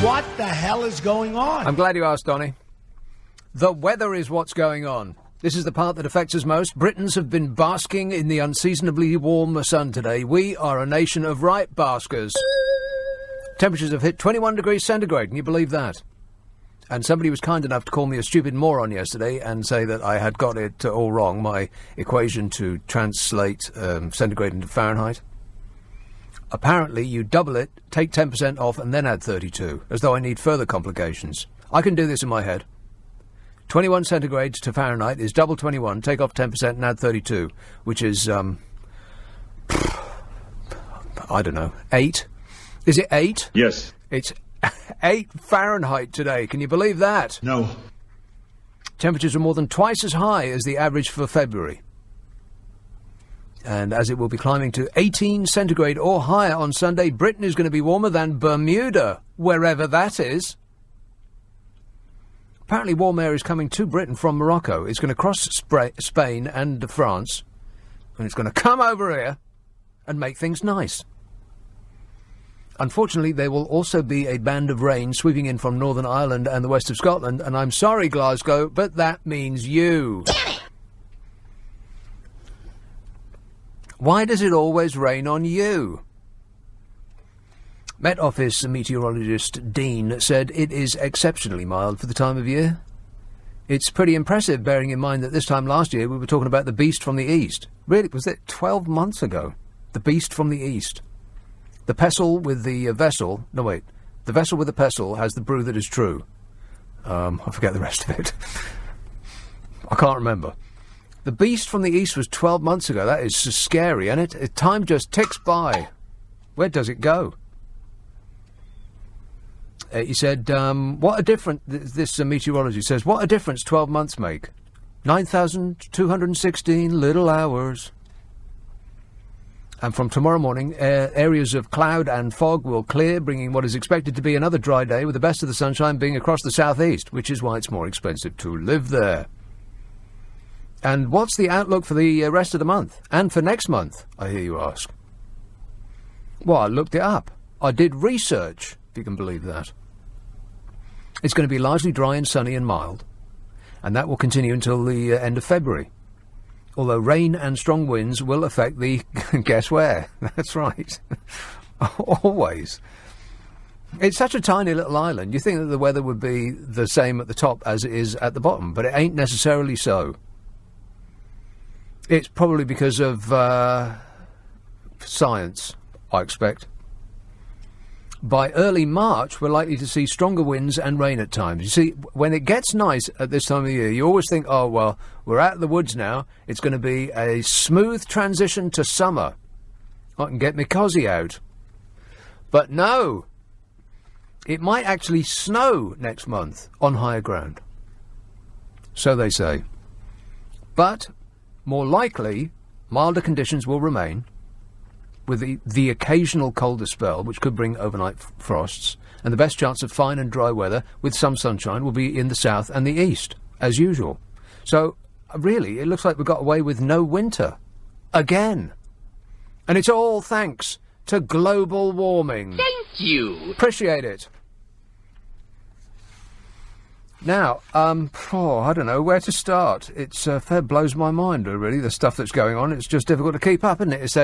What the hell is going on? I'm glad you asked, Donny. The weather is what's going on. This is the part that affects us most. Britons have been basking in the unseasonably warm sun today. We are a nation of right baskers. Temperatures have hit 21 degrees centigrade. Can you believe that? And somebody was kind enough to call me a stupid moron yesterday and say that I had got it all wrong, my equation to translate centigrade into Fahrenheit. Apparently, you double it, take 10% off, and then add 32, as though I need further complications. I can do this in my head. 21 centigrade to Fahrenheit is double 21, take off 10% and add 32, which is, I don't know, 8? Is it 8? Yes. It's 8 Fahrenheit today. Can you believe that? No. Temperatures are more than twice as high as the average for February. And as it will be climbing to 18 centigrade or higher on Sunday, Britain is going to be warmer than Bermuda, wherever that is. Apparently warm air is coming to Britain from Morocco. It's going to cross Spain and France, and it's going to come over here and make things nice. Unfortunately, there will also be a band of rain sweeping in from Northern Ireland and the west of Scotland, and I'm sorry, Glasgow, but that means you. Damn it! Why does it always rain on you? Met Office meteorologist Dean said it is exceptionally mild for the time of year. It's pretty impressive, bearing in mind that this time last year we were talking about the beast from the east. Really, was that 12 months ago? The beast from the east. The pestle with the vessel... No, wait. The vessel with the pestle has the brew that is true. I forget the rest of it. I can't remember. The beast from the east was 12 months ago. That is so scary, isn't it? Time just ticks by. Where does it go? He said, what a difference... This meteorology says, what a difference 12 months make. 9,216 little hours. And from tomorrow morning, areas of cloud and fog will clear, bringing what is expected to be another dry day, with the best of the sunshine being across the southeast, which is why it's more expensive to live there. And what's the outlook for the rest of the month? And for next month, I hear you ask. Well, I looked it up. I did research, if you can believe that. It's going to be largely dry and sunny and mild, and that will continue until the end of February. Although rain and strong winds will affect the... guess where? That's right. Always. It's such a tiny little island. You think that the weather would be the same at the top as it is at the bottom, but it ain't necessarily so. It's probably because of science, I expect. By early March, we're likely to see stronger winds and rain at times. You see, when it gets nice at this time of year, you always think, oh, well, we're out of the woods now. It's going to be a smooth transition to summer. I can get my cosy out. But no, it might actually snow next month on higher ground. So they say. But more likely, milder conditions will remain, with the occasional colder spell, which could bring overnight frosts, and the best chance of fine and dry weather with some sunshine will be in the south and the east, as usual. So, really, it looks like we got away with no winter. Again. And it's all thanks to global warming. Thank you. Appreciate it. Now, I don't know where to start. It's fair blows my mind, really, the stuff that's going on. It's just difficult to keep up, isn't it? It's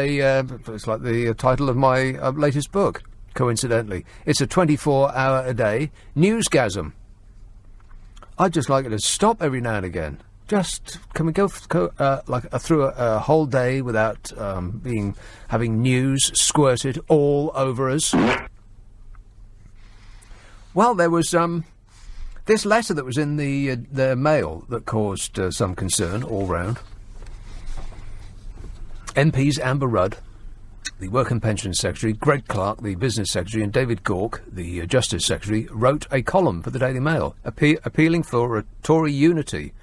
like the title of my latest book, coincidentally. It's a 24-hour-a-day newsgasm. I'd just like it to stop every now and again. Just, can we go through a whole day without having news squirted all over us? Well, there was... this letter that was in the mail that caused some concern all round. MPs Amber Rudd, the Work and Pensions Secretary, Greg Clark, the Business Secretary, and David Gauke, the Justice Secretary, wrote a column for the Daily Mail appealing for a Tory unity.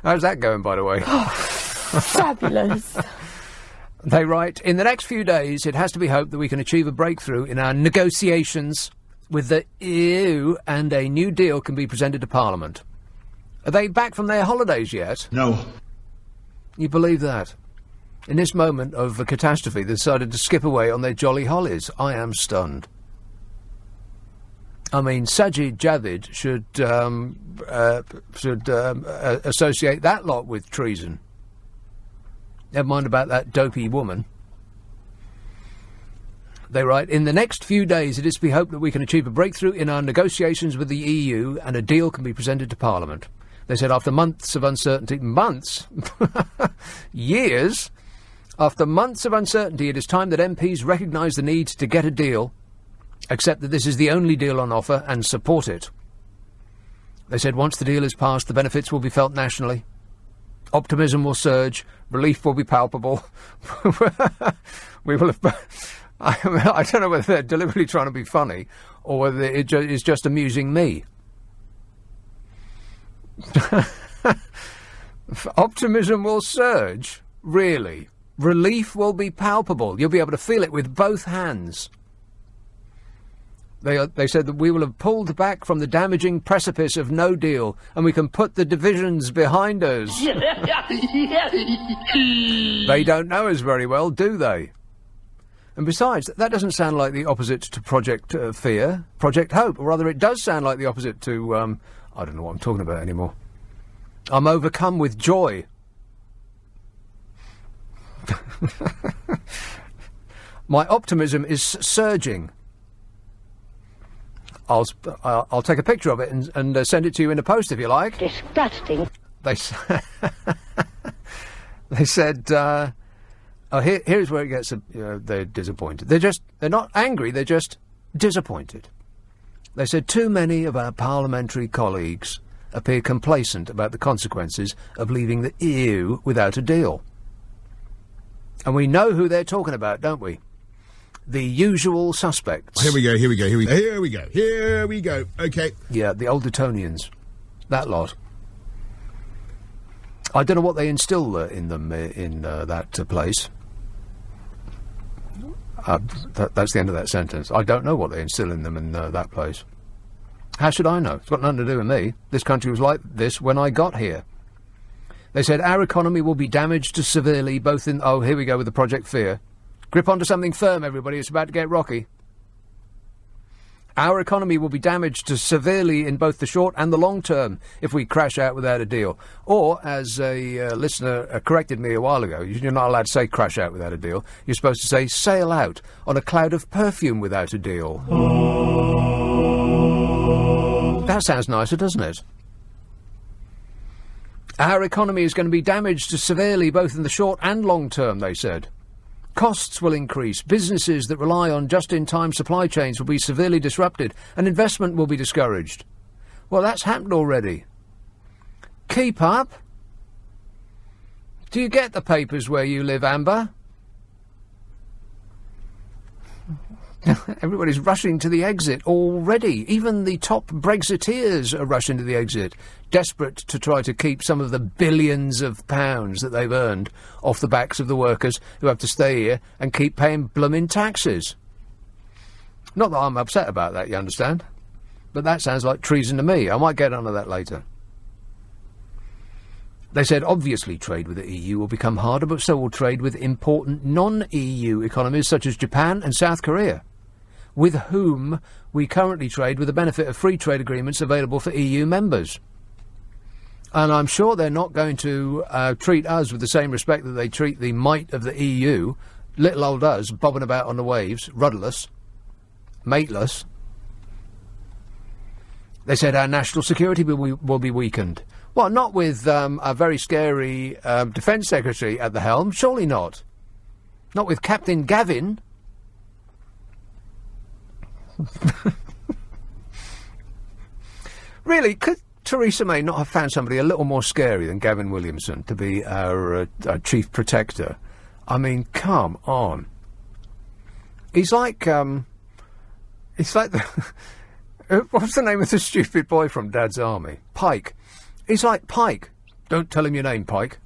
How's that going, by the way? Fabulous. They write, in the next few days, it has to be hoped that we can achieve a breakthrough in our negotiations with the EU, and a new deal can be presented to Parliament. Are they back from their holidays yet? No. You believe that? In this moment of a catastrophe, they decided to skip away on their jolly hollies. I am stunned. I mean, Sajid Javid should associate that lot with treason. Never mind about that dopey woman. They write, in the next few days it is to be hoped that we can achieve a breakthrough in our negotiations with the EU and a deal can be presented to Parliament. They said after months of uncertainty, months? Years? After months of uncertainty, it is time that MPs recognise the need to get a deal, accept that this is the only deal on offer and support it. They said once the deal is passed, the benefits will be felt nationally. Optimism will surge, relief will be palpable. We will have... I don't know whether they're deliberately trying to be funny or whether it is just amusing me. Optimism will surge, really. Relief will be palpable. You'll be able to feel it with both hands. They said that we will have pulled back from the damaging precipice of no deal and we can put the divisions behind us. They don't know us very well, do they? And besides, that doesn't sound like the opposite to Project Fear, Project Hope. Or rather, it does sound like the opposite to, I don't know what I'm talking about anymore. I'm overcome with joy. My optimism is surging. I'll take a picture of it and send it to you in a post if you like. Disgusting. They said... here's where it gets, they're disappointed. They're not angry, they're just disappointed. They said too many of our parliamentary colleagues appear complacent about the consequences of leaving the EU without a deal. And we know who they're talking about, don't we? The usual suspects. Here we go. Okay. Yeah, the old Etonians. That lot. I don't know what they instill in them in that place. That's the end of that sentence. I don't know what they instill in them in that place. How should I know? It's got nothing to do with me. This country was like this when I got here. They said our economy will be damaged severely, both in... Oh, here we go with the Project Fear. Grip onto something firm, everybody. It's about to get rocky. Our economy will be damaged severely in both the short and the long term if we crash out without a deal. Or, as a listener corrected me a while ago, you're not allowed to say crash out without a deal. You're supposed to say sail out on a cloud of perfume without a deal. That sounds nicer, doesn't it? Our economy is going to be damaged severely both in the short and long term, they said. Costs will increase, businesses that rely on just-in-time supply chains will be severely disrupted, and investment will be discouraged. Well, that's happened already. Keep up. Do you get the papers where you live, Amber? Everybody's rushing to the exit already. Even the top Brexiteers are rushing to the exit, desperate to try to keep some of the billions of pounds that they've earned off the backs of the workers who have to stay here and keep paying bloomin' taxes. Not that I'm upset about that, you understand? But that sounds like treason to me. I might get onto that later. They said, obviously, trade with the EU will become harder, but so will trade with important non-EU economies such as Japan and South Korea, with whom we currently trade with the benefit of free trade agreements available for EU members. And I'm sure they're not going to treat us with the same respect that they treat the might of the EU, little old us bobbing about on the waves, rudderless, mateless. They said our national security will be weakened. Well, not with a very scary Defence Secretary at the helm, surely not. Not with Captain Gavin. Really, could Theresa May not have found somebody a little more scary than Gavin Williamson to be our chief protector? I mean, come on. He's like the... what's the name of the stupid boy from Dad's Army? Pike. He's like Pike. Don't tell him your name, Pike.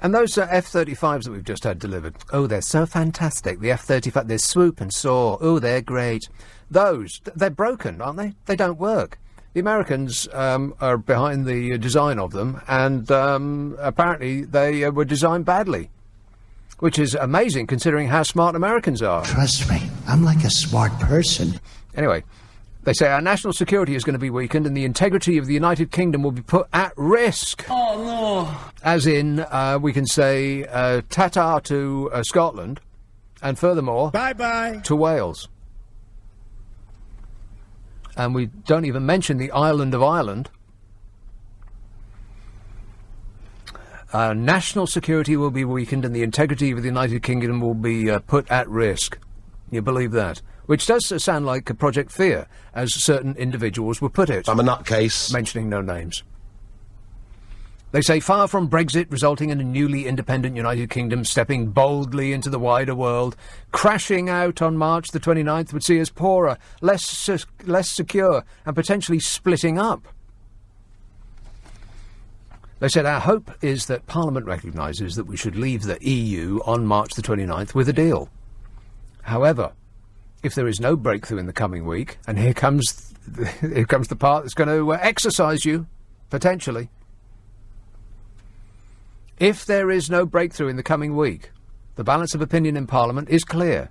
And those F-35s that we've just had delivered, oh, they're so fantastic. The F-35, they swoop and soar. Oh, they're great. Those, they're broken, aren't they? They don't work. The Americans are behind the design of them, and apparently they were designed badly. which is amazing considering how smart Americans are. Trust me, I'm like a smart person. Anyway, they say our national security is going to be weakened and the integrity of the United Kingdom will be put at risk. Oh, no. As in, we can say ta-ta to Scotland, and furthermore, Bye-bye to Wales. And we don't even mention the island of Ireland. National security will be weakened and the integrity of the United Kingdom will be put at risk. You believe that? Which does sound like a Project Fear, as certain individuals would put it. I'm a nutcase. Mentioning no names. They say far from Brexit resulting in a newly independent United Kingdom stepping boldly into the wider world, crashing out on March the 29th would see us poorer, less secure, and potentially splitting up. They said our hope is that Parliament recognises that we should leave the EU on March the 29th with a deal. However, if there is no breakthrough in the coming week, and here comes the part that's going to exercise you, potentially. If there is no breakthrough in the coming week, the balance of opinion in Parliament is clear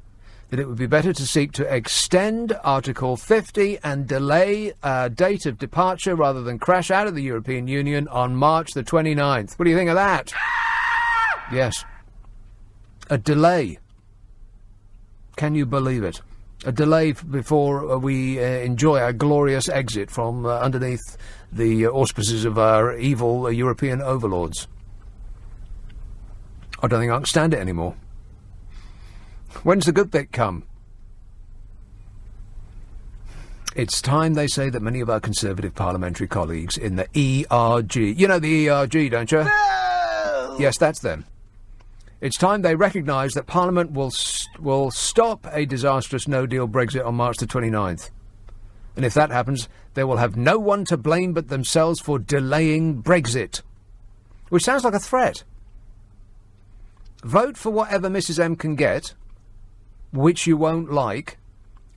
that it would be better to seek to extend Article 50 and delay a date of departure rather than crash out of the European Union on March the 29th. What do you think of that? Yes. A delay. Can you believe it? A delay before we enjoy our glorious exit from underneath the auspices of our evil European overlords. I don't think I can stand it anymore. When's the good bit come? It's time, they say, that many of our Conservative parliamentary colleagues in the ERG... You know the ERG, don't you? No! Yes, that's them. It's time they recognise that Parliament will stop a disastrous no-deal Brexit on March the 29th. And if that happens, they will have no one to blame but themselves for delaying Brexit. Which sounds like a threat. Vote for whatever Mrs M can get, which you won't like,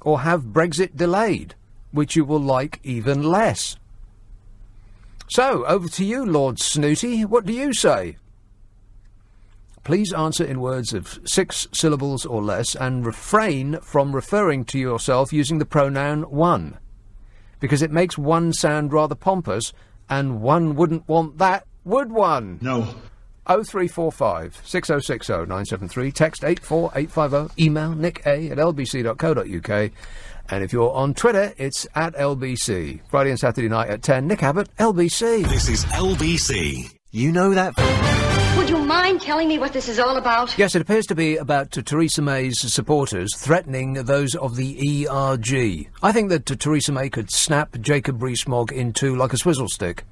or have Brexit delayed, which you will like even less. So, over to you, Lord Snooty. What do you say? Please answer in words of 6 syllables or less and refrain from referring to yourself using the pronoun one, because it makes one sound rather pompous, and one wouldn't want that, would one? No. 0345 6060 973, text 84850, email nick@lbc.co.uk, and if you're on Twitter, it's at LBC. Friday and Saturday night at 10, Nick Abbot, LBC. This is LBC. You know that... Would you mind telling me what this is all about? Yes, it appears to be about Theresa May's supporters threatening those of the ERG. I think that Theresa May could snap Jacob Rees-Mogg in two like a swizzle stick.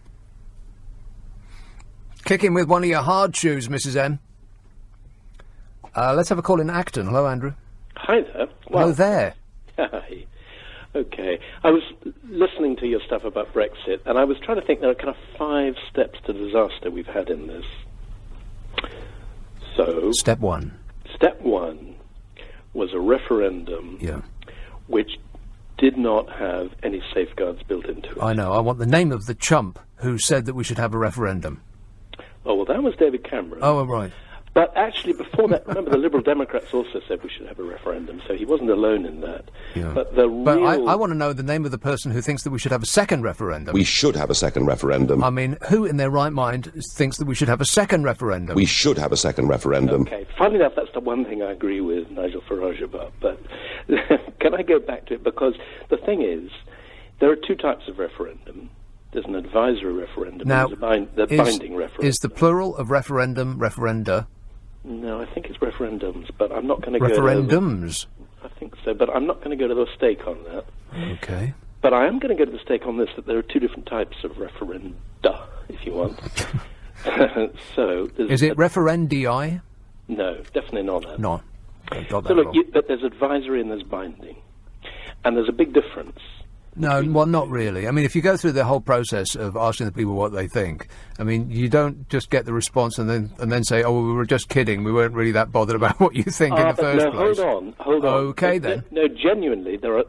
Kick him with one of your hard shoes, Mrs M. Let's have a call in Acton. Hello, Andrew. Hi there. Hello there. Hi. Okay. I was listening to your stuff about Brexit, and I was trying to think there are kind of 5 steps to disaster we've had in this. So... Step 1. Step 1 was a referendum which did not have any safeguards built into it. I know. I want the name of the chump who said that we should have a referendum. Oh, well, that was David Cameron. Oh, right. But actually, before that, remember, the Liberal Democrats also said we should have a referendum, so he wasn't alone in that. Yeah. But I want to know the name of the person who thinks that we should have a second referendum. We should have a second referendum. I mean, who in their right mind thinks that we should have a second referendum? We should have a second referendum. Okay, funny enough, that's the one thing I agree with Nigel Farage about, but can I go back to it? Because the thing is, there are 2 types of referendum. There's an advisory referendum now, and there's a binding referendum. Is the plural of referendum referenda? No, I think it's referendums, but I'm not going to go... Referendums? I think so, but I'm not going to go to the stake on that. Okay. But I am going to go to the stake on this, that there are 2 different types of referenda, if you want. So... Is it referendii? No, definitely not that. No. So look, but there's advisory and there's binding. And there's a big difference. No, well, not really. I mean, if you go through the whole process of asking the people what they think, I mean, you don't just get the response and then say, oh, well, we were just kidding, we weren't really that bothered about what you think in the first place. Hold on. Okay, then. No, genuinely, there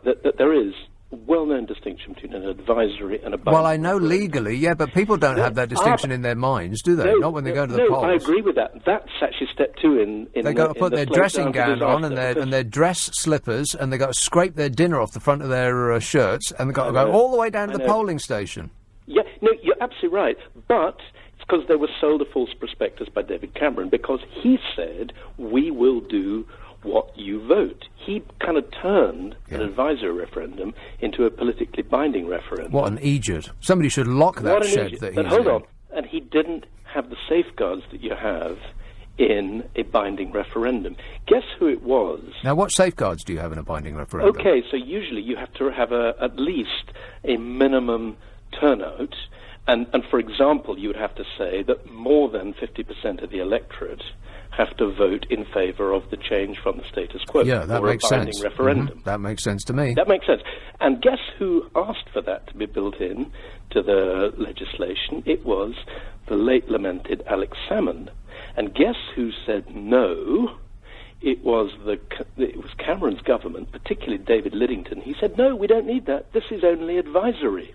is well-known distinction between an advisory and a binding Well, I know referendum. legally, yeah, but people don't have that distinction in their minds, do they? No, Not when they go to the no, polls. I agree with that. That's actually step two in They got to put the their slope dressing down to gown on and disaster, their dress slippers, and they got to scrape their dinner off the front of their shirts, and they got to go all the way down to the polling station. Yeah, no, you're absolutely right. But it's because they were sold a false prospectus by David Cameron, because he said, we will do what you vote. He kind of turned an advisory referendum into a politically binding referendum. What an idiot. Somebody should lock that What an shed idiot. that But he's hold in. on. And he didn't have the safeguards that you have in a binding referendum. Guess who it was? Now, what safeguards do you have in a binding referendum? Okay, so usually you have to have at least a minimum turnout. And for example, you would have to say that more than 50% of the electorate have to vote in favour of the change from the status quo. Yeah, that or makes a binding sense. referendum. That makes sense to me. That makes sense. And guess who asked for that to be built in to the legislation? It was the late lamented Alex Salmond. And guess who said no? It was Cameron's government, particularly David Lidington. He said, no, we don't need that. This is only advisory.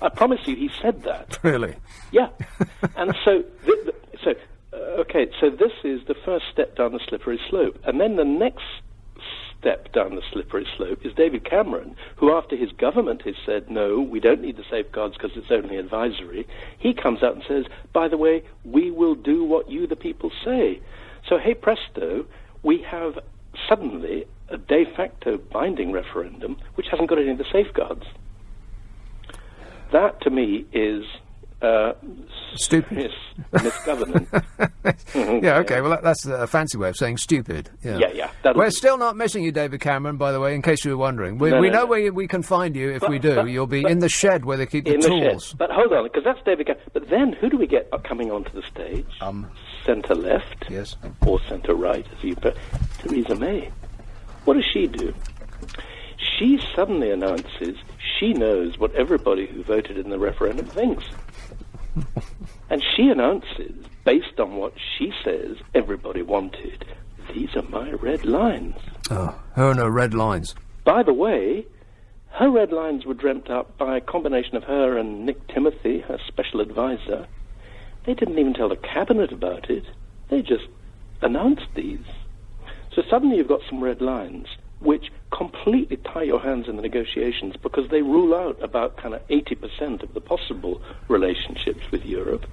I promise you, he said that. Really? Yeah. And so, so this is the first step down the slippery slope. And then the next step down the slippery slope is David Cameron, who after his government has said, no, we don't need the safeguards because it's only advisory, he comes out and says, by the way, we will do what you, the people, say. So, hey presto, we have suddenly a de facto binding referendum which hasn't got any of the safeguards. That, to me, is stupid misgovernance. Yeah, okay, well, that's a fancy way of saying stupid. Yeah. We're still not missing you, David Cameron, by the way, in case you were wondering. We know where we can find you if we do. You'll be in the shed where they keep the tools. Shed. But hold on, because that's David Cameron. But then, who do we get coming onto the stage? Centre-left? Yes. Or centre-right, as you put. Theresa May. What does she do? She suddenly announces she knows what everybody who voted in the referendum thinks. And she announces, based on what she says everybody wanted, these are my red lines. Oh, her and her red lines. By the way, her red lines were dreamt up by a combination of her and Nick Timothy, her special advisor. They didn't even tell the cabinet about it. They just announced these. So suddenly you've got some red lines which completely tie your hands in the negotiations because they rule out about kind of 80% of the possible relationships with Europe.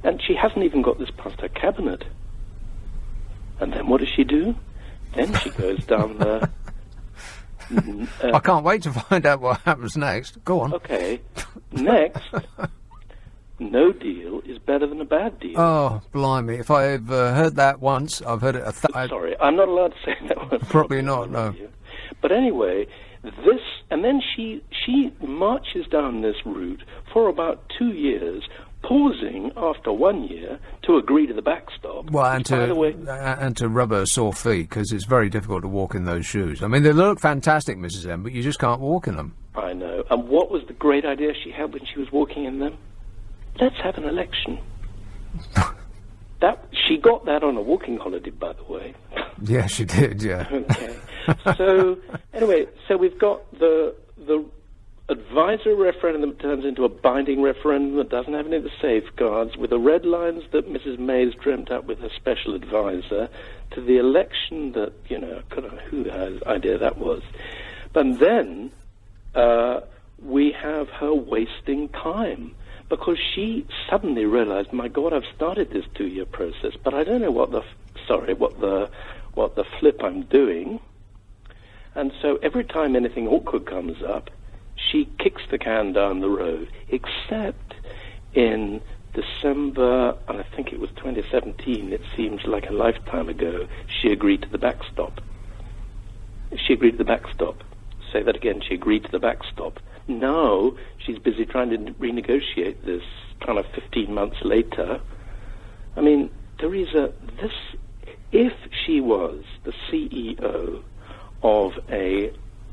And she hasn't even got this past her cabinet. And then what does she do? Then she goes down the... I can't wait to find out what happens next. Go on. Okay. Next, no deal is better than a bad deal. Oh, blimey. If I've heard that once, I've heard it Sorry, I'm not allowed to say that one. Probably not, no. But anyway, and then she marches down this route for about 2 years, pausing after 1 year to agree to the backstop. Well, and to rub her sore feet, because it's very difficult to walk in those shoes. I mean, they look fantastic, Mrs. M, but you just can't walk in them. I know. And what was the great idea she had when she was walking in them? Let's have an election. She got that on a walking holiday, by the way. Yeah, she did, yeah. Okay. So, anyway, we've got the advisory referendum that turns into a binding referendum that doesn't have any of the safeguards, with the red lines that Mrs. May's dreamt up with her special advisor, to the election that, I don't know who the idea that was. But then we have her wasting time. Because she suddenly realized, my God, I've started this 2-year process, but I don't know what the flip I'm doing. And so every time anything awkward comes up, she kicks the can down the road, except in December, and I think it was 2017, it seems like a lifetime ago, she agreed to the backstop. She agreed to the backstop. Say that again, she agreed to the backstop. Now she's busy trying to renegotiate this kind of 15 months later. I mean, Theresa, if she was the CEO of a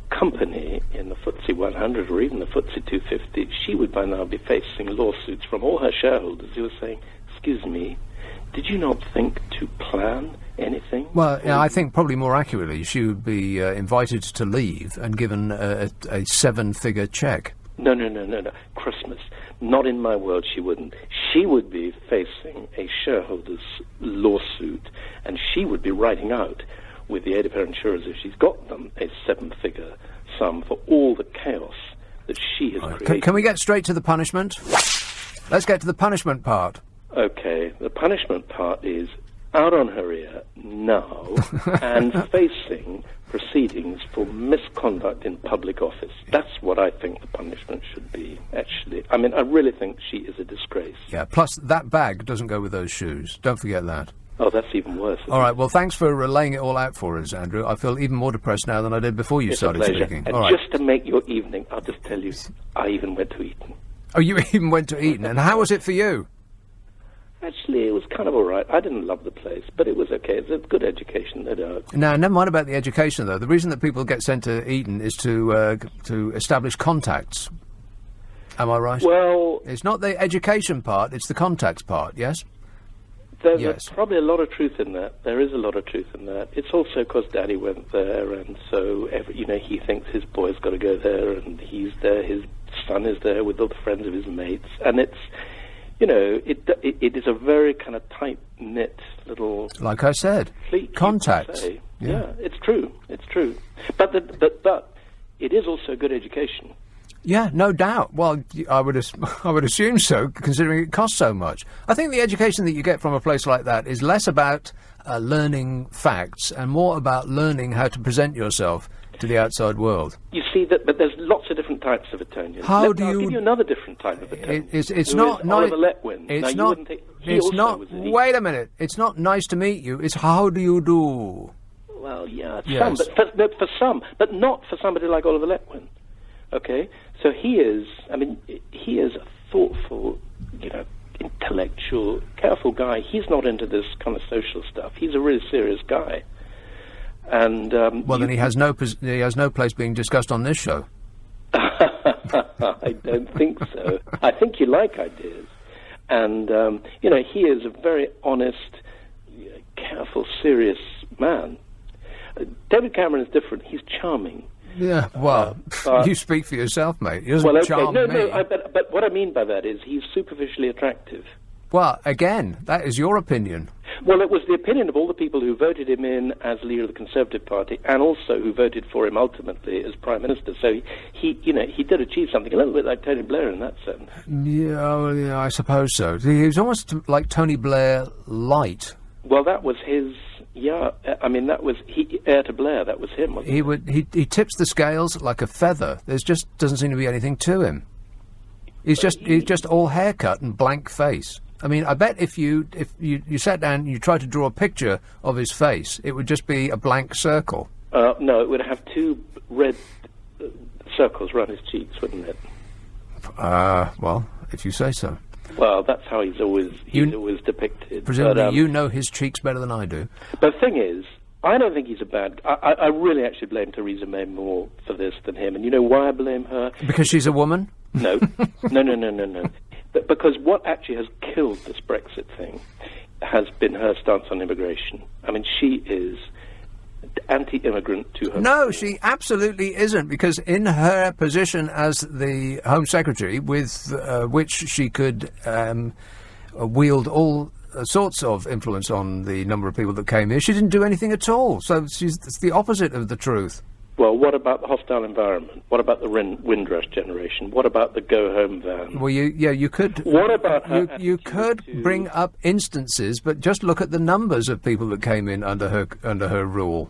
company in the FTSE 100 or even the FTSE 250, she would by now be facing lawsuits from all her shareholders who are saying, excuse me, did you not think to plan anything. Well, yeah, I think probably more accurately, she would be invited to leave and given a 7-figure cheque. No. Christmas. Not in my world, she wouldn't. She would be facing a shareholders' lawsuit, and she would be writing out, with the aid of her insurers, if she's got them, a 7-figure sum for all the chaos that she has created. Can we get straight to the punishment? Let's get to the punishment part. Okay, the punishment part is out on her ear now and facing proceedings for misconduct in public office. That's what I think the punishment should be, actually. I mean, I really think she is a disgrace. Yeah, plus that bag doesn't go with those shoes. Don't forget that. Oh, that's even worse. All right, well, thanks for laying it all out for us, Andrew. I feel even more depressed now than I did before you started speaking. And all right. just to make your evening, I'll just tell you, I even went to Eton. Oh, you even went to Eton, and how was it for you? Actually, it was kind of all right. I didn't love the place, but it was okay. It's a good education, no doubt. Now, never mind about the education, though. The reason that people get sent to Eton is to establish contacts. Am I right? Well, it's not the education part, it's the contacts part, yes? There's probably a lot of truth in that. There is a lot of truth in that. It's also because Daddy went there, and so he thinks his boy's got to go there, and he's there. His son is there with all the friends of his mates, and it's, it is a very kind of tight knit little. Like I said, contacts. Yeah, it's true. It's true. But it is also good education. Yeah, no doubt. Well, I would assume so, considering it costs so much. I think the education that you get from a place like that is less about learning facts and more about learning how to present yourself to the outside world. You see that, but there's lots of different types of Etonians. I'll give you another different type of Etonian. It's not nice. It's now, not. It's not. Wait a minute. It's not nice to meet you. It's how do you do? Well, yeah, yes. for some, but not for somebody like Oliver Letwin. Okay, so he is a thoughtful, intellectual, careful guy. He's not into this kind of social stuff. He's a really serious guy. And then he has no place being discussed on this show. I don't think so. I think you like ideas, and he is a very honest, careful, serious man. David Cameron is different. He's charming. Yeah, well, you speak for yourself, mate. He doesn't charm me. But what I mean by that is he's superficially attractive. Well, again, that is your opinion. Well, it was the opinion of all the people who voted him in as leader of the Conservative Party, and also who voted for him ultimately as Prime Minister. So he did achieve something a little bit like Tony Blair in that sense. Yeah, I suppose so. He was almost like Tony Blair light. Well, that was his. Yeah, that was heir to Blair. That was him. Wasn't it? He tips the scales like a feather. There's just doesn't seem to be anything to him. He's just all haircut and blank face. I mean, I bet if you sat down and you tried to draw a picture of his face, it would just be a blank circle. No, it would have two red circles around his cheeks, wouldn't it? Well, if you say so. Well, that's how he's always depicted. Presumably, you know his cheeks better than I do. But the thing is, I don't think he's a bad. I really actually blame Theresa May more for this than him. And you know why I blame her? Because she's a woman? No. No. But because what actually has killed this Brexit thing has been her stance on immigration. I mean, she is anti-immigrant to her. No, she absolutely isn't, because in her position as the Home Secretary, with which she could wield all sorts of influence on the number of people that came here, she didn't do anything at all. So it's the opposite of the truth. Well, what about the hostile environment? What about the Windrush generation? What about the go-home van? Well, you could. What about her you could bring up instances, but just look at the numbers of people that came in under her rule.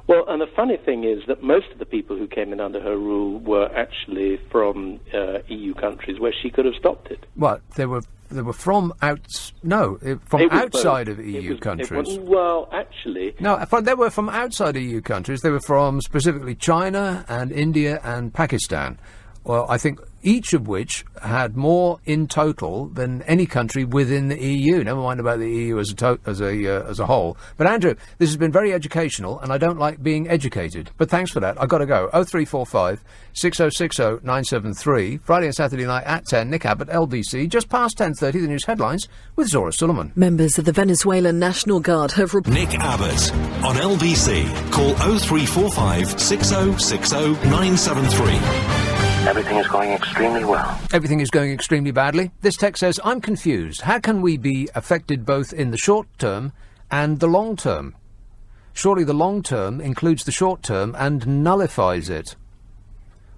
Well, and the funny thing is that most of the people who came in under her rule were actually from EU countries where she could have stopped it. What? They were from outside of EU countries. Well, actually... No, they were from outside EU countries. They were from specifically China and India and Pakistan. Well, I think each of which had more in total than any country within the EU. Never mind about the EU as a whole. But Andrew, this has been very educational, and I don't like being educated. But thanks for that. I've got to go. 0345 6060 973. Friday and Saturday night at 10. Nick Abbot, LBC. Just past 10:30. The news headlines with Zora Suleiman. Members of the Venezuelan National Guard have Nick Abbott on LBC. Call 0345 6060 973. Everything is going extremely well. Everything is going extremely badly. This text says, I'm confused. How can we be affected both in the short term and the long term? Surely the long term includes the short term and nullifies it.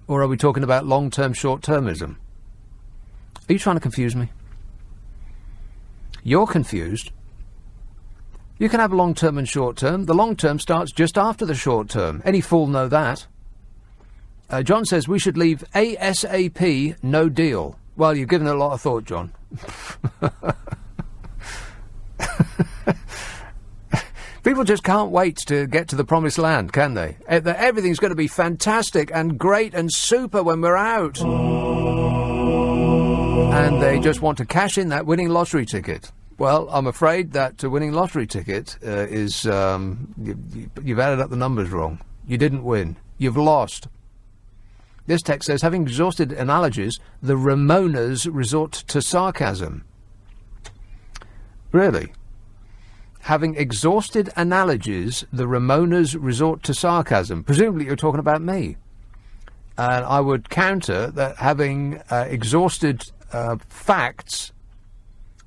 Or are we talking about long-term short-termism? Are you trying to confuse me? You're confused. You can have long-term and short-term. The long-term starts just after the short-term. Any fool know that. John says we should leave ASAP, no deal. Well, you've given it a lot of thought, John. People just can't wait to get to the promised land, can they? Everything's going to be fantastic and great and super when we're out. And they just want to cash in that winning lottery ticket. Well, I'm afraid that winning lottery ticket is... you've added up the numbers wrong. You didn't win. You've lost. This text says, having exhausted analogies, the Ramonas resort to sarcasm. Really? Having exhausted analogies, the Ramonas resort to sarcasm. Presumably you're talking about me. And I would counter that having exhausted facts,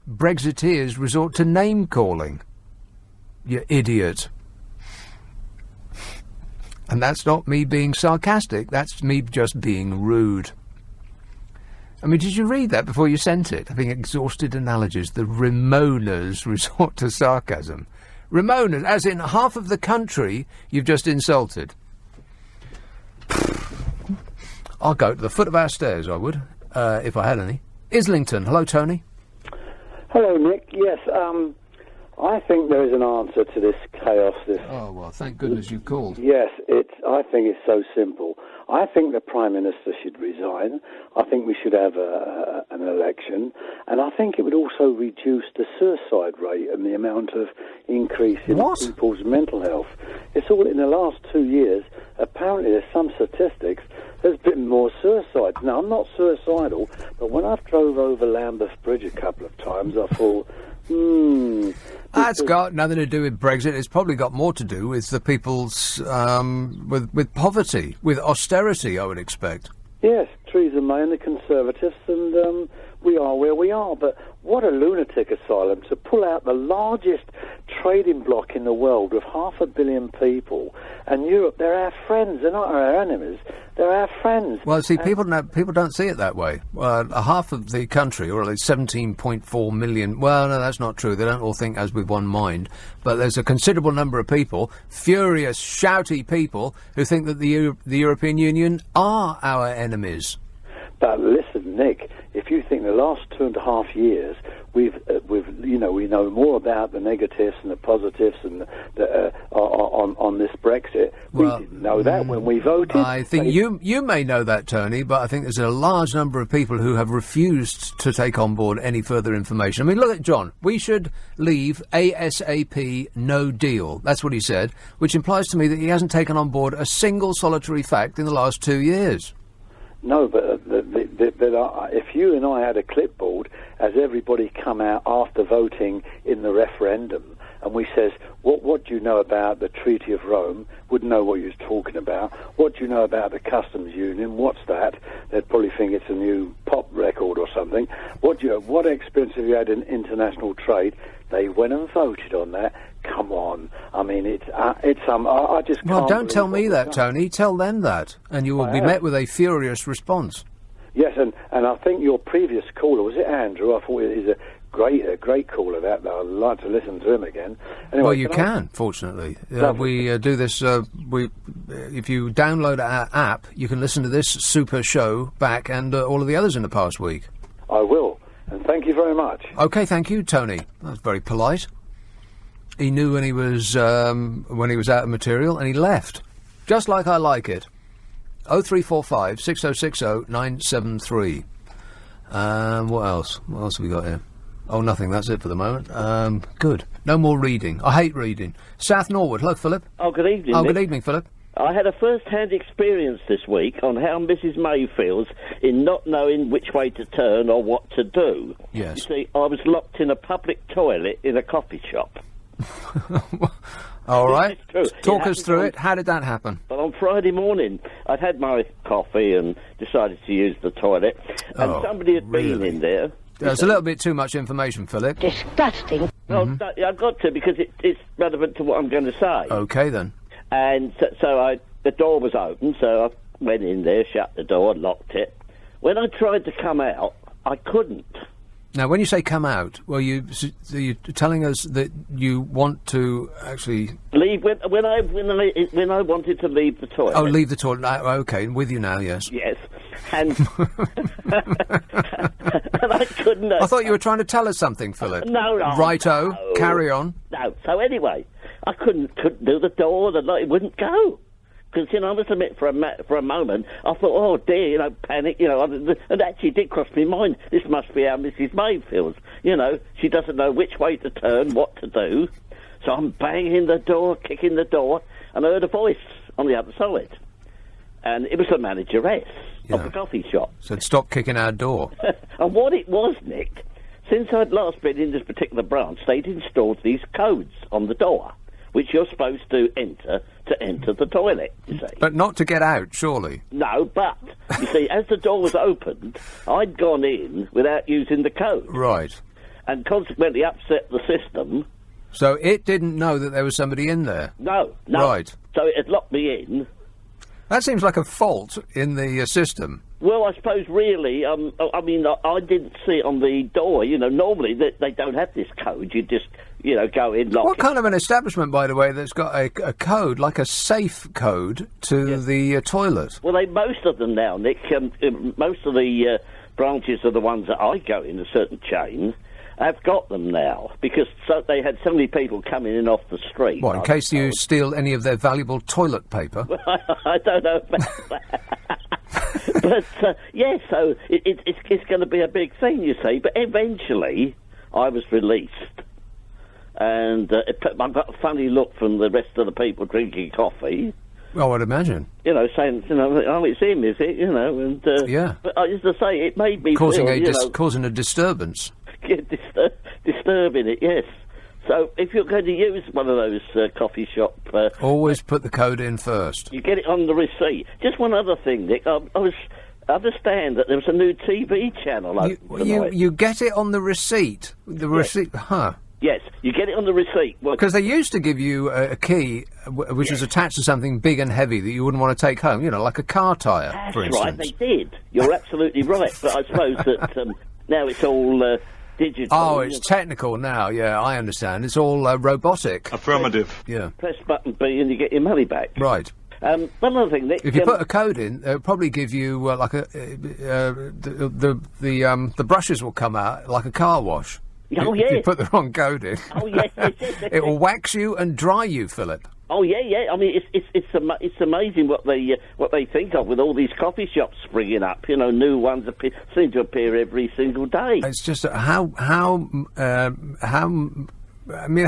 Brexiteers resort to name-calling. You idiot. And that's not me being sarcastic, that's me just being rude. I mean, did you read that before you sent it? Having exhausted analogies, the Ramonas resort to sarcasm. Ramonas, as in half of the country you've just insulted. I'll go to the foot of our stairs, I would, if I had any. Islington, hello, Tony. Hello, Nick. Yes, I think there is an answer to this chaos. Oh, well, thank goodness you called. Yes, I think it's so simple. I think the Prime Minister should resign. I think we should have an election. And I think it would also reduce the suicide rate and the amount of increase in people's mental health. It's all in the last 2 years. Apparently, there's some statistics. There's been more suicides. Now, I'm not suicidal, but when I've drove over Lambeth Bridge a couple of times, I thought... That's got nothing to do with Brexit. It's probably got more to do with the people's with poverty, with austerity, I would expect. Yes, Theresa May and the Conservatives, and we are where we are. But what a lunatic asylum to pull out the largest trading bloc in the world with 500 million people. And Europe, they're our friends. They're not our enemies. They're our friends. Well, see, people don't see it that way. Half of the country, or at least 17.4 million... Well, no, that's not true. They don't all think as with one mind. But there's a considerable number of people, furious, shouty people, who think that the European Union are our enemies. But listen, Nick, if you think the last 2.5 years we know more about the negatives and the positives and on this Brexit. Well, we didn't know that when we voted. I think you may know that, Tony, but I think there's a large number of people who have refused to take on board any further information. I mean, look at John. We should leave ASAP, no deal. That's what he said, which implies to me that he hasn't taken on board a single solitary fact in the last 2 years. No, but if you and I had a clipboard as everybody come out after voting in the referendum, and we says, what do you know about the Treaty of Rome? Wouldn't know what you was talking about. What do you know about the Customs Union? What's that? They'd probably think it's a new pop record or something. What experience have you had in international trade? They went and voted on that. Come on. I mean, I just can't... Well, don't tell me that, Tony. Tell them that, and you will be met with a furious response. Yes, and I think your previous caller, was it Andrew? I thought he's a great caller, that. I'd like to listen to him again. Anyway, well, you can, fortunately. We do this... if you download our app, you can listen to this super show back and all of the others in the past week. I will, and thank you very much. OK, thank you, Tony. That was very polite. He knew when he was out of material, and he left. Just like I like it. 0345 6060 973. What else? What else have we got here? Oh, nothing. That's it for the moment. Good. No more reading. I hate reading. South Norwood. Hello, Philip. Oh, good evening. Oh, Nick. good evening, Philip. I had a first-hand experience this week on how Mrs. May feels in not knowing which way to turn or what to do. Yes. You see, I was locked in a public toilet in a coffee shop. All right. It's true. Talk us through it. How did that happen? But on Friday morning, I'd had my coffee and decided to use the toilet, and somebody had been in there. There's a little bit too much information, Philip. Disgusting. Well, I've got to, because it's relevant to what I'm going to say. Okay, then. And so the door was open, so I went in there, shut the door, locked it. When I tried to come out, I couldn't. Now, when you say come out, well, you're telling us that you want to actually leave when I wanted to leave the toilet. Oh, leave the toilet. Okay, with you now. Yes. Yes, and and I couldn't. I thought you were trying to tell us something, Philip. No. Righto. No. Carry on. No. So anyway, I couldn't do the door. The light wouldn't go. Because, I must admit, for a moment, I thought, oh, dear, panic, and actually did cross my mind, this must be how Mrs. May feels. She doesn't know which way to turn, what to do. So I'm banging the door, kicking the door, and I heard a voice on the other side. And it was the manageress of the coffee shop. Said, stop kicking our door. And what it was, Nick, since I'd last been in this particular branch, they'd installed these codes on the door, which you're supposed to enter the toilet, you see. But not to get out, surely. No, but, you see, as the door was opened, I'd gone in without using the code. Right. And consequently upset the system. So it didn't know that there was somebody in there? No. Right. So it had locked me in. That seems like a fault in the system. Well, I suppose really, I didn't see it on the door. Normally they don't have this code. You just, go in, lock What it. kind of an establishment, by the way, that's got a code, like a safe code, to the toilet? Well, most of them now, Nick, most of the branches are the ones that I go in, a certain chain, have got them now, because they had so many people coming in off the street. What, in case you steal any of their valuable toilet paper? Well, I don't know about that. But, so it's going to be a big thing, you see. But eventually, I was released. And I got a funny look from the rest of the people drinking coffee. Oh, I'd imagine. Saying, oh, it's him, is it? And yeah. But as I say, it made me causing a disturbance. Disturbing it, yes. So if you're going to use one of those coffee shop... always put the code in first. You get it on the receipt. Just one other thing, Nick. I understand that there was a new TV channel open tonight. You get it on the receipt? Receipt, huh? Yes, you get it on the receipt. Because they used to give you a key which was attached to something big and heavy that you wouldn't want to take home, like a car tyre, for instance. That's right, they did. You're absolutely right. But I suppose that now it's all... digital. Oh, it's technical now, yeah, I understand. It's all robotic. Affirmative. Yeah. Press button B and you get your money back. Right. One other thing, Nick... If you put a code in, they'll probably give you, the brushes will come out like a car wash. Oh, yes. If you put the wrong code in. Oh, yes. It will wax you and dry you, Philip. Oh, yeah. I mean, it's amazing what they think of with all these coffee shops springing up. New ones seem to appear every single day. It's just how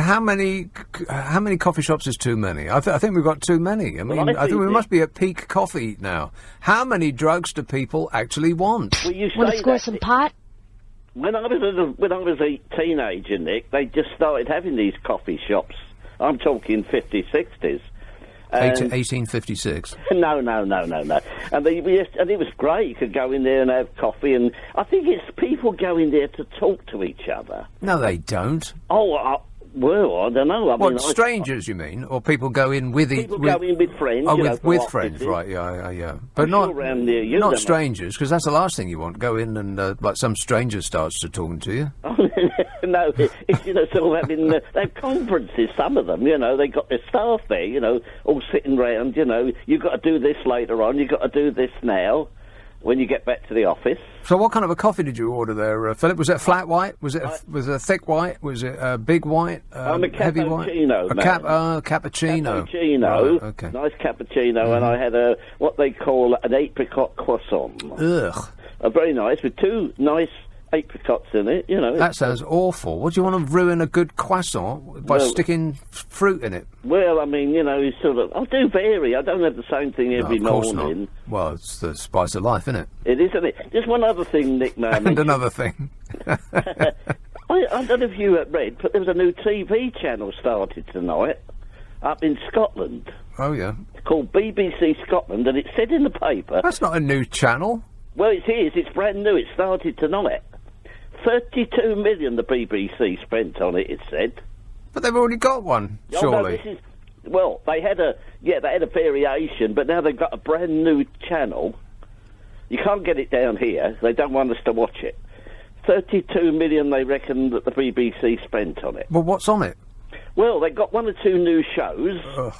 many coffee shops is too many? I think we've got too many. I mean, I think we must be at peak coffee now. How many drugs do people actually want? Want to score some pot? When I was a teenager, Nick, they just started having these coffee shops. I'm talking 50s, 60s. 1856. No. And it was great. You could go in there and have coffee, and I think it's people go in there to talk to each other. No, they don't. Oh, I don't know. Strangers, you mean? Or people go in with... People go in with friends. Oh, with friends, right, yeah. But not strangers, because that's the last thing you want. Go in and, some stranger starts to talking to you. No, it's all having... they have conferences, some of them, they got their staff there, all sitting round, you've got to do this later on, you've got to do this now. when you get back to the office. So what kind of a coffee did you order there, Philip? Was it a flat white? Was it a thick white? Was it a big white? I'm a heavy white? cappuccino, man. Cappuccino. Cappuccino. Right, okay. Nice cappuccino, and I had what they call an apricot croissant. Ugh. Very nice, with 2 nice apricots in it, you know. That sounds awful. What, do you want to ruin a good croissant by sticking fruit in it? Well, I mean, you know, I do vary. I don't have the same thing every morning. Not. Well, it's the spice of life, isn't it? It is, isn't it? Just one other thing, Nick, man. And another thing. I don't know if you read, but there was a new TV channel started tonight up in Scotland. Oh, yeah. It's called BBC Scotland, and it said in the paper... That's not a new channel. Well, it is. It's brand new. It started tonight. 32 million the BBC spent on it said. But they've already got one, surely. No, they had a variation, but now they've got a brand new channel. You can't get it down here. They don't want us to watch it. 32 million they reckon that the BBC spent on it. Well, what's on it? Well, they got 1 or 2 new shows. Ugh.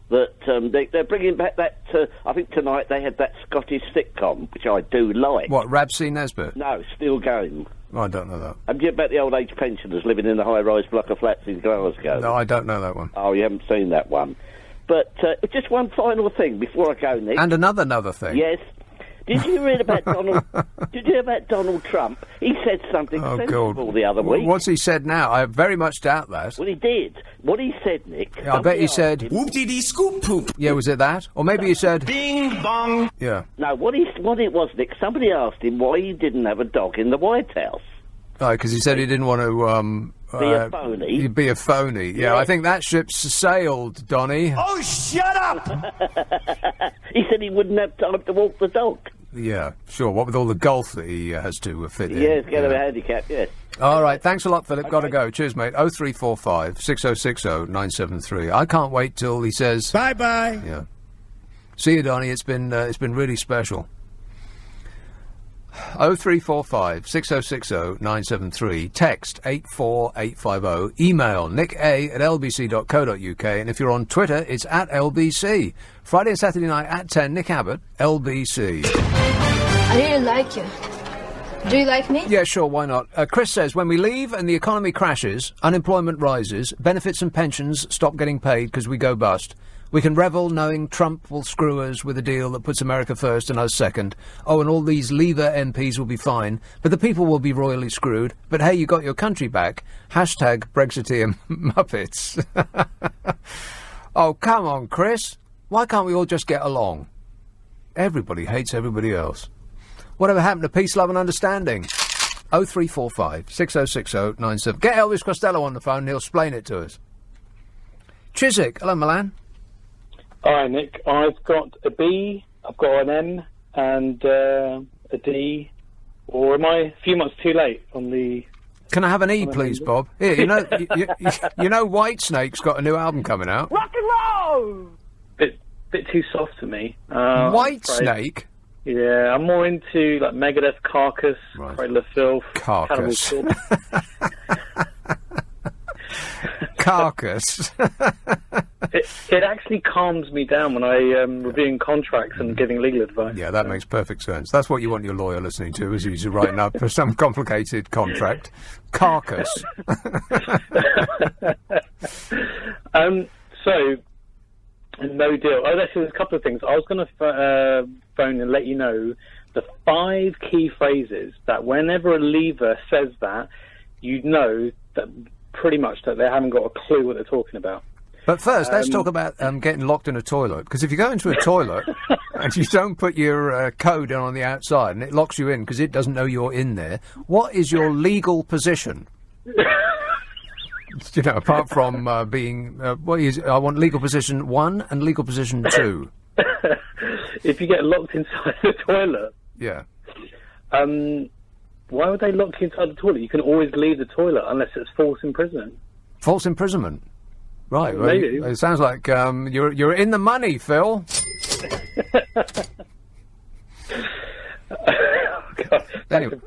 That they're bringing back that. I think tonight they had that Scottish sitcom, which I do like. What, Rabsy Nesbitt? No, still going. I don't know that. Have you about the old age pensioners living in the high-rise block of flats in Glasgow? No, I don't know that one. Oh, you haven't seen that one. But just one final thing before I go, Nick. And another thing. Yes. Did you read about Donald? Did you hear about Donald Trump? He said something sensible the other week. What's he said now? I very much doubt that. Well, he did. What he said, Nick. Yeah, I bet he said whoop-dee-dee scoop poop. Yeah, was it that? Or maybe he said bing bong. Yeah. No, what it was, Nick. Somebody asked him why he didn't have a dog in the White House. Oh, because he said he didn't want to be a phony. Be a phony. Yeah, I think that ship's sailed, Donny. Oh, shut up! He said he wouldn't have time to walk the dog. Yeah, sure. What with all the golf that he has to fit in. Yes, get him a handicap, yes. All right, thanks a lot, Philip. Okay. Got to go. Cheers, mate. 0345 6060 973. I can't wait till he says bye-bye. Yeah. See you, Donny. It's been really special. 0345 6060 973. Text 84850. Email nick@lbc.co.uk. And if you're on Twitter, it's @LBC. Friday and Saturday night at 10, Nick Abbott, LBC. I really like you. Do you like me? Yeah, sure, why not? Chris says, when we leave and the economy crashes, unemployment rises, benefits and pensions stop getting paid because we go bust. We can revel knowing Trump will screw us with a deal that puts America first and us second. Oh, and all these Leaver MPs will be fine, but the people will be royally screwed. But hey, you got your country back. Hashtag Brexiteer Muppets. Oh, come on, Chris. Why can't we all just get along? Everybody hates everybody else. Whatever happened to peace, love and understanding? 0345 6060 97. Get Elvis Costello on the phone and he'll explain it to us. Chiswick. Hello, Milan. Hi, Nick. I've got a B, I've got an M, and a D. Or am I a few months too late on the... Can I have an E, please, Bob? Here, you know, you know Whitesnake's got a new album coming out. Rock and roll! Bit too soft for me. Whitesnake? Yeah, I'm more into like Megadeth, Carcass, Cradle of Filth, Carcass. Carcass. It actually calms me down when I'm reviewing contracts and giving legal advice. Yeah, that makes perfect sense. That's what you want your lawyer listening to, is he's writing up for some complicated contract. Carcass. So, no deal. Oh, there's a couple of things. I was going to phone and let you know the 5 key phrases that whenever a leaver says that, you know that pretty much that they haven't got a clue what they're talking about. But first, let's talk about getting locked in a toilet. Because if you go into a toilet and you don't put your code in on the outside and it locks you in because it doesn't know you're in there, what is your legal position? You know, apart from being... what is? I want legal position 1 and legal position 2. If you get locked inside the toilet... Yeah. Why would they lock you inside the toilet? You can always leave the toilet unless it's false imprisonment. False imprisonment? Right. Well, maybe. It sounds like you're in the money, Phil.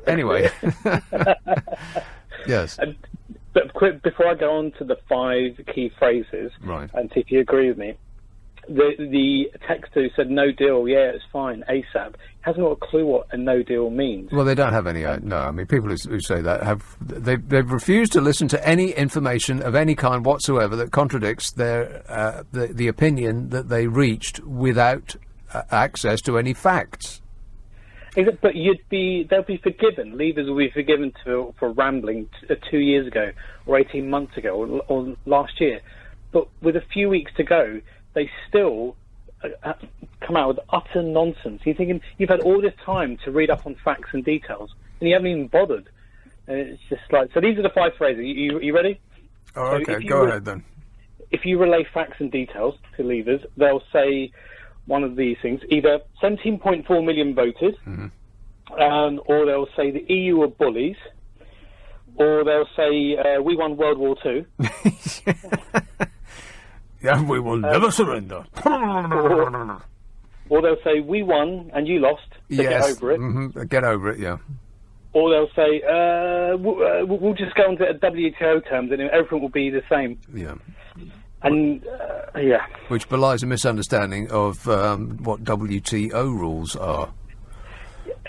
Anyway. Yes. But quick, before I go on to the 5 key phrases, right, and see if you agree with me, the texter who said no deal, yeah, it's fine, ASAP, hasn't got a clue what a no deal means. Well, they don't have any. No, I mean, people who say that they've refused to listen to any information of any kind whatsoever that contradicts their the opinion that they reached without access to any facts. But they'll be forgiven. Leavers will be forgiven for rambling 2 years ago, or 18 months ago, or last year. But with a few weeks to go, they still come out with utter nonsense. You're thinking you've had all this time to read up on facts and details, and you haven't even bothered. And it's just like, so these are the 5 phrases. You ready? Oh, okay, go ahead then. If you relay facts and details to leavers, they'll say one of these things, either 17.4 million voted, or they'll say the EU are bullies, or they'll say we won World War II. Yeah, we will never surrender. Or they'll say we won and you lost, so get over it. Get over it, yeah. Or they'll say we'll just go on to WTO terms and everything will be the same. Yeah. And, yeah. Which belies a misunderstanding of what WTO rules are.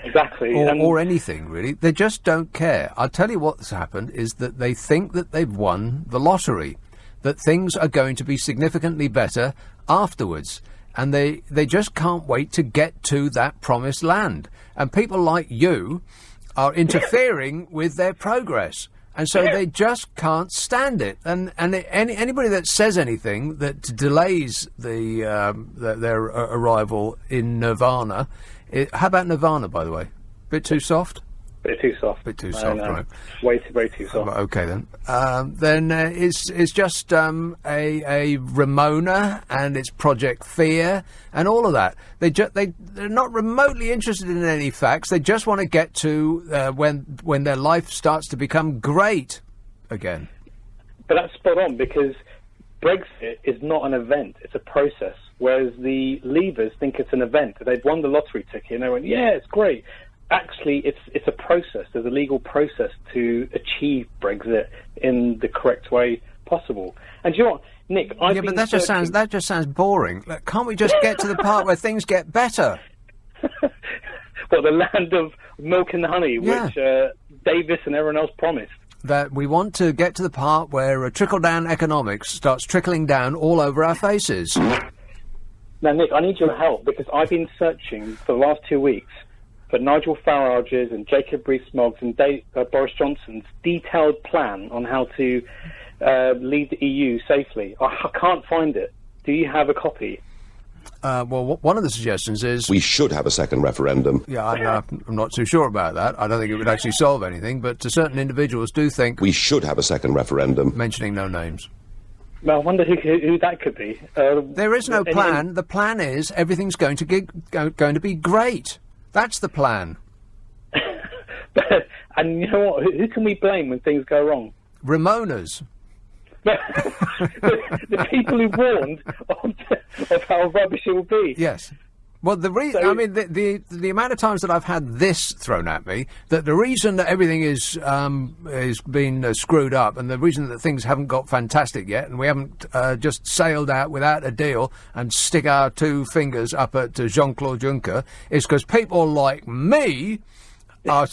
Exactly. Or anything, really. They just don't care. I'll tell you what's happened is that they think that they've won the lottery, that things are going to be significantly better afterwards. And they just can't wait to get to that promised land. And people like you are interfering with their progress. And so they just can't stand it. And anybody that says anything that delays their arrival in Nirvana... how about Nirvana, by the way? Bit too soft? Bit too soft. Bit too soft, right. Way too soft. Okay, then. Then it's just a Ramona and it's Project Fear and all of that. They're not remotely interested in any facts. They just want to get to when their life starts to become great again. But that's spot on, because Brexit is not an event. It's a process. Whereas the Leavers think it's an event. They've won the lottery ticket and they went, yeah, it's great. Actually, it's a process. There's a legal process to achieve Brexit in the correct way possible. And do you know what, Nick? But that just sounds boring. Like, can't we just get to the part where things get better? Well, the land of milk and honey, which Davis and everyone else promised. That we want to get to the part where trickle-down economics starts trickling down all over our faces. Now, Nick, I need your help, because I've been searching for the last 2 weeks for Nigel Farage's and Jacob Rees-Mogg's and Boris Johnson's detailed plan on how to lead the EU safely. I can't find it. Do you have a copy? Well, one of the suggestions is... we should have a second referendum. Yeah, I'm not too sure about that. I don't think it would actually solve anything, but certain individuals do think... we should have a second referendum. Mentioning no names. Well, I wonder who that could be. There is no plan. The plan is everything's going to be great. That's the plan. And you know what? Who can we blame when things go wrong? Ramonas. the people who warned of how rubbish it will be. Yes. Well, the amount of times that I've had this thrown at me, that the reason that everything is been screwed up, and the reason that things haven't got fantastic yet, and we haven't just sailed out without a deal and stick our 2 fingers up at Jean-Claude Juncker, is because people like me are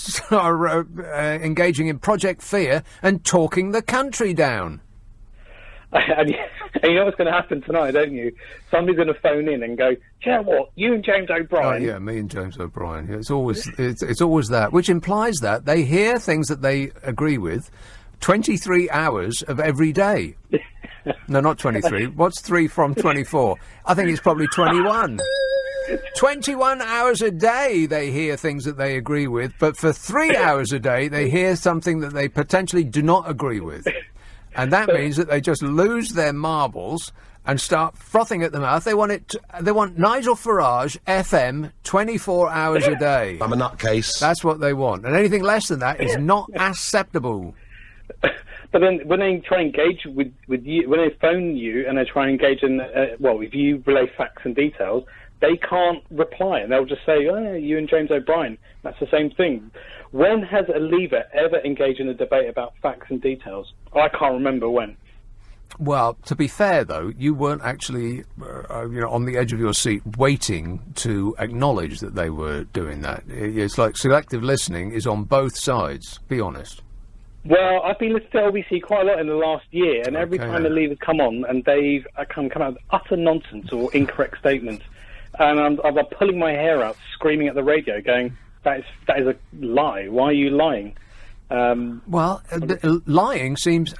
engaging in Project Fear and talking the country down. And you know what's going to happen tonight, don't you? Somebody's going to phone in and go, "Do you know what? You and James O'Brien." Oh yeah, me and James O'Brien. It's always that, which implies that they hear things that they agree with 23 hours of every day. No, not 23. What's 3 from 24? I think it's probably 21. 21 hours a day they hear things that they agree with, but for 3 hours a day they hear something that they potentially do not agree with. And that means that they just lose their marbles and start frothing at the mouth. They want Nigel Farage FM 24 hours a day. I'm a nutcase. That's what they want. And anything less than that is not acceptable. But then when they try and engage with you, when they phone you and they try and engage in, if you relay facts and details, they can't reply, and they'll just say, "Oh, you and James O'Brien." That's the same thing. When has a Leaver ever engaged in a debate about facts and details? I can't remember when. Well, to be fair, though, you weren't actually, on the edge of your seat waiting to acknowledge that they were doing that. It's like selective listening is on both sides. Be honest. Well, I've been listening to LBC quite a lot in the last year, and every time the leaders come on and they've come out with utter nonsense or incorrect statements, and I'm pulling my hair out, screaming at the radio, going, that is a lie. Why are you lying? Lying seems...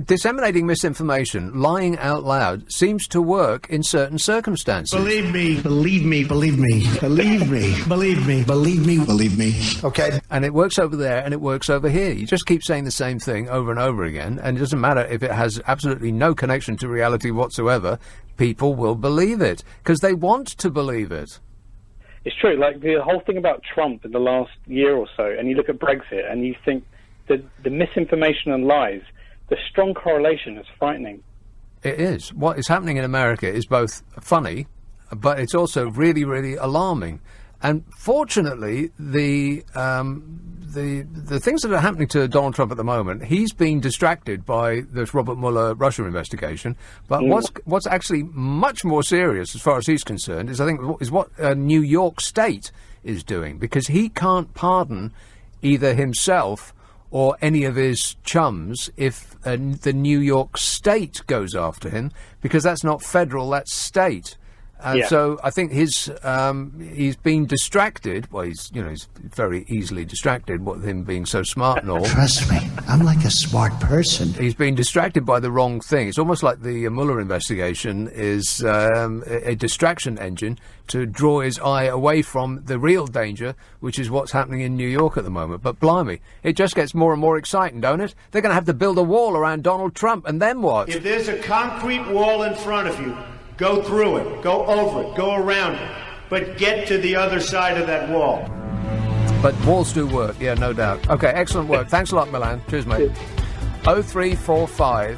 disseminating misinformation, lying out loud, seems to work in certain circumstances. Believe me, believe me, believe me, believe me, believe me, believe me, believe me. Okay? And it works over there and it works over here. You just keep saying the same thing over and over again, and it doesn't matter if it has absolutely no connection to reality whatsoever, people will believe it, because they want to believe it. It's true, like the whole thing about Trump in the last year or so, and you look at Brexit and you think the misinformation and lies, the strong correlation is frightening. It is. What is happening in America is both funny, but it's also really, really alarming. And fortunately, the things that are happening to Donald Trump at the moment, he's being distracted by this Robert Mueller Russia investigation. But what's actually much more serious, as far as he's concerned, is what New York State is doing, because he can't pardon either himself or any of his chums if the New York State goes after him, because that's not federal, that's state. And so I think he's been distracted. Well, he's very easily distracted, with him being so smart and all. Trust me, I'm like a smart person. He's been distracted by the wrong thing. It's almost like the Mueller investigation is a distraction engine to draw his eye away from the real danger, which is what's happening in New York at the moment. But blimey, it just gets more and more exciting, don't it? They're going to have to build a wall around Donald Trump, and then what? If there's a concrete wall in front of you, go through it, go over it, go around it, but get to the other side of that wall. But walls do work, yeah, no doubt. Okay, excellent work. Thanks a lot, Milan. Cheers, mate. 0345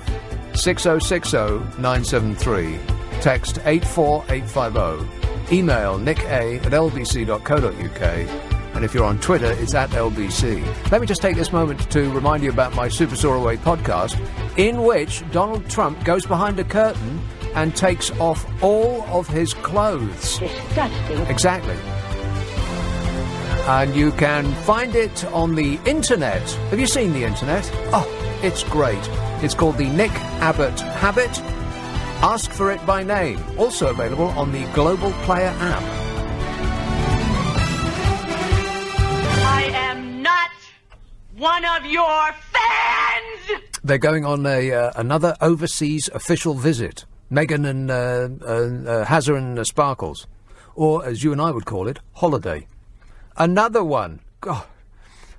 6060 973. Text 84850. Email nicka@lbc.co.uk. And if you're on Twitter, it's @LBC. Let me just take this moment to remind you about my Super Soaraway podcast, in which Donald Trump goes behind a curtain and takes off all of his clothes. Disgusting. Exactly. And you can find it on the internet. Have you seen the internet? Oh, it's great. It's called the Nick Abbott Habit. Ask for it by name. Also available on the Global Player app. I am not one of your fans! They're going on another overseas official visit. Meghan and Hazard and Sparkles. Or, as you and I would call it, holiday. Another one. God,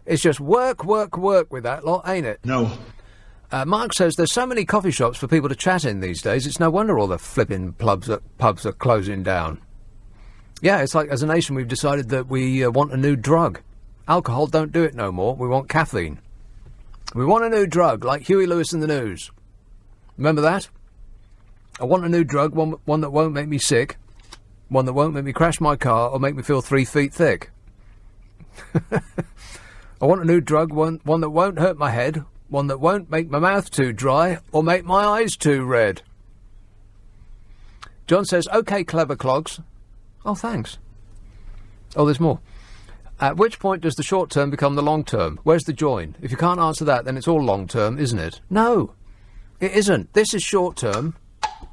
it's just work with that lot, ain't it? No. Mark says there's so many coffee shops for people to chat in these days, it's no wonder all the flipping pubs are closing down. Yeah, it's like as a nation we've decided that we want a new drug. Alcohol don't do it no more. We want caffeine. We want a new drug, like Huey Lewis in the News. Remember that? I want a new drug, one that won't make me sick, one that won't make me crash my car or make me feel 3 feet thick. I want a new drug, one that won't hurt my head, one that won't make my mouth too dry or make my eyes too red. John says, OK, clever clogs. Oh, thanks. Oh, there's more. At which point does the short term become the long term? Where's the join? If you can't answer that, then it's all long term, isn't it? No, it isn't. This is short term.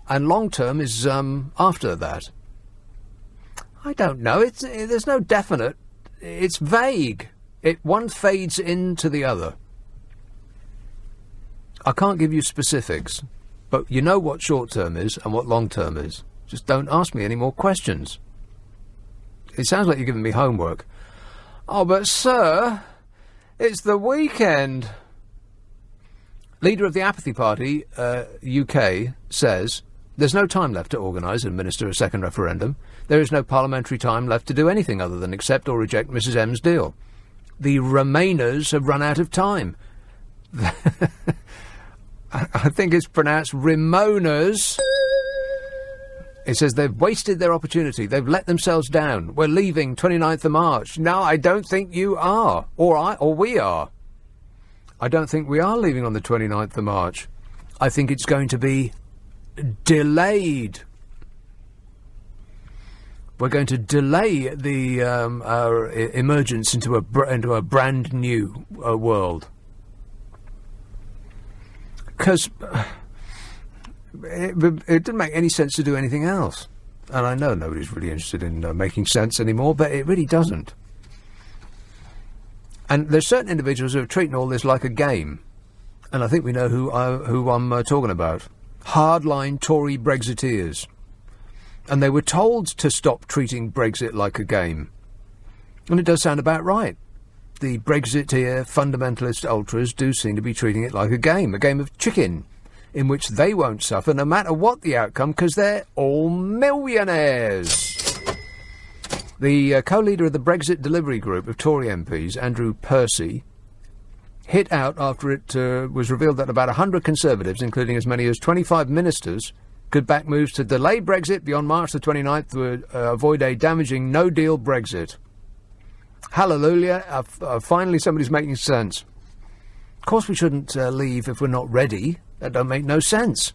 And long term is after that. I don't know. There's no definite. It's vague. One fades into the other. I can't give you specifics, but you know what short term is and what long term is. Just don't ask me any more questions. It sounds like you're giving me homework. Oh, but sir, it's the weekend. Leader of the Apathy Party, UK, says there's no time left to organise and administer a second referendum. There is no parliamentary time left to do anything other than accept or reject Mrs M's deal. The Remainers have run out of time. I think it's pronounced Remoners. It says they've wasted their opportunity. They've let themselves down. We're leaving 29th of March. No, I don't think you are. Or we are. I don't think we are leaving on the 29th of March. I think it's going to be delayed. We're going to delay the our emergence into a brand new world. Because it didn't make any sense to do anything else. And I know nobody's really interested in making sense anymore, but it really doesn't. And there's certain individuals who are treating all this like a game. And I think we know who I'm talking about. Hardline Tory Brexiteers. And they were told to stop treating Brexit like a game. And it does sound about right. The Brexiteer fundamentalist ultras do seem to be treating it like a game of chicken, in which they won't suffer no matter what the outcome, because they're all millionaires. The co-leader of the Brexit delivery group of Tory MPs, Andrew Percy, hit out after it was revealed that about 100 Conservatives, including as many as 25 ministers, could back moves to delay Brexit beyond March the 29th to avoid a damaging no-deal Brexit. Hallelujah, finally somebody's making sense. Of course we shouldn't leave if we're not ready. That don't make no sense.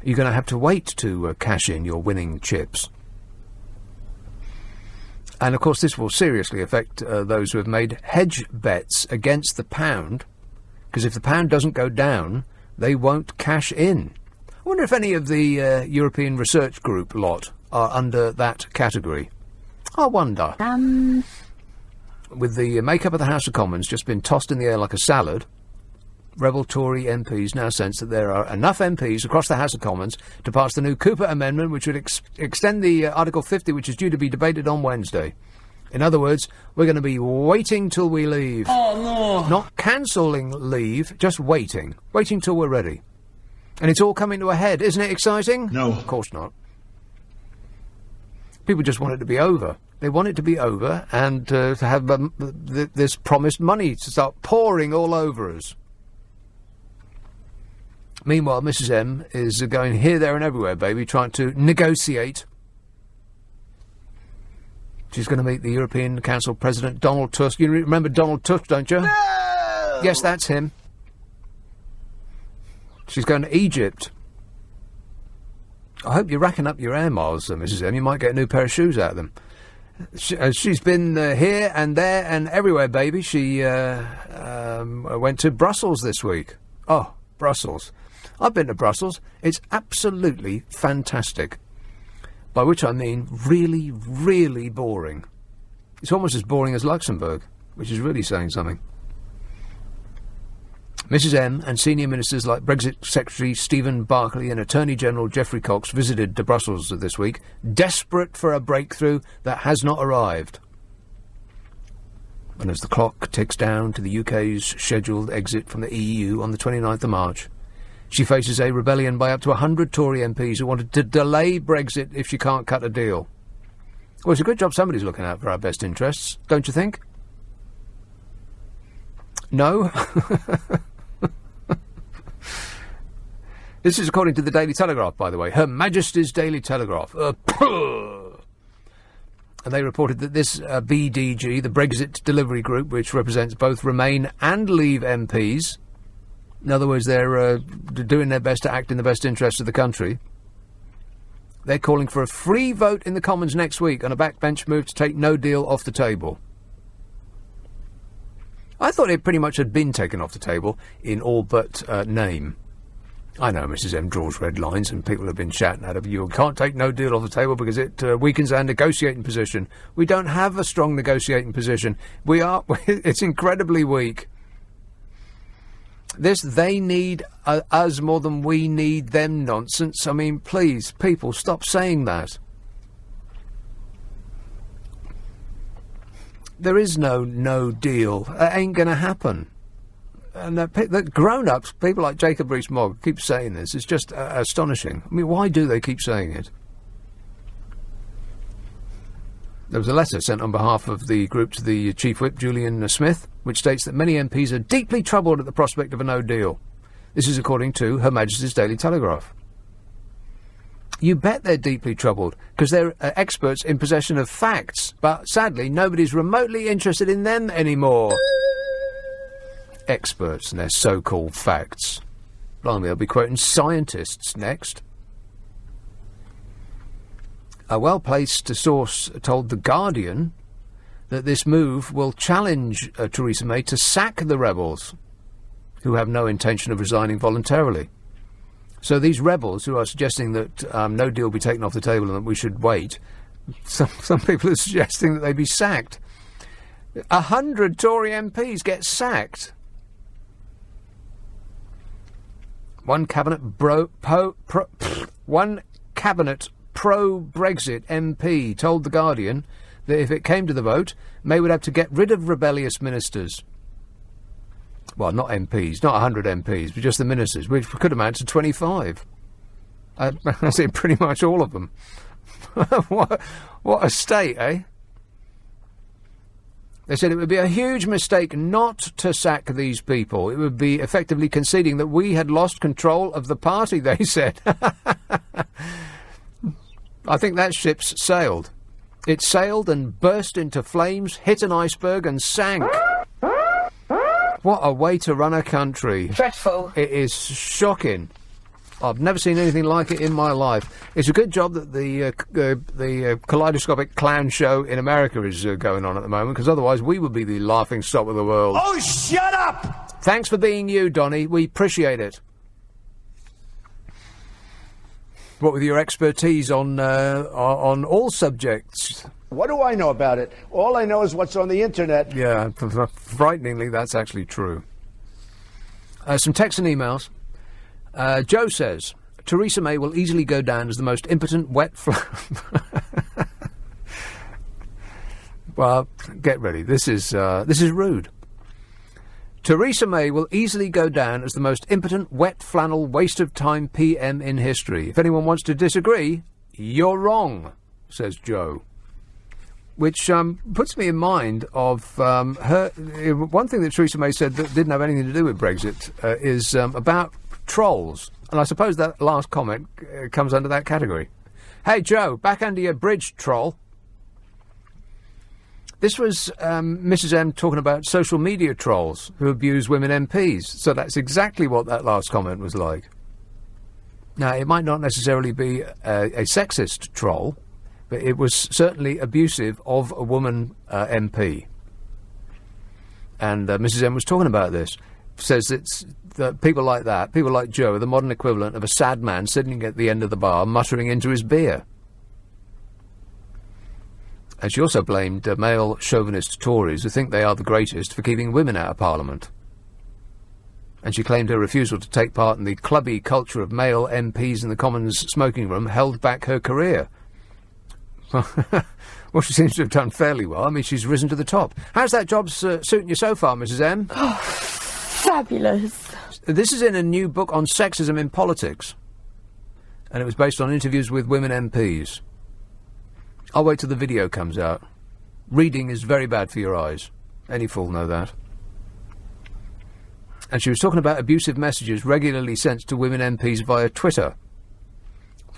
You're going to have to wait to cash in your winning chips. And, of course, this will seriously affect those who have made hedge bets against the pound, because if the pound doesn't go down, they won't cash in. I wonder if any of the European Research Group lot are under that category. I wonder. With the makeup of the House of Commons just been tossed in the air like a salad, rebel Tory MPs now sense that there are enough MPs across the House of Commons to pass the new Cooper Amendment, which would extend the Article 50, which is due to be debated on Wednesday. In other words, we're going to be waiting till we leave. Oh, no. Not cancelling leave, just waiting. Waiting till we're ready. And it's all coming to a head. Isn't it exciting? No. Of course not. People just want it to be over. They want it to be over and to have this promised money to start pouring all over us. Meanwhile, Mrs M is going here, there and everywhere, baby, trying to negotiate. She's going to meet the European Council President, Donald Tusk. You remember Donald Tusk, don't you? No! Yes, that's him. She's going to Egypt. I hope you're racking up your air miles, Mrs M. You might get a new pair of shoes out of them. She's been here and there and everywhere, baby. She went to Brussels this week. Oh, Brussels. I've been to Brussels. It's absolutely fantastic. By which I mean really, really boring. It's almost as boring as Luxembourg, which is really saying something. Mrs M and senior ministers like Brexit Secretary Stephen Barclay and Attorney General Geoffrey Cox visited Brussels this week, desperate for a breakthrough that has not arrived. And as the clock ticks down to the UK's scheduled exit from the EU on the 29th of March, she faces a rebellion by up to 100 Tory MPs who wanted to delay Brexit if she can't cut a deal. Well, it's a good job somebody's looking out for our best interests, don't you think? No? This is according to the Daily Telegraph, by the way. Her Majesty's Daily Telegraph. And they reported that this BDG, the Brexit Delivery Group, which represents both Remain and Leave MPs, in other words, they're doing their best to act in the best interests of the country, they're calling for a free vote in the Commons next week on a backbench move to take no deal off the table. I thought it pretty much had been taken off the table in all but name. I know Mrs M draws red lines and people have been shouting at her, you can't take no deal off the table because it weakens our negotiating position. We don't have a strong negotiating position. It's incredibly weak. This they need us more than we need them nonsense. I mean, please, people, stop saying that. There is no deal. It ain't going to happen. And the grown-ups, people like Jacob Rees-Mogg, keep saying this. It's just astonishing. I mean, why do they keep saying it? There was a letter sent on behalf of the group to the Chief Whip, Julian Smith, which states that many MPs are deeply troubled at the prospect of a no deal. This is according to Her Majesty's Daily Telegraph. You bet they're deeply troubled, because they're experts in possession of facts, but sadly nobody's remotely interested in them anymore. experts and their so-called facts. Blimey, they'll be quoting scientists next. A well-placed source told The Guardian that this move will challenge Theresa May to sack the rebels, who have no intention of resigning voluntarily. So these rebels who are suggesting that no deal be taken off the table and that we should wait, some people are suggesting that they be sacked. 100 Tory MPs get sacked. One cabinet pro-Brexit MP told The Guardian that if it came to the vote, May would have to get rid of rebellious ministers. Well, not MPs, not 100 MPs, but just the ministers, which could amount to 25. I say pretty much all of them. What a state, eh? They said it would be a huge mistake not to sack these people. It would be effectively conceding that we had lost control of the party, they said. I think that ship's sailed. It sailed and burst into flames, hit an iceberg and sank. What a way to run a country. Dreadful. It is shocking. I've never seen anything like it in my life. It's a good job that the kaleidoscopic clown show in America is going on at the moment, because otherwise we would be the laughing stock of the world. Oh, shut up! Thanks for being you, Donny. We appreciate it. What with your expertise on all subjects? What do I know about it? All I know is what's on the internet. Yeah, frighteningly, that's actually true. Some texts and emails. Joe says, Theresa May will easily go down as the most impotent wet Well, get ready. This is rude. Theresa May will easily go down as the most impotent, wet flannel, waste of time PM in history. If anyone wants to disagree, you're wrong, says Joe. Which puts me in mind of her. One thing that Theresa May said that didn't have anything to do with Brexit is about trolls. And I suppose that last comment comes under that category. Hey, Joe, back under your bridge, troll. This was Mrs M talking about social media trolls who abuse women MPs. So that's exactly what that last comment was like. Now, it might not necessarily be a sexist troll, but it was certainly abusive of a woman MP. And Mrs M was talking about this. Says that people like that, people like Joe, are the modern equivalent of a sad man sitting at the end of the bar muttering into his beer. And she also blamed male chauvinist Tories who think they are the greatest for keeping women out of Parliament. And she claimed her refusal to take part in the clubby culture of male MPs in the Commons smoking room held back her career. Well, she seems to have done fairly well. I mean, she's risen to the top. How's that job suiting you so far, Mrs M? Oh, fabulous. This is in a new book on sexism in politics. And it was based on interviews with women MPs. I'll wait till the video comes out. Reading is very bad for your eyes. Any fool know that. And she was talking about abusive messages regularly sent to women MPs via Twitter.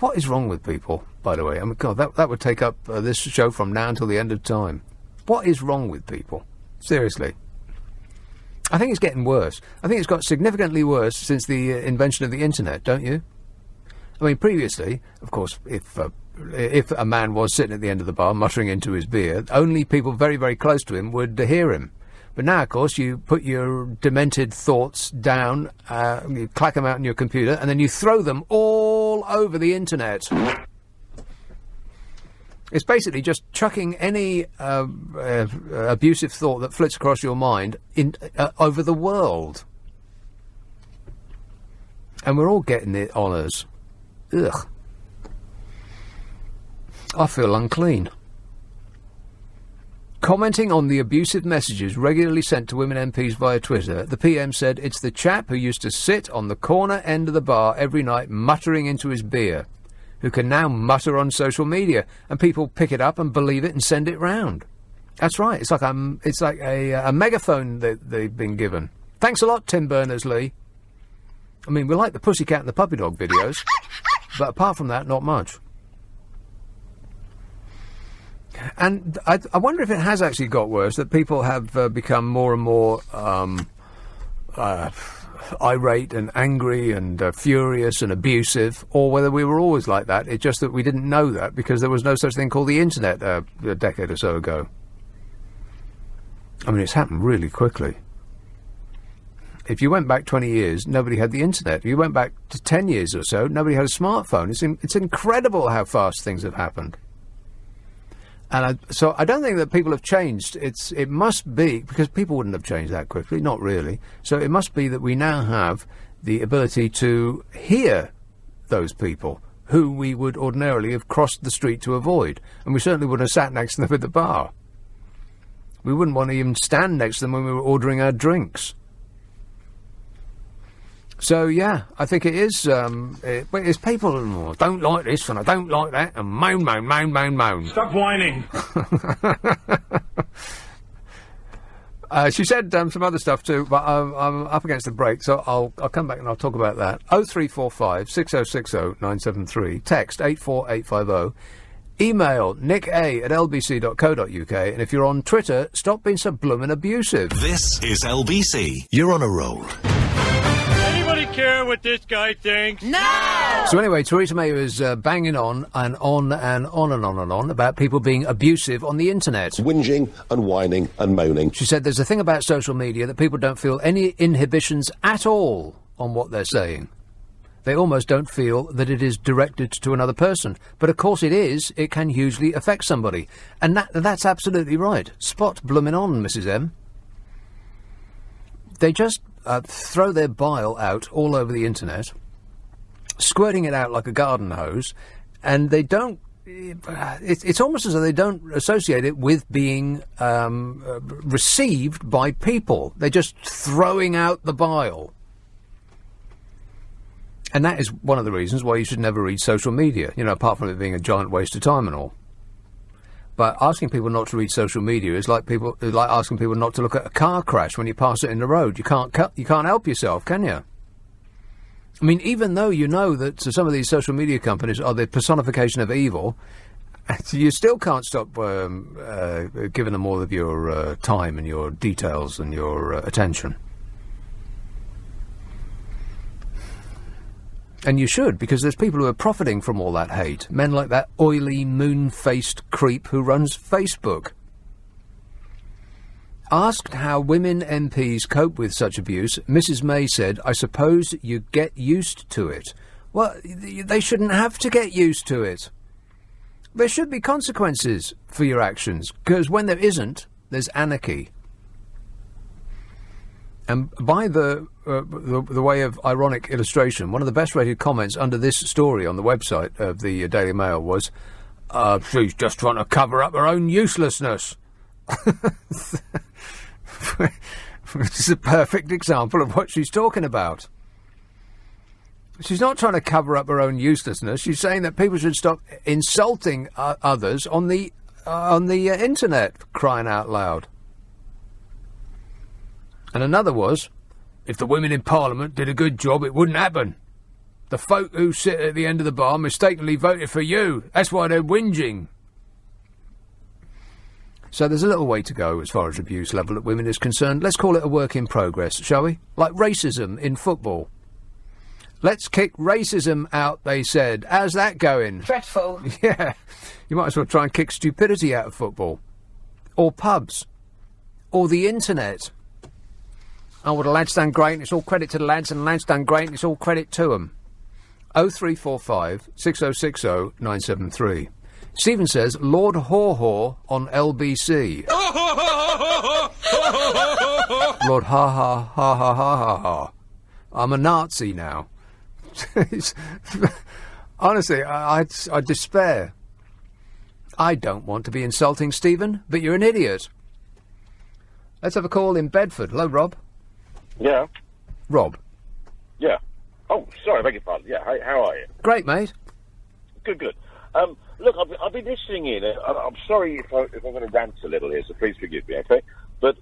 What is wrong with people, by the way? I mean, God, that would take up this show from now until the end of time. What is wrong with people? Seriously. I think it's getting worse. I think it's got significantly worse since the invention of the internet, don't you? I mean, previously, of course, if a man was sitting at the end of the bar muttering into his beer, only people very, very close to him would hear him. But now, of course, you put your demented thoughts down, you clack them out on your computer, and then you throw them all over the internet. It's basically just chucking any abusive thought that flits across your mind over the world. And we're all getting the honours. Ugh. I feel unclean. Commenting on the abusive messages regularly sent to women MPs via Twitter, the PM said it's the chap who used to sit on the corner end of the bar every night muttering into his beer, who can now mutter on social media, and people pick it up and believe it and send it round. That's right. It's like a megaphone that they've been given. Thanks a lot, Tim Berners-Lee. I mean, we like the Pussycat and the Puppy Dog videos, but apart from that, not much. And I wonder if it has actually got worse, that people have become more and more irate and angry and furious and abusive, or whether we were always like that. It's just that we didn't know that because there was no such thing called the internet a decade or so ago. I mean, it's happened really quickly. If you went back 20 years, nobody had the internet. If you went back to 10 years or so, nobody had a smartphone. It's incredible how fast things have happened. And so I don't think that people have changed. It must be, because people wouldn't have changed that quickly, not really. So it must be that we now have the ability to hear those people who we would ordinarily have crossed the street to avoid. And we certainly wouldn't have sat next to them at the bar. We wouldn't want to even stand next to them when we were ordering our drinks. So, yeah, I think it is, it's people who don't like this and I don't like that and moan. Stop whining. She said some other stuff too, but I'm up against the break, so I'll come back and I'll talk about that. 0345 6060 973, text 84850, email nick@lbc.co.uk, and if you're on Twitter, stop being so bloomin' abusive. This is LBC. You're on a roll. Care what this guy thinks? No! So anyway, Theresa May was banging on and on and on and on and on about people being abusive on the internet. Whinging and whining and moaning. She said there's a thing about social media that people don't feel any inhibitions at all on what they're saying. They almost don't feel that it is directed to another person. But of course it is. It can hugely affect somebody. And that's absolutely right. Spot bloomin' on, Mrs. M. They just throw their bile out all over the internet, squirting it out like a garden hose, and they don't... It's almost as though they don't associate it with being received by people. They're just throwing out the bile. And that is one of the reasons why you should never read social media, apart from it being a giant waste of time and all. But asking people not to read social media is like asking people not to look at a car crash when you pass it in the road. You can't help yourself, can you? I mean, even though you know that some of these social media companies are the personification of evil, you still can't stop giving them all of your time and your details and your attention. And you should, because there's people who are profiting from all that hate. Men like that oily, moon-faced creep who runs Facebook. Asked how women MPs cope with such abuse, Mrs. May said, "I suppose you get used to it." Well, they shouldn't have to get used to it. There should be consequences for your actions, because when there isn't, there's anarchy. And by the way of ironic illustration, one of the best-rated comments under this story on the website of the Daily Mail was, "She's just trying to cover up her own uselessness." Which is a perfect example of what she's talking about. She's not trying to cover up her own uselessness. She's saying that people should stop insulting others on the internet, for crying out loud. And another was, if the women in Parliament did a good job, it wouldn't happen. The folk who sit at the end of the bar mistakenly voted for you. That's why they're whinging. So there's a little way to go as far as abuse level at women is concerned. Let's call it a work in progress, shall we? Like racism in football. Let's kick racism out, they said. How's that going? Dreadful. Yeah. You might as well try and kick stupidity out of football. Or pubs. Or the internet. Oh, well, the lads done great, and it's all credit to the lads, and the lads done great, and it's all credit to them. 0345 6060 973. Stephen says, Lord Haw-Haw on LBC. Lord Ha-Ha-Ha-Ha-Ha-Ha. I'm a Nazi now. Honestly, I despair. I don't want to be insulting, Stephen, but you're an idiot. Let's have a call in Bedford. Hello, Rob. Yeah. Rob. Yeah. Oh, sorry, I beg your pardon. Yeah, how are you? Great, mate. Good. Look, I've been listening in. I'm sorry if I'm going to rant a little here, so please forgive me, okay? But,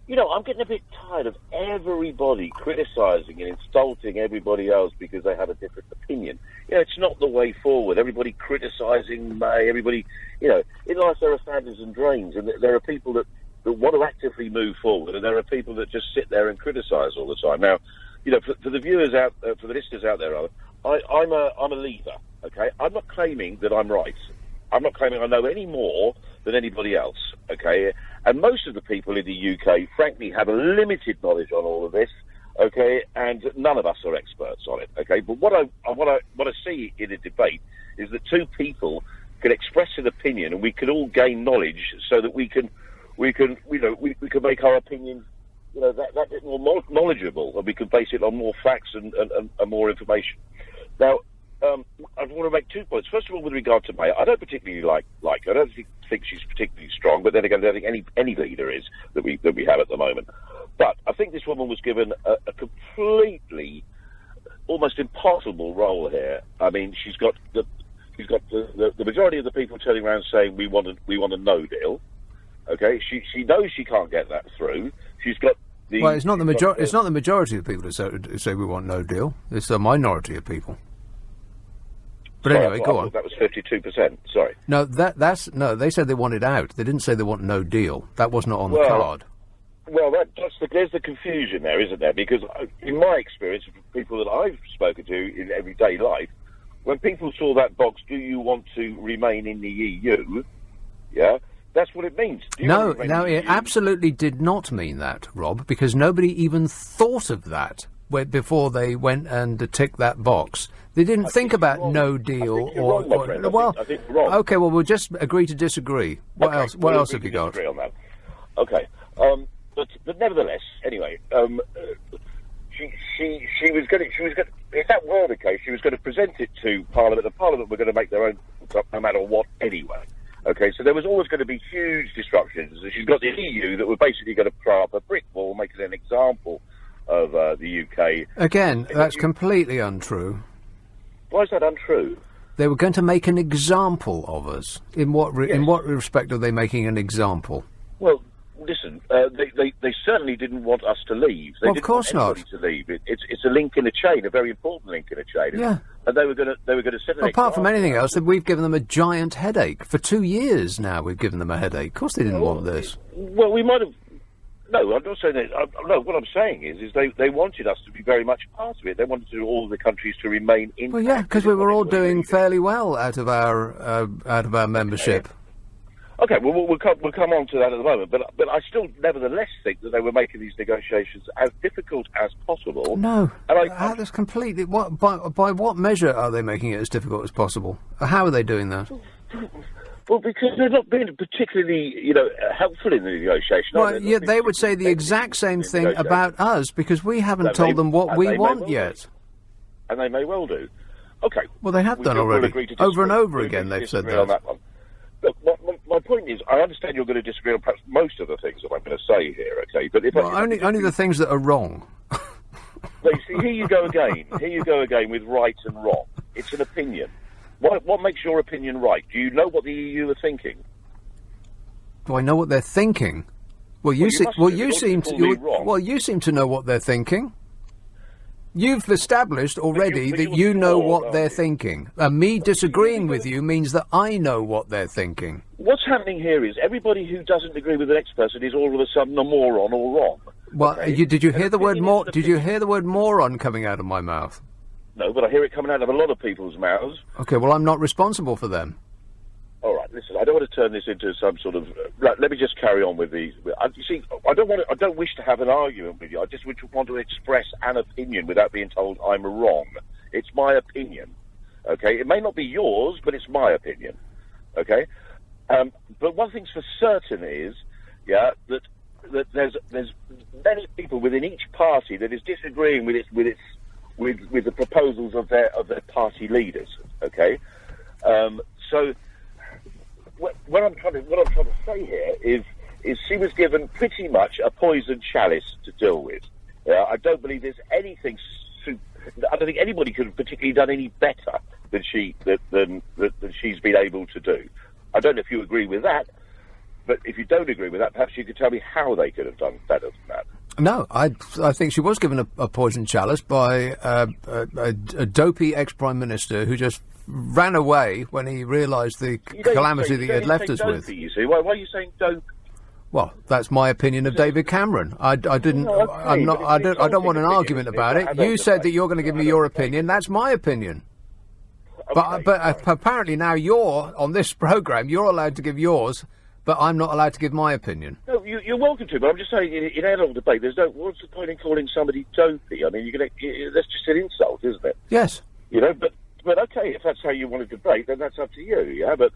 I'm getting a bit tired of everybody criticising and insulting everybody else because they have a different opinion. It's not the way forward. Everybody criticising May, everybody, in life there are standards and drains, and there are people that that want to actively move forward, and there are people that just sit there and criticise all the time. Now, for the viewers out, for the listeners out there, rather, I'm a leaver. Okay, I'm not claiming that I'm right. I'm not claiming I know any more than anybody else. Okay, and most of the people in the UK, frankly, have a limited knowledge on all of this. Okay, and none of us are experts on it. Okay, but what I see in a debate is that two people can express an opinion, and we can all gain knowledge, so that we can make our opinions, that bit more knowledgeable, and we can base it on more facts and more information. Now, I want to make 2 points. First of all, with regard to May, I don't particularly like her. I don't think she's particularly strong, but then again, I don't think any leader is that we have at the moment. But I think this woman was given a completely, almost impossible role here. I mean, she's got the majority of the people turning around saying we want a no deal. Okay, she knows she can't get that through. She's got the. Well, it's not the majority. It's not the majority of people who say we want no deal. It's a minority of people. But Sorry, anyway, go on. That was 52%. Sorry. No, that's no. They said they wanted out. They didn't say they want no deal. That was not on the card. Well, there's the confusion there, isn't there? Because in my experience, people that I've spoken to in everyday life, when people saw that box, do you want to remain in the EU? Yeah, that's what it means. No, it absolutely did not mean that, Rob, because nobody even thought of that before they went and ticked that box. They didn't think about no deal I think you're wrong. Okay, well, we'll just agree to disagree. What else? What else have you got? On that. Okay. But nevertheless, anyway, she was going to, if that were the case, she was going to present it to Parliament, and Parliament were going to make their own no matter what anyway. Okay, so there was always going to be huge disruptions. She's got the EU that were basically going to throw up a brick wall, making an example of the UK. Again, that's completely untrue. Why is that untrue? They were going to make an example of us. In what respect are they making an example? Well, listen, they certainly didn't want us to leave. They of course not. To leave. It's a link in a chain, a very important link in a chain. Yeah. And they were going to set an apart from anything else, we've given them a giant headache. For 2 years now, we've given them a headache. Of course they didn't want this. Well, we might have... No, I'm not saying that. No, what I'm saying is they wanted us to be very much part of it. They wanted all the countries to remain in. Well, yeah, because we were all doing fairly well out of our membership. Okay, well, we'll come on to that at the moment, but I still nevertheless think that they were making these negotiations as difficult as possible. No, that's completely... By what measure are they making it as difficult as possible? How are they doing that? Well, because they're not being particularly, helpful in the negotiation. Well, yeah, they would say the exact same thing about us, because we haven't told them what we want yet. And they may well do. Okay. Well, they have done already. Over and over again they've said that. On that one. Look, my point is, I understand you're going to disagree on perhaps most of the things that I'm going to say here, okay? But only the things that are wrong. But see, here you go again. Here you go again with right and wrong. It's an opinion. What makes your opinion right? Do you know what the EU are thinking? Do I know what they're thinking? You seem to know what they're thinking. You've established already that you know what they're thinking. Me disagreeing with you means that I know what they're thinking. What's happening here is everybody who doesn't agree with the next person is all of a sudden a moron or wrong. Well, okay? Did you hear the word moron coming out of my mouth? No, but I hear it coming out of a lot of people's mouths. Okay, well, I'm not responsible for them. All right, listen, I don't want to turn this into some sort of... let me just carry on with these. You see, I don't wish to have an argument with you. I just want to express an opinion without being told I'm wrong. It's my opinion, okay? It may not be yours, but it's my opinion, okay? But one thing's for certain is, that there's many people within each party that is disagreeing with the proposals of their party leaders. Okay, so what I'm trying to say here is she was given pretty much a poisoned chalice to deal with. I don't believe there's anything. I don't think anybody could have particularly done any better than she's been able to do. I don't know if you agree with that, but if you don't agree with that, perhaps you could tell me how they could have done better than that. No, I think she was given a poisoned chalice by a dopey ex-Prime Minister who just ran away when he realised the calamity that he had left us with. You see, why are you saying dope? Well, that's my opinion of David Cameron. I didn't. No, okay, I'm not. I don't want an argument about it. You said that you're going to give me your opinion. That's my opinion. Okay. But apparently now you're on this programme. You're allowed to give yours, but I'm not allowed to give my opinion. No, you're welcome to. But I'm just saying, in adult debate, what's the point in calling somebody dopey? I mean, that's just an insult, isn't it? Yes. You know, but okay, if that's how you want to debate, then that's up to you. Yeah, but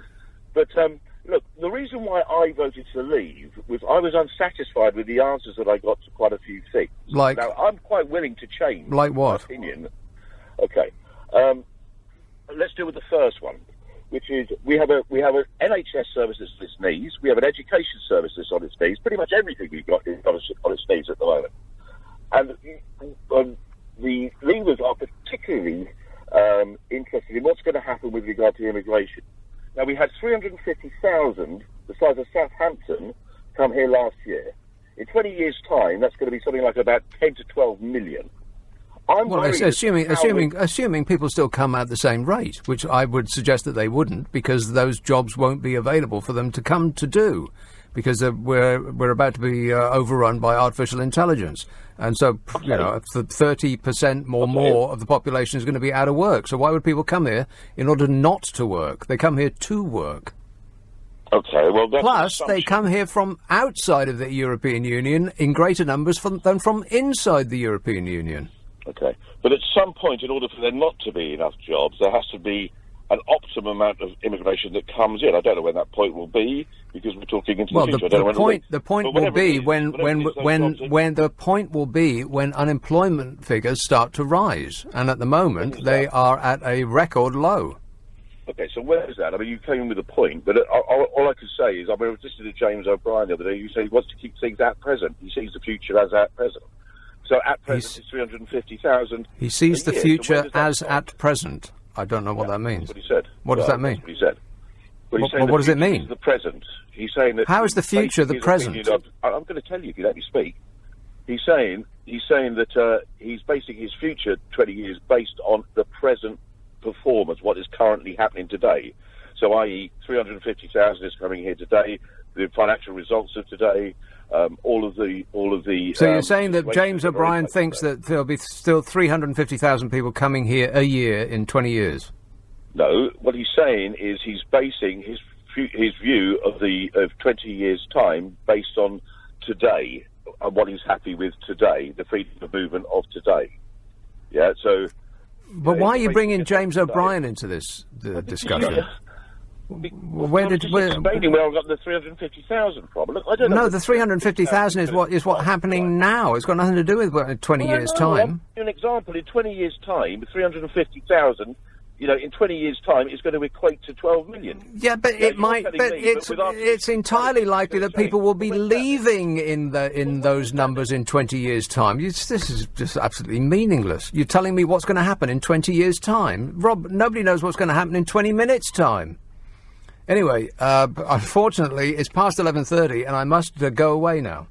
look, the reason why I voted to leave was I was unsatisfied with the answers that I got to quite a few things. Like? Now, I'm quite willing to change. Like what? My opinion. Okay. Let's deal with the first one, which is we have an NHS service that's on its knees. We have an education service that's on its knees. Pretty much everything we've got is on its knees at the moment. And the Leavers are particularly interested in what's going to happen with regard to immigration. Now, we had 350,000, the size of Southampton, come here last year. In 20 years' time, that's going to be something like about 10 to 12 million. Assuming people still come at the same rate, which I would suggest that they wouldn't, because those jobs won't be available for them to come to do, because we're about to be overrun by artificial intelligence, and so 30% more of the population is going to be out of work. So why would people come here in order not to work? They come here to work. Okay, well, that's plus they come here from outside of the European Union in greater numbers than from inside the European Union. Okay, but at some point, in order for there not to be enough jobs, there has to be an optimum amount of immigration that comes in. I don't know when that point will be, because we're talking into the future. The point will be when unemployment figures start to rise, and at the moment they are at a record low. Okay, so where is that? I mean, you came in with a point, but all I can say is, I was listening to James O'Brien the other day. He said he wants to keep things at present. He sees the future as at present. So at present, it's 350,000. He sees the future as at present. I don't know what that means. That's what he said. What does that mean? That's what he said. What does it mean? The present. He's saying that. How is the future the present? I'm going to tell you if you let me speak. He's saying that he's basing his future 20 years based on the present performance, what is currently happening today. So, i.e., 350,000 is coming here today. The financial results of today. All of the. So you're saying that James O'Brien thinks that there'll be still 350,000 people coming here a year in 20 years? No, what he's saying is he's basing his view of 20 years' time based on today and what he's happy with today, the freedom of movement of today. Yeah. So. But why are you bringing James O'Brien into this discussion? Explaining where I got the 350,000 from. Look, I don't know. No, the 350,000 is what's happening now. It's got nothing to do with 20 years' time. I'll give you an example. In 20 years' time, 350,000, in 20 years' time, is going to equate to 12 million. Yeah, but it's entirely likely that people will be leaving in those numbers in 20 years' time. This is just absolutely meaningless. You're telling me what's going to happen in 20 years' time? Rob, nobody knows what's going to happen in 20 minutes' time. Anyway, unfortunately, it's past 11:30 and I must go away now.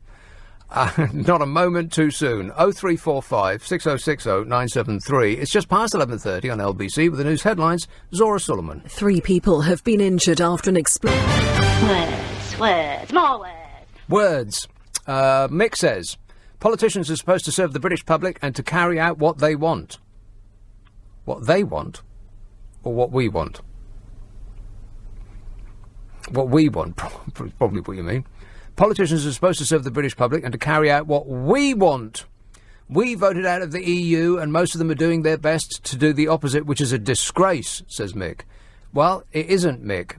Not a moment too soon. 0345 6060 973. It's just past 11:30 on LBC with the news headlines. Zora Sullivan. 3 people have been injured after an explosion. Words, more words. Mick says, politicians are supposed to serve the British public and to carry out what they want. What they want? Or what we want? What we want, probably what you mean. Politicians are supposed to serve the British public and to carry out what we want. We voted out of the EU and most of them are doing their best to do the opposite, which is a disgrace, says Mick. Well, it isn't, Mick,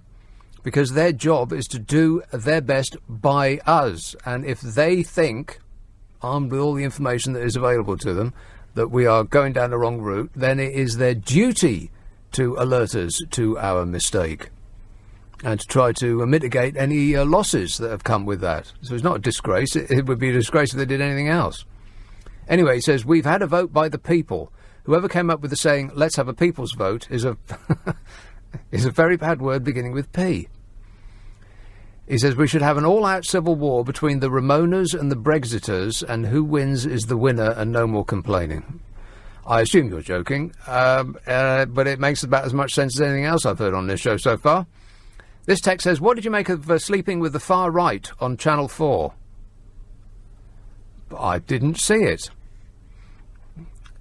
because their job is to do their best by us. And if they think, armed with all the information that is available to them, that we are going down the wrong route, then it is their duty to alert us to our mistake and to try to mitigate any losses that have come with that. So it's not a disgrace. It would be a disgrace if they did anything else. Anyway, he says, we've had a vote by the people. Whoever came up with the saying, let's have a people's vote, is a very bad word beginning with P. He says, we should have an all-out civil war between the Ramonas and the Brexiters, and who wins is the winner and no more complaining. I assume you're joking, but it makes about as much sense as anything else I've heard on this show so far. This text says, what did you make of Sleeping with the Far Right on Channel 4? I didn't see it.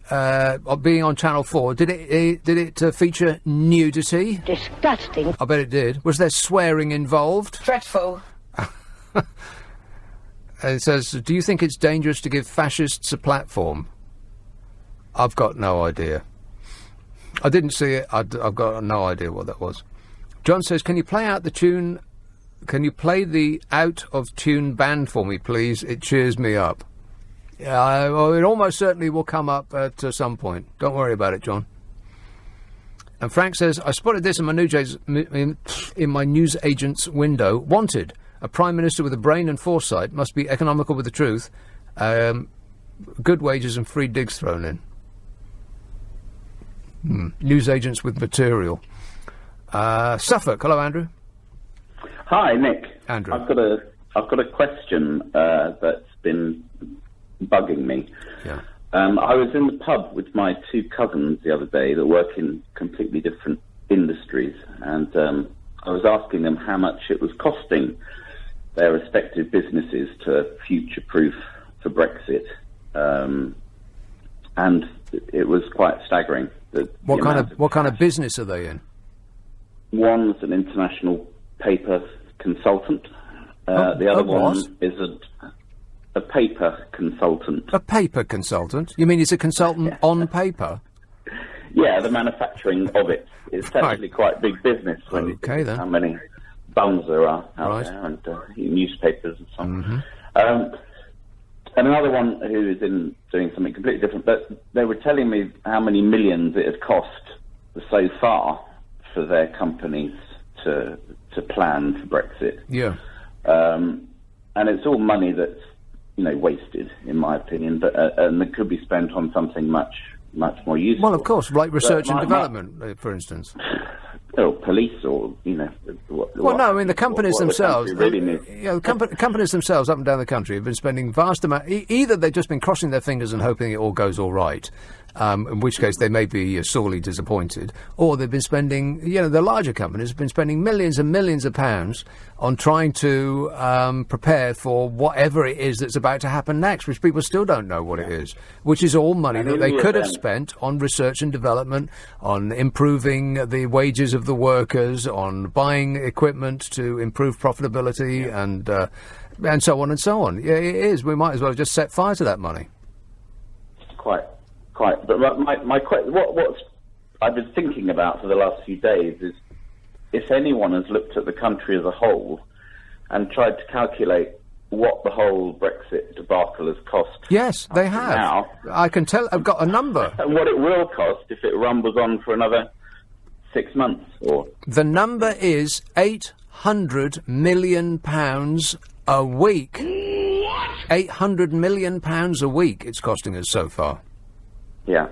Being on Channel 4, did it feature nudity? Disgusting. I bet it did. Was there swearing involved? Dreadful. It says, do you think it's dangerous to give fascists a platform? I've got no idea. I didn't see it. I've got no idea what that was. John says, can you play out the tune? Can you play the out of tune band for me, please? It cheers me up. Yeah, well, it almost certainly will come up at some point. Don't worry about it, John. And Frank says, I spotted this in my newsagent's window. Wanted. A Prime Minister with a brain and foresight must be economical with the truth. Good wages and free digs thrown in. Newsagents with material. Suffolk. Hello, Andrew. Hi, Nick. Andrew. I've got a question that's been bugging me. Yeah. I was in the pub with my two cousins the other day that work in completely different industries, and I was asking them how much it was costing their respective businesses to future-proof for Brexit, and it was quite staggering. What kind of business are they in? One's an international paper consultant. The other one is a paper consultant. A paper consultant? You mean he's a consultant on paper? Yeah, the manufacturing of it is actually quite big business. When you think how many bums there are out there, and newspapers and so on. And another one who is doing something completely different, but they were telling me how many millions it had cost so far for their companies to plan for Brexit. Yeah. And it's all money that's, wasted, in my opinion, but and it could be spent on something much more useful. Well, of course, like research and development, for instance. Or police, or the companies themselves. Companies themselves up and down the country have been spending vast amount. Either they've just been crossing their fingers and hoping it all goes all right, in which case they may be sorely disappointed, or they've been spending. The larger companies have been spending millions and millions of pounds on trying to prepare for whatever it is that's about to happen next, which people still don't know what it is. Which is all money that they could have spent on research and development, on improving the wages of the workers, on buying equipment to improve profitability, and so on and so on. Yeah, it is. We might as well just set fire to that money. Quite. But what I've been thinking about for the last few days is if anyone has looked at the country as a whole and tried to calculate what the whole Brexit debacle has cost. Yes, they have. Now, I can tell. I've got a number. And what it will cost if it rumbles on for another 6 months, or the number is £800 million a week. £800 million a week it's costing us so far. Yeah.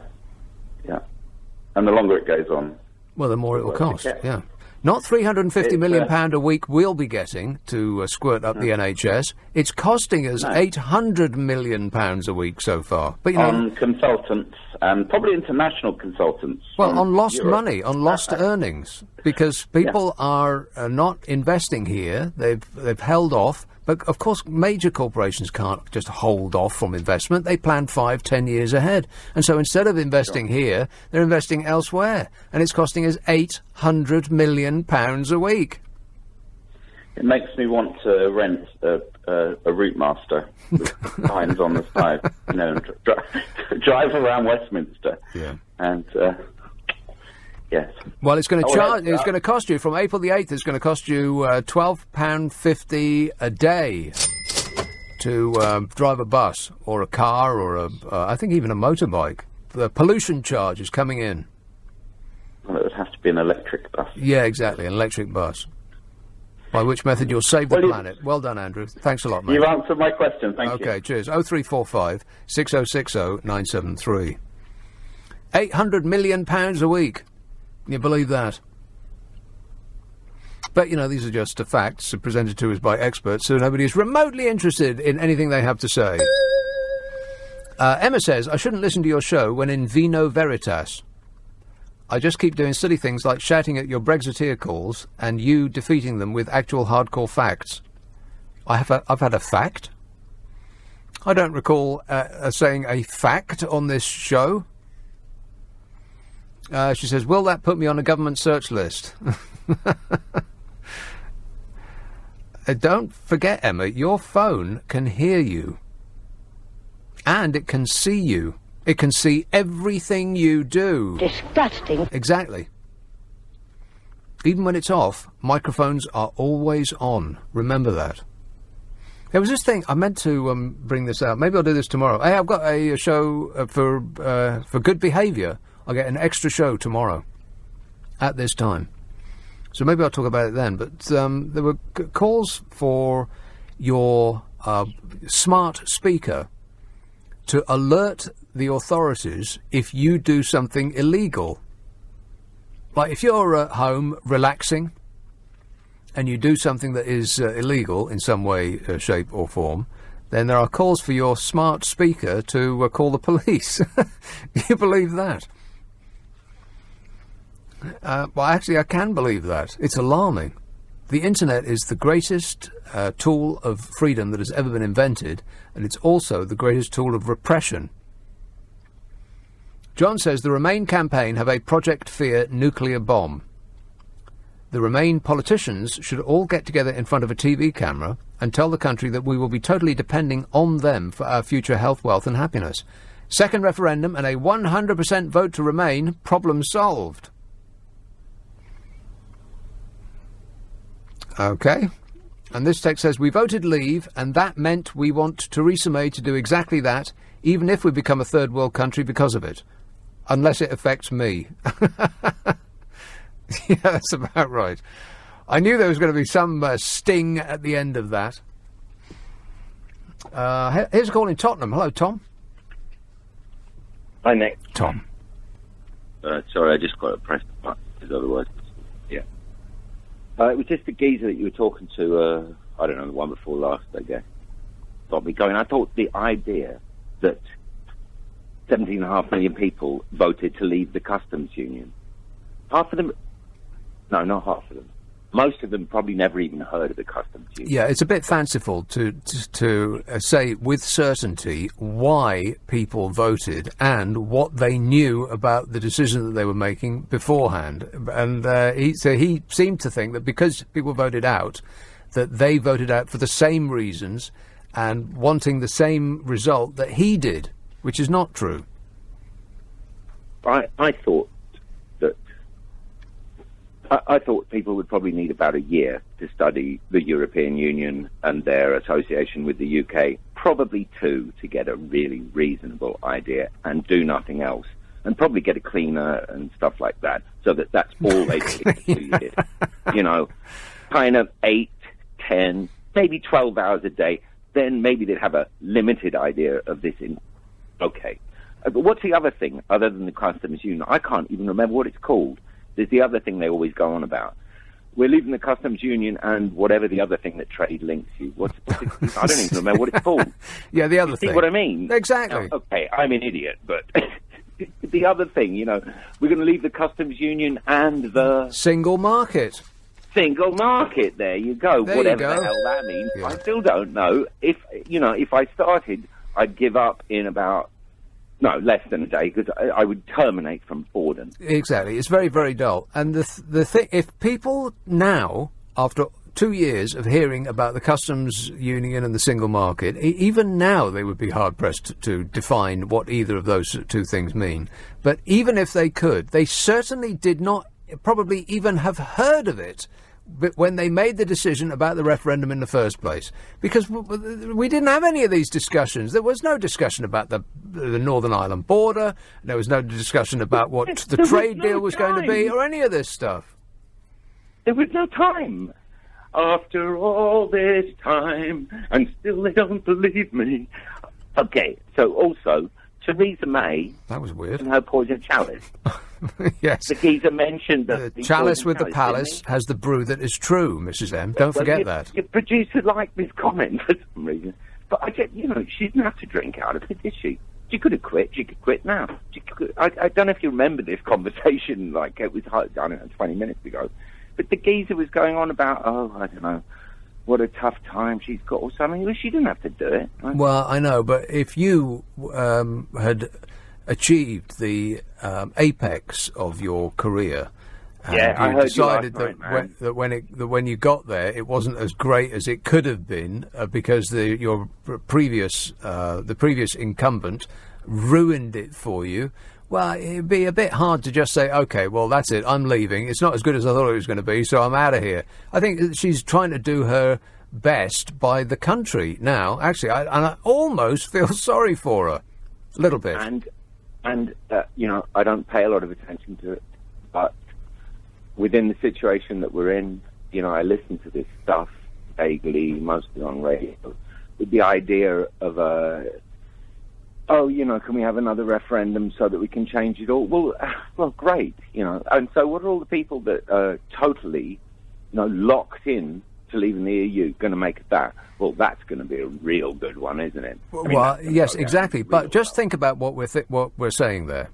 And the longer it goes on, well, the more it will cost. Yeah. Not £350 million a week we'll be getting to squirt up the NHS. It's costing us £800 million a week so far. But on consultants, and probably international consultants. Well, on lost money, on lost earnings, because people are not investing here. They've held off. But, of course, major corporations can't just hold off from investment. They plan 5-10 years ahead. And so instead of investing here, they're investing elsewhere. And it's costing us £800 million a week. It makes me want to rent a route master with signs on the side, and drive around Westminster. Yeah. And... yes. Well, it's going to charge. It's going to cost you from April the 8th. It's going to cost you £12.50 a day to drive a bus or a car or I think even a motorbike. The pollution charge is coming in. Well, it would have to be an electric bus. Yeah, exactly, an electric bus. By which method you'll save the planet. Well done, Andrew. Thanks a lot, mate. You've answered my question. Thank you. Okay, cheers. 0345 6060 973. £800 million a week. Can you believe that? But, these are just facts presented to us by experts, so nobody is remotely interested in anything they have to say. Emma says, I shouldn't listen to your show when in vino veritas. I just keep doing silly things like shouting at your Brexiteer calls and you defeating them with actual hardcore facts. I've had a fact. I don't recall saying a fact on this show. She says, will that put me on a government search list? Don't forget, Emma, your phone can hear you. And it can see you. It can see everything you do. Disgusting. Exactly. Even when it's off, microphones are always on. Remember that. There was this thing, I meant to bring this out. Maybe I'll do this tomorrow. Hey, I've got a show for good behaviour. I'll get an extra show tomorrow at this time. So maybe I'll talk about it then. But there were calls for your smart speaker to alert the authorities if you do something illegal. Like if you're at home relaxing and you do something that is illegal in some way, shape or form, then there are calls for your smart speaker to call the police. Do you believe that? Well, actually, I can believe that. It's alarming. The internet is the greatest tool of freedom that has ever been invented, and it's also the greatest tool of repression. John says the Remain campaign have a Project Fear nuclear bomb. The Remain politicians should all get together in front of a TV camera and tell the country that we will be totally depending on them for our future health, wealth and happiness. Second referendum and a 100% vote to Remain, problem solved. OK. And this text says, we voted leave, and that meant we want Theresa May to do exactly that, even if we become a third world country because of it. Unless it affects me. Yeah, that's about right. I knew there was going to be some sting at the end of that. Here's a call in Tottenham. Hello, Tom. Hi, Nick. Tom. Sorry, I just got to press the button, because otherwise... Yeah. It was just the geezer that you were talking to, I don't know, the one before last, I guess. Got me going. I thought the idea that 17.5 million people voted to leave the customs union. Half of them... No, not half of them. Most of them probably never even heard of the customs union. Yeah, it's a bit fanciful to say with certainty why people voted and what they knew about the decision that they were making beforehand. And he seemed to think that because people voted out, that they voted out for the same reasons and wanting the same result that he did, which is not true. I thought people would probably need about a year to study the European Union and their association with the UK, probably 2 to get a really reasonable idea and do nothing else, and probably get a cleaner and stuff like that, so that's all they did. You know, kind of 8, 10, maybe 12 hours a day, then maybe they'd have a limited idea of this. Okay. But what's the other thing, other than the customs union? I can't even remember what it's called. There's the other thing they always go on about. We're leaving the customs union and whatever the other thing that trade links you. What's it, I don't even remember what it's called. Yeah, the other thing. See what I mean? Exactly. Now, okay, I'm an idiot, but the other thing, you know, we're going to leave the customs union and the... Single market. Single market, there you go. There whatever you go. The hell that means. Yeah. I still don't know. If I started, I'd give up in about... No, less than a day, because I would terminate from boredom. Exactly. It's very, very dull. And the thing, if people now, after 2 years of hearing about the customs union and the single market, even now they would be hard-pressed to define what either of those two things mean. But even if they could, they certainly did not probably even have heard of it when they made the decision about the referendum in the first place, because we didn't have any of these discussions. There was no discussion about the Northern Ireland border. There was no discussion about what the trade deal was going to be, or any of this stuff. There was no time. After all this time, and still they don't believe me. Okay, so also, Theresa May... That was weird. ...and her poison chalice. Yes. The geezer mentioned that... The chalice with the palace has the brew that is true, Mrs. M. Don't forget that. Your producer liked this comment for some reason. But I get, she didn't have to drink out of it, did she? She could have quit. She could quit now. She I don't know if you remember this conversation, like it was, I don't know, 20 minutes ago, but the geezer was going on about, I don't know, what a tough time she's got or something. Well, she didn't have to do it. Right? Well, I know, but if you had achieved the apex of your career, and I you heard decided you last night, that when you got there, it wasn't as great as it could have been because your previous incumbent ruined it for you. Well, it'd be a bit hard to just say, okay, well, that's it, I'm leaving. It's not as good as I thought it was going to be, so I'm out of here. I think that she's trying to do her best by the country now. Actually, I almost feel sorry for her, a little bit. And I don't pay a lot of attention to it, but within the situation that we're in, I listen to this stuff vaguely, mostly on radio, with the idea of can we have another referendum so that we can change it all? Well, great, And so what are all the people that are totally, locked in to leaving the EU going to make that? Well, that's going to be a real good one, isn't it? Yes, exactly. But just think about what we're saying there.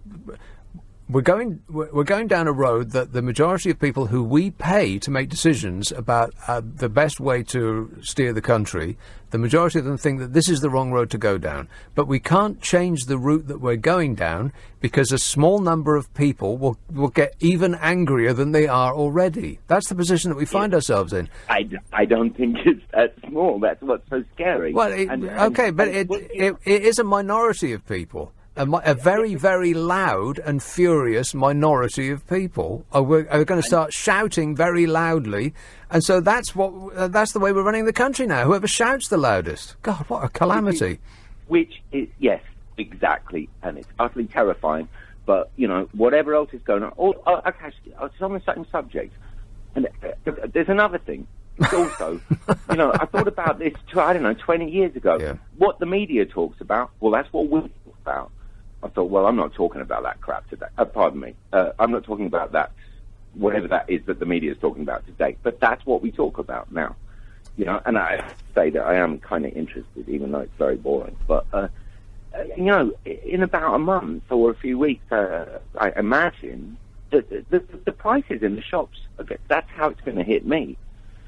We're going down a road that the majority of people who we pay to make decisions about the best way to steer the country, the majority of them think that this is the wrong road to go down. But we can't change the route that we're going down because a small number of people will get even angrier than they are already. That's the position that we find ourselves in. I don't think it's that small. That's what's so scary. Well, it is a minority of people. A very, very loud and furious minority of people are going to start shouting very loudly, and so that's the way we're running the country now. Whoever shouts the loudest. God, what a calamity! Which is, yes, exactly, and it's utterly terrifying. But whatever else is going on. It's on the same subject, and there's another thing. Also, I thought about this 20 years ago. Yeah. What the media talks about, well, that's what we talk about. I thought, well, I'm not talking about that crap today. Pardon me. I'm not talking about that, whatever that is that the media is talking about today. But that's what we talk about now. And I say that I am kind of interested, even though it's very boring. But, in about a month or a few weeks, I imagine the prices in the shops, that's how it's going to hit me.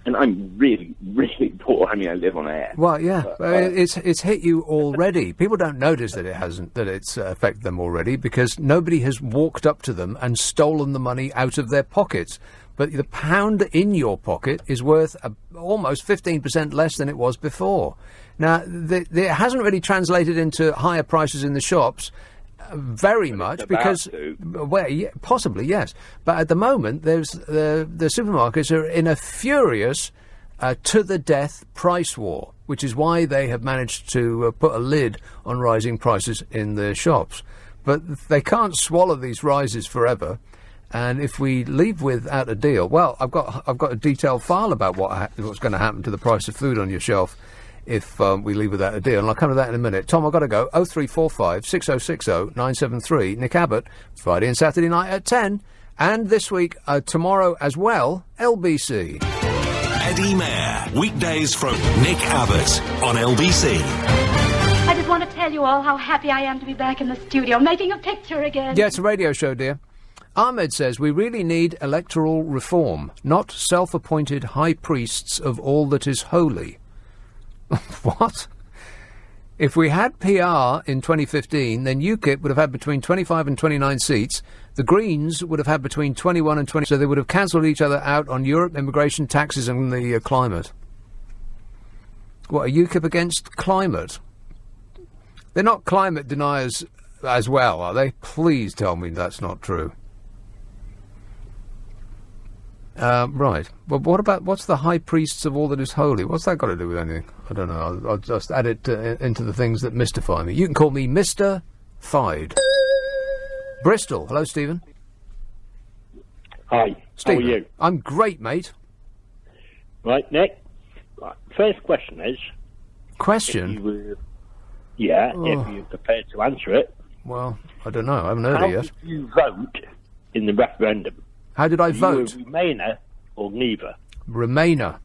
And I'm really, really poor. I mean, I live on air. Well, yeah, it's hit you already. People don't notice that it's affected them already because nobody has walked up to them and stolen the money out of their pockets. But the pound in your pocket is worth almost 15% less than it was before. Now, it hasn't really translated into higher prices in the shops. Very much because, possibly yes, but at the moment the supermarkets are in a furious to the death price war, which is why they have managed to put a lid on rising prices in the shops. But they can't swallow these rises forever, and if we leave without a deal, well, I've got a detailed file about what's going to happen to the price of food on your shelf if we leave without a deal, and I'll come to that in a minute. Tom, I've got to go. 0345 6060 973. Nick Abbott, Friday and Saturday night at 10. And this week, tomorrow as well, LBC. Eddie Mayer, weekdays from Nick Abbott on LBC. I just want to tell you all how happy I am to be back in the studio, making a picture again. Yeah, it's a radio show, dear. Ahmed says we really need electoral reform, not self-appointed high priests of all that is holy. What? If we had PR in 2015, then UKIP would have had between 25 and 29 seats. The Greens would have had between 21 and 20. So they would have cancelled each other out on Europe, immigration, taxes and the climate. What, are UKIP against climate? They're not climate deniers as well, are they? Please tell me that's not true. Right. Well, what's the high priests of all that is holy? What's that got to do with anything? I don't know. I'll just add it into the things that mystify me. You can call me Mr. Fide. Bristol. Hello, Stephen. Hi. Stephen. How are you? I'm great, mate. Right, Nick. Right. First question is... Question? If you're prepared to answer it. Well, I don't know. I haven't heard it yet. How did you vote in the referendum? How did I vote? You a Remainer or neither? Remainer.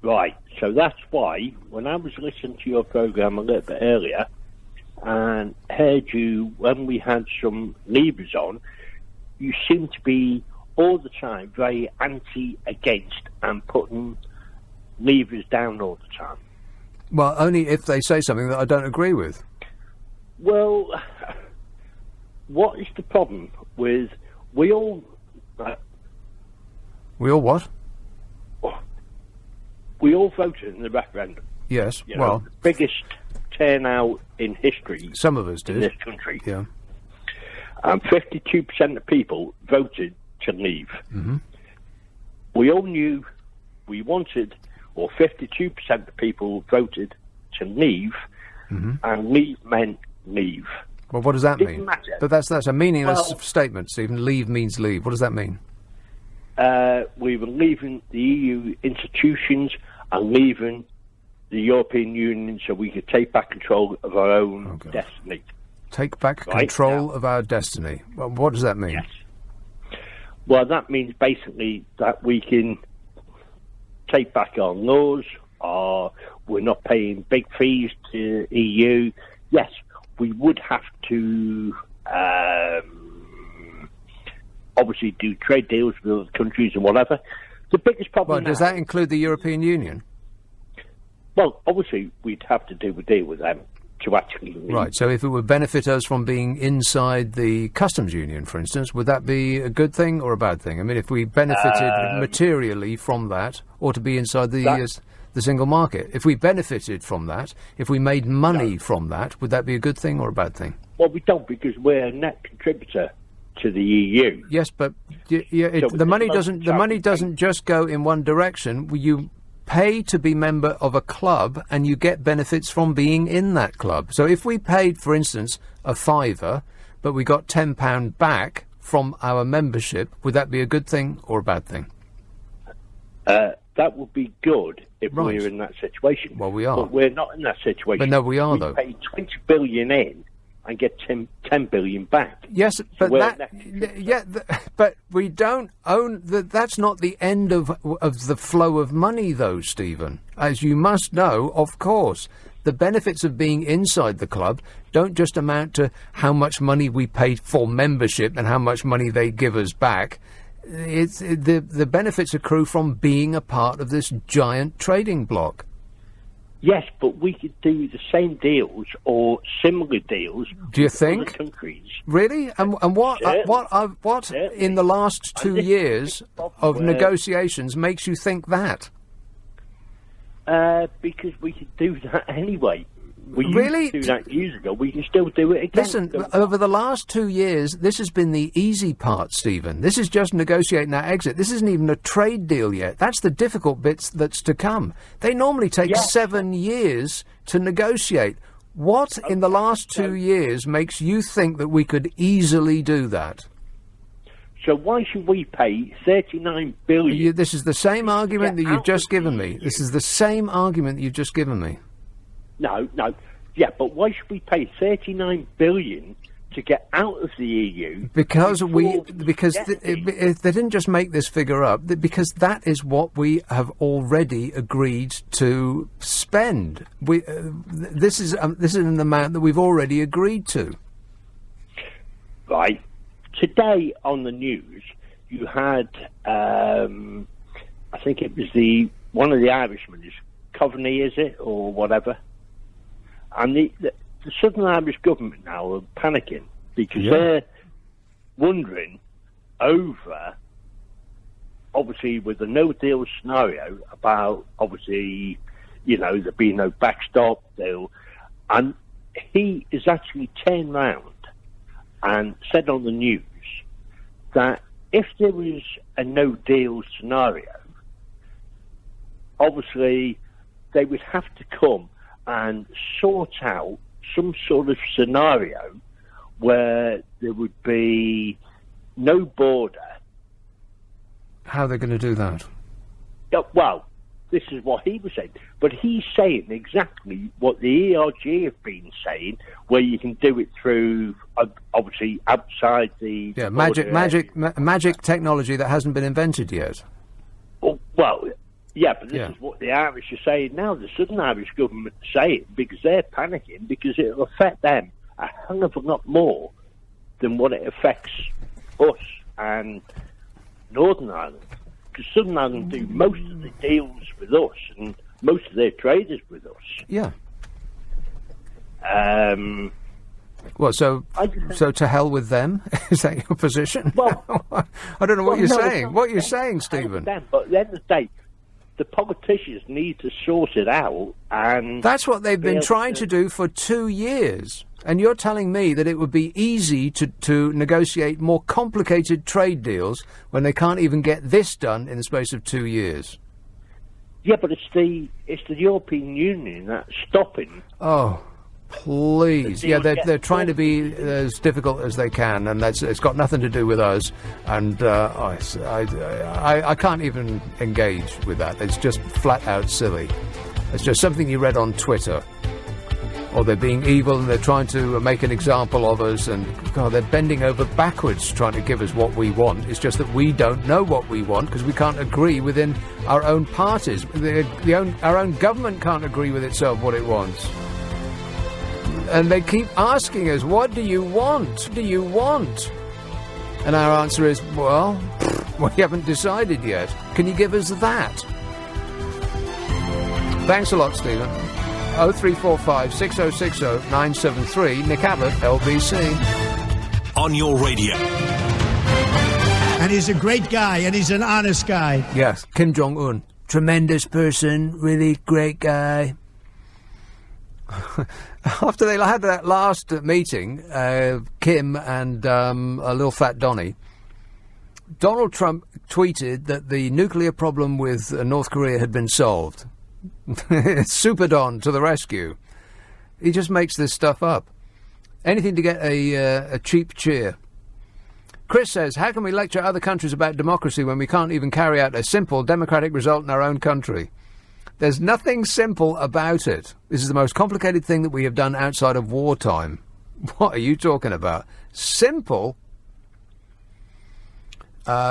Right. So that's why, when I was listening to your programme a little bit earlier, and heard you when we had some Leavers on. You seem to be all the time very against and putting Leavers down all the time. Well, only if they say something that I don't agree with. Well, what is the problem with we all what? We all voted in the referendum. Yes, You know, the biggest turnout in history. Some of us did. In this country. Yeah. And 52% of people voted to leave. Mm-hmm. We all knew we wanted, or 52% of people voted to leave, and leave meant leave. Well, what does that Didn't mean? matter. But that's a meaningless statement, Stephen. Leave means leave. What does that mean? We were leaving the EU institutions and leaving the European Union so we could take back control of our own destiny. Take back control of our destiny. Well, what does that mean? Yes. Well, that means basically that we can take back our laws, we're not paying big fees to EU. Yes, we would have to obviously do trade deals with other countries and whatever. The biggest problem does that include the European Union? Well, obviously we'd have to do a deal with them to actually leave. Right, so if it would benefit us from being inside the customs union, for instance, would that be a good thing or a bad thing? I mean, if we benefited materially from that, or to be inside the single market, if we benefited from that, if we made money from that, would that be a good thing or a bad thing? Well, we don't, because we're a net contributor to the EU. Yes, but the money doesn't just go in one direction. You pay to be member of a club and you get benefits from being in that club. So if we paid, for instance, a £5, but we got £10 back from our membership, would that be a good thing or a bad thing? That would be good if we were in that situation. Well, we are. But we're not in that situation. But no, we are, though. We pay 20 billion in and get 10 billion back. Yes, but but we don't own that's not the end of the flow of money, though, Stephen. As you must know, of course, the benefits of being inside the club don't just amount to how much money we pay for membership and how much money they give us back. The benefits accrue from being a part of this giant trading bloc. Yes, but we could do the same deals or similar deals. Do you think? Other countries. Really? And what in the last 2 years of negotiations makes you think that? Because we could do that anyway. We really used to do that years ago. We can still do it again. Listen, over the last 2 years, this has been the easy part, Stephen. This is just negotiating our exit. This isn't even a trade deal yet. That's the difficult bits that's to come. They normally take 7 years to negotiate. What in the last 2 years makes you think that we could easily do that? So why should we pay $39 billion? This is the same argument that you've just given me. This is the same argument that you've just given me. No. Yeah, but why should we pay $39 billion to get out of the EU? Because they didn't just make this figure up. Because that is what we have already agreed to spend. This is an amount that we've already agreed to. Right. Today on the news, you had I think it was one of the Irishmen, is Coveney, is it, or whatever? And the Southern Irish government now are panicking because they're wondering over, obviously, with the no-deal scenario about, obviously, there being no backstop deal. And he is actually turned round and said on the news that if there was a no-deal scenario, obviously, they would have to come and sort out some sort of scenario where there would be no border. How are they going to do that? Well, this is what he was saying. But he's saying exactly what the ERG have been saying, where you can do it through, obviously, outside the... Yeah, magic technology that hasn't been invented yet. Well, Yeah, but this is what the Irish are saying now. The Southern Irish government is saying because they're panicking because it'll affect them a hell of a lot more than what it affects us and Northern Ireland. Because Southern Ireland do most of the deals with us and most of their traders with us. Yeah. Well, so to hell with them? Is that your position? Well, I don't know what you're saying. What you're saying, Stephen? Them, but at the end of the day, the politicians need to sort it out, and that's what they've been trying to do for 2 years. And you're telling me that it would be easy to negotiate more complicated trade deals when they can't even get this done in the space of 2 years? Yeah, but it's the European Union that's stopping. Oh, please! Yeah, they're trying to be as difficult as they can, and it's got nothing to do with us. And I can't even engage with that. It's just flat out silly. It's just something you read on Twitter. Or they're being evil and they're trying to make an example of us, and God, they're bending over backwards trying to give us what we want. It's just that we don't know what we want because we can't agree within our own parties. Our own government can't agree with itself what it wants. And they keep asking us, what do you want? What do you want? And our answer is, well, we haven't decided yet. Can you give us that? Thanks a lot, Stephen. 0345 6060 973. Nick Abbot, LBC. On your radio. And he's a great guy, and he's an honest guy. Yes, Kim Jong-un. Tremendous person, really great guy. After they had that last meeting, Kim and a little fat Donny, Donald Trump tweeted that the nuclear problem with North Korea had been solved. Super Don to the rescue. He just makes this stuff up. Anything to get a cheap cheer. Chris says, how can we lecture other countries about democracy when we can't even carry out a simple democratic result in our own country? There's nothing simple about it. This is the most complicated thing that we have done outside of wartime. What are you talking about? Simple?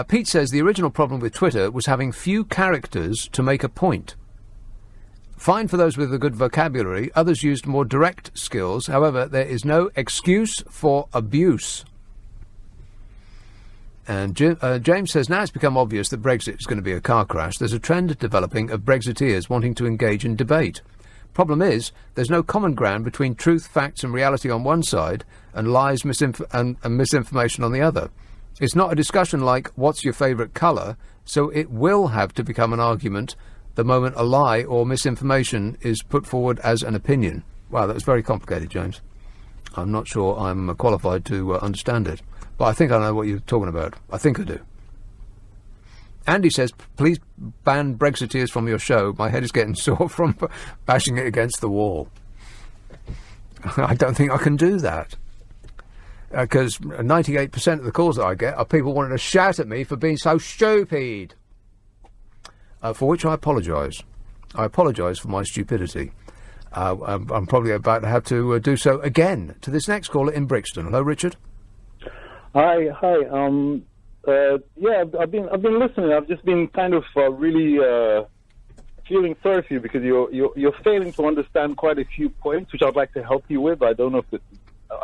Pete says the original problem with Twitter was having few characters to make a point. Fine for those with a good vocabulary. Others used more direct skills. However, there is no excuse for abuse. And James says, now it's become obvious that Brexit is going to be a car crash. There's a trend developing of Brexiteers wanting to engage in debate. Problem is, there's no common ground between truth, facts and reality on one side and lies and misinformation on the other. It's not a discussion like, what's your favourite colour? So it will have to become an argument the moment a lie or misinformation is put forward as an opinion. Wow, that was very complicated, James. I'm not sure I'm qualified to understand it. But I think I know what you're talking about. I think I do. Andy says, please ban Brexiteers from your show. My head is getting sore from bashing it against the wall. I don't think I can do that. Because 98% of the calls that I get are people wanting to shout at me for being so stupid. For which I apologise. I apologise for my stupidity. I'm probably about to have to do so again to this next caller in Brixton. Hello, Richard. Hi. Yeah, I've been listening. I've just been kind of really feeling sorry for you because you're failing to understand quite a few points, which I'd like to help you with. I don't know if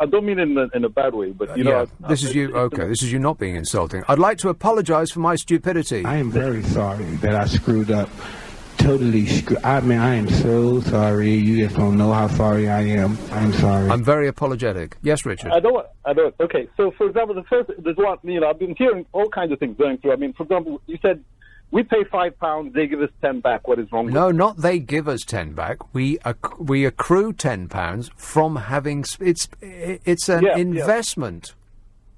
I don't mean it in a bad way, but you know. This is you. Okay, this is you not being insulting. I'd like to apologise for my stupidity. I am very sorry that I screwed up. Totally I mean, I am so sorry. You just don't know how sorry I am. I'm sorry. I'm very apologetic. Yes, Richard. I don't. Okay, so for example, there's one. You know, I've been hearing all kinds of things going through. I mean, for example, you said we pay £5, they give us 10 back. What is wrong with No, not they give us 10 back. We accrue £10 from having. It's an investment.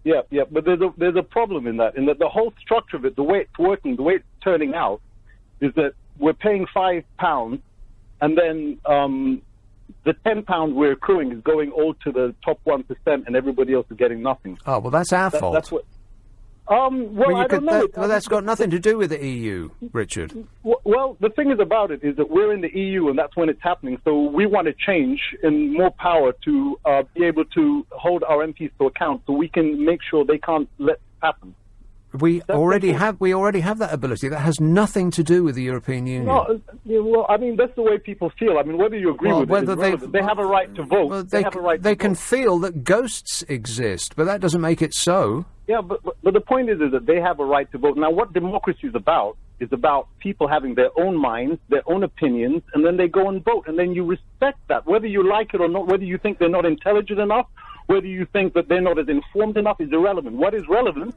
Yeah. But there's a problem in that the whole structure of it, the way it's working, the way it's turning out, is that we're paying £5, and then the £10 we're accruing is going all to the top 1%, and everybody else is getting nothing. Oh well, that's our fault. That's what. Well, I don't know. Well, that's got nothing to do with the EU, Richard. Well, the thing is about it is that we're in the EU, and that's when it's happening. So we want to change and more power to be able to hold our MPs to account, so we can make sure they can't let it happen. We already have that ability. That has nothing to do with the European Union. No, well, I mean, that's the way people feel. I mean, whether you agree with it, they have a right to vote. Well, they can feel that ghosts exist, but that doesn't make it so. Yeah, but the point is that they have a right to vote. Now, what democracy is about people having their own minds, their own opinions, and then they go and vote, and then you respect that, whether you like it or not, whether you think they're not intelligent enough, whether you think that they're not as informed enough is irrelevant. What is relevant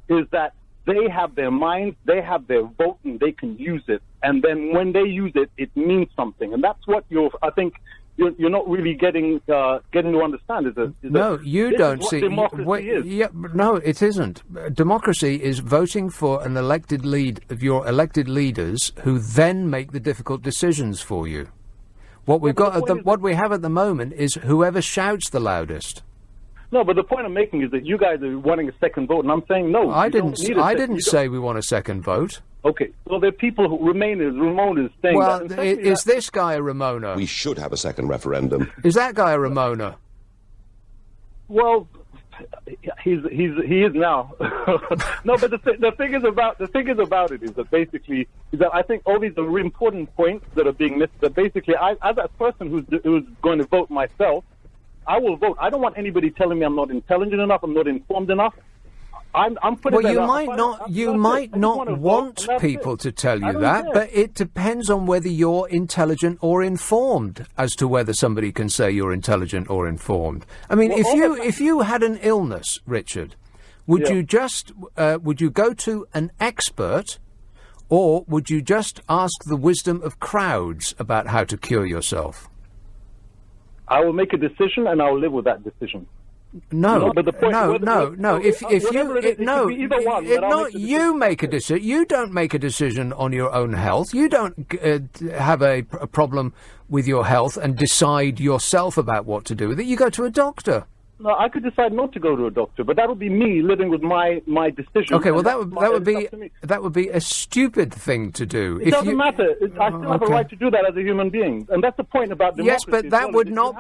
is that they have their minds, they have their vote, and they can use it. And then when they use it, it means something. And that's what I think you're not really getting to understand. No, you don't see. Democracy is. Yeah, no, it isn't. Democracy is voting for an elected your elected leaders who then make the difficult decisions for you. What we have at the moment is whoever shouts the loudest. No, but the point I'm making is that you guys are wanting a second vote, and I'm saying no. I didn't say we want a second vote. Okay, well, there are people who Ramon is saying that. Well, is this guy a Ramona? We should have a second referendum. Is that guy a Ramona? Well, he is now. No, but the thing is about it is that basically I think all these are important points that are being missed. That basically, as a person who's going to vote myself, I will vote. I don't want anybody telling me I'm not intelligent enough, I'm not informed enough. I'm putting well, that you might not want people to tell you that, but it depends on whether you're intelligent or informed as to whether somebody can say you're intelligent or informed. I mean, if you had an illness, Richard, would you go to an expert, or would you just ask the wisdom of crowds about how to cure yourself? I will make a decision, and I will live with that decision. No, but the point, no. You make a decision. You don't make a decision on your own health. You don't have a problem with your health and decide yourself about what to do with it. You go to a doctor. No, I could decide not to go to a doctor, but that would be me living with my decision. Okay, well that would be a stupid thing to do. It doesn't matter. I still have a right to do that as a human being, and that's the point about democracy. Yes, but that would not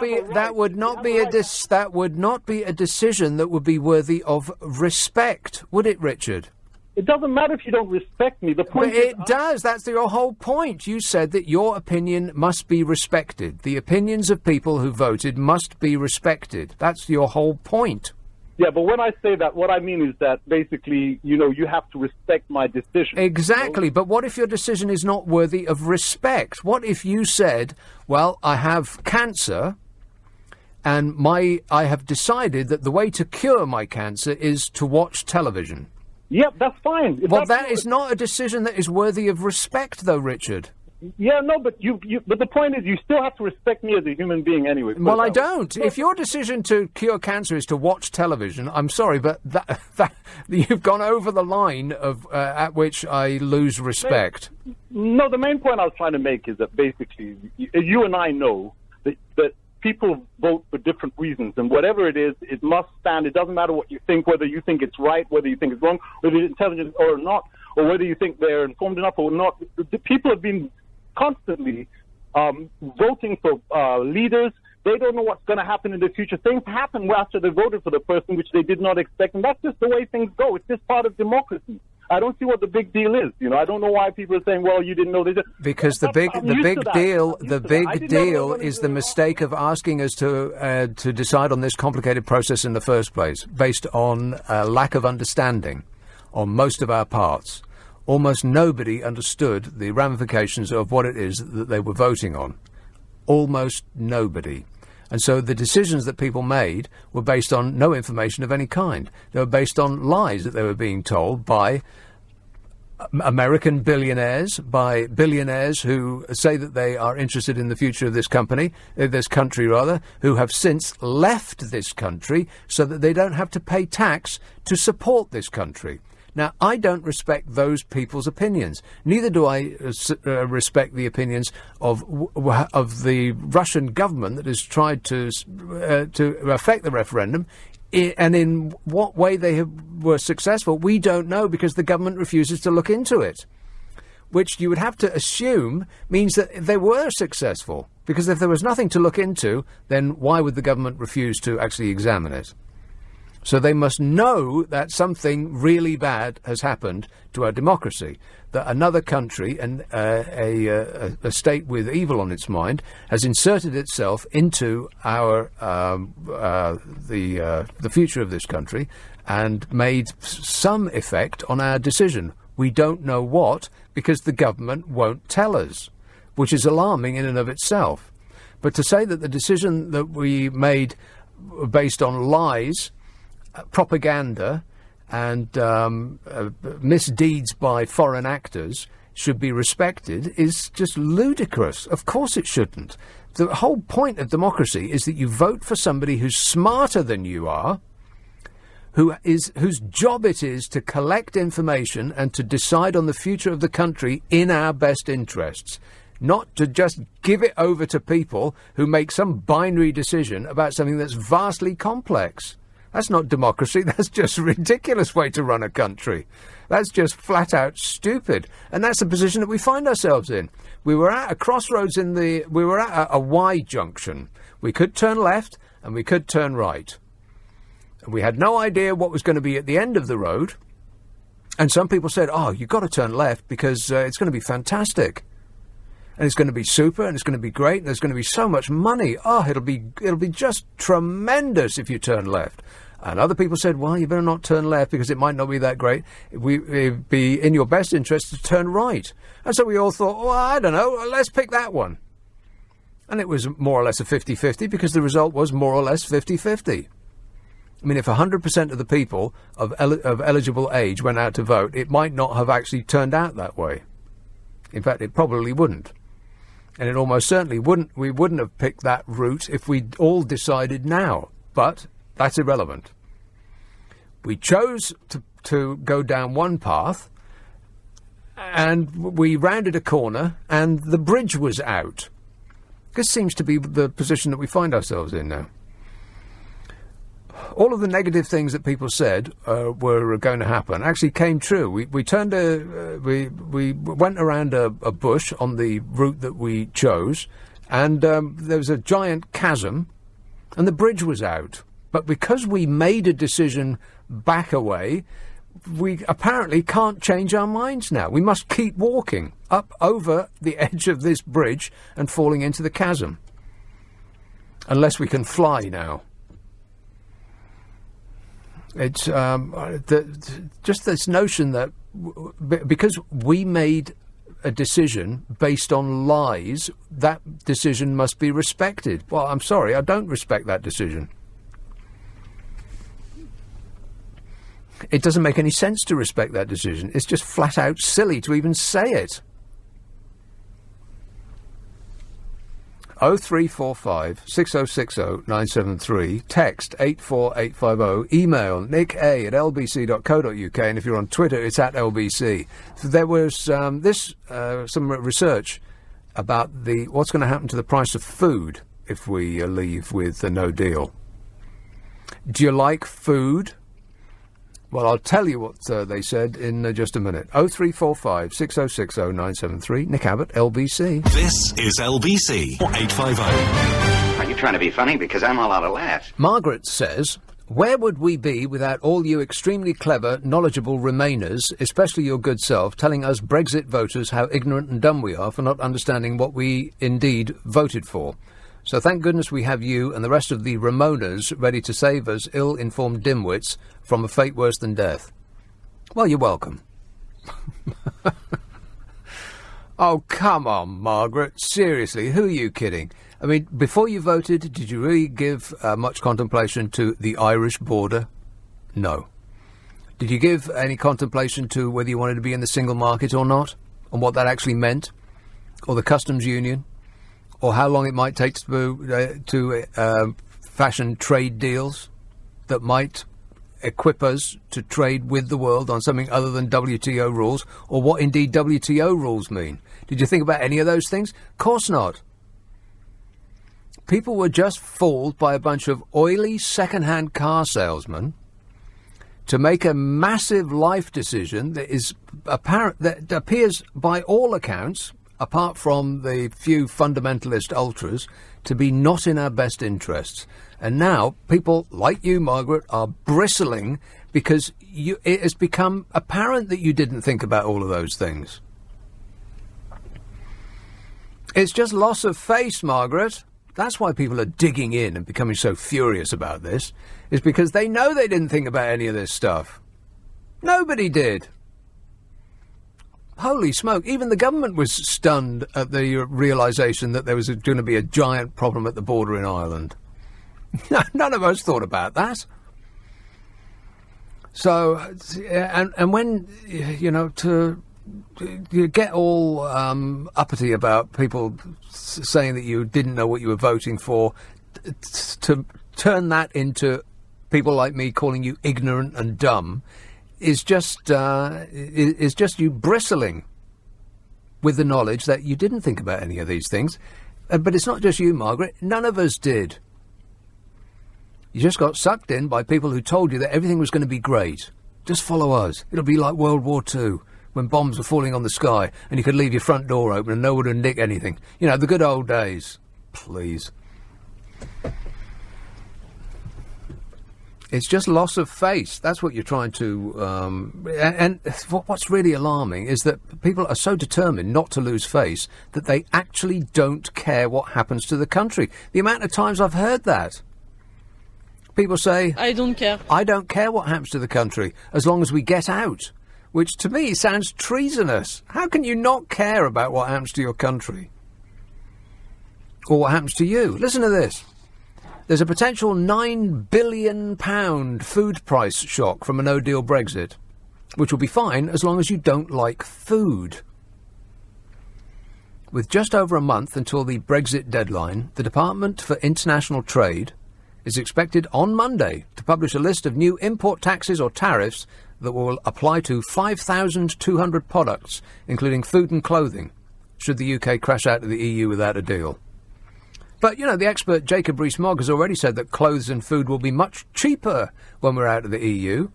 be a decision that would be worthy of respect, would it, Richard? It doesn't matter if you don't respect me. The point is, it does. That's your whole point. You said that your opinion must be respected. The opinions of people who voted must be respected. That's your whole point. Yeah, but when I say that, what I mean is that basically, you have to respect my decision. Exactly. But what if your decision is not worthy of respect? What if you said, well, I have cancer, and I have decided that the way to cure my cancer is to watch television? Yep, that's fine. Well, that is not a decision that is worthy of respect, though, Richard. Yeah, no, but but the point is, you still have to respect me as a human being anyway. Well, I don't. If your decision to cure cancer is to watch television, I'm sorry, but that you've gone over the line of at which I lose respect. No, the main point I was trying to make is that basically, you and I know that people vote for different reasons, and whatever it is, it must stand. It doesn't matter what you think, whether you think it's right, whether you think it's wrong, whether you're intelligent or not, or whether you think they're informed enough or not. The people have been constantly voting for leaders. They don't know what's going to happen in the future. Things happen after they voted for the person which they did not expect, and that's just the way things go. It's just part of democracy. I don't see what the big deal is. I don't know why people are saying, well, you didn't know this. Because the big deal is the mistake of asking us to decide on this complicated process in the first place, based on a lack of understanding on most of our parts. Almost nobody understood the ramifications of what it is that they were voting on. Almost nobody. And so the decisions that people made were based on no information of any kind. They were based on lies that they were being told by American billionaires, by billionaires who say that they are interested in the future of this country, who have since left this country so that they don't have to pay tax to support this country. Now, I don't respect those people's opinions. Neither do I respect the opinions of the Russian government that has tried to affect the referendum. And in what way they were successful, we don't know, because the government refuses to look into it, which you would have to assume means that they were successful. Because if there was nothing to look into, then why would the government refuse to actually examine it? So they must know that something really bad has happened to our democracy, that another country and a state with evil on its mind has inserted itself into our the future of this country and made some effect on our decision. We don't know what, because the government won't tell us, which is alarming in and of itself. But to say that the decision that we made based on lies, propaganda and misdeeds by foreign actors should be respected is just ludicrous. Of course it shouldn't. The whole point of democracy is that you vote for somebody who's smarter than you are, whose job it is to collect information and to decide on the future of the country in our best interests, not to just give it over to people who make some binary decision about something that's vastly complex. That's not democracy. That's just a ridiculous way to run a country. That's just flat out stupid. And that's the position that we find ourselves in. We were at a crossroads we were at a Y junction. We could turn left and we could turn right. And we had no idea what was going to be at the end of the road. And some people said, oh, you've got to turn left because it's going to be fantastic. And it's going to be super, and it's going to be great, and there's going to be so much money. Oh, it'll be just tremendous if you turn left. And other people said, well, you better not turn left because it might not be that great. It'd be in your best interest to turn right. And so we all thought, well, I don't know, let's pick that one. And it was more or less a 50-50 because the result was more or less 50-50. I mean, if 100% of the people of eligible age went out to vote, it might not have actually turned out that way. In fact, it probably wouldn't. And it almost certainly wouldn't. We wouldn't have picked that route if we'd all decided now. But that's irrelevant. We chose to go down one path, and we rounded a corner, and the bridge was out. This seems to be the position that we find ourselves in now. All of the negative things that people said were going to happen actually came true. We went around a bush on the route that we chose, and there was a giant chasm, and the bridge was out. But because we made a decision back away, we apparently can't change our minds now. We must keep walking up over the edge of this bridge and falling into the chasm, unless we can fly now. It's just this notion that because we made a decision based on lies, that decision must be respected. Well, I'm sorry, I don't respect that decision. It doesn't make any sense to respect that decision. It's just flat out silly to even say it. 0345 6060 973, text 84850, email nick@lbc.co.uk, and if you're on Twitter, it's at LBC. So there was some research about what's going to happen to the price of food if we leave with the no deal. Do you like food? Well, I'll tell you what they said in just a minute. 0345 6060 973. Nick Abbot, LBC. This is LBC 850. Are you trying to be funny? Because I'm all out of laughs. Margaret says, where would we be without all you extremely clever, knowledgeable Remainers, especially your good self, telling us Brexit voters how ignorant and dumb we are for not understanding what we indeed voted for? So thank goodness we have you and the rest of the Ramonas ready to save us ill-informed dimwits from a fate worse than death. Well, you're welcome. Oh, come on, Margaret. Seriously, who are you kidding? I mean, before you voted, did you really give much contemplation to the Irish border? No. Did you give any contemplation to whether you wanted to be in the single market or not? And what that actually meant? Or the customs union? Or how long it might take to fashion trade deals that might equip us to trade with the world on something other than WTO rules, or what indeed WTO rules mean? Did you think about any of those things? Of course not. People were just fooled by a bunch of oily second-hand car salesmen to make a massive life decision that is apparent, that appears by all accounts apart from the few fundamentalist ultras, to be not in our best interests. And now people like you, Margaret, are bristling because it has become apparent that you didn't think about all of those things. It's just loss of face, Margaret. That's why people are digging in and becoming so furious about this, is because they know they didn't think about any of this stuff. Nobody did. Holy smoke, even the government was stunned at the realisation that there was going to be a giant problem at the border in Ireland. None of us thought about that. So, and when, you get all uppity about people saying that you didn't know what you were voting for, to turn that into people like me calling you ignorant and dumb is just you bristling with the knowledge that you didn't think about any of these things. But it's not just you, Margaret. None of us did. You just got sucked in by people who told you that everything was going to be great. Just follow us. It'll be like World War II, when bombs were falling on the sky and you could leave your front door open and no one would nick anything. You know, the good old days. Please. It's just loss of face. That's what you're trying to... And what's really alarming is that people are so determined not to lose face that they actually don't care what happens to the country. The amount of times I've heard that. People say... I don't care. I don't care what happens to the country, as long as we get out. Which, to me, sounds treasonous. How can you not care about what happens to your country? Or what happens to you? Listen to this. There's a potential £9 billion food price shock from a no-deal Brexit, which will be fine as long as you don't like food. With just over a month until the Brexit deadline, the Department for International Trade is expected on Monday to publish a list of new import taxes or tariffs that will apply to 5,200 products, including food and clothing, should the UK crash out of the EU without a deal. But, you know, the expert Jacob Rees-Mogg has already said that clothes and food will be much cheaper when we're out of the EU.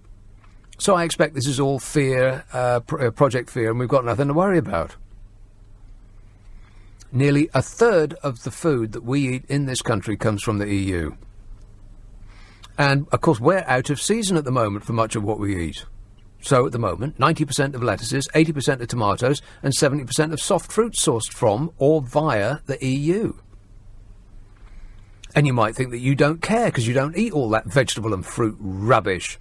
So I expect this is all fear, Project Fear, and we've got nothing to worry about. Nearly a third of the food that we eat in this country comes from the EU. And, of course, we're out of season at the moment for much of what we eat. So, at the moment, 90% of lettuces, 80% of tomatoes, and 70% of soft fruits sourced from or via the EU. And you might think that you don't care because you don't eat all that vegetable and fruit rubbish.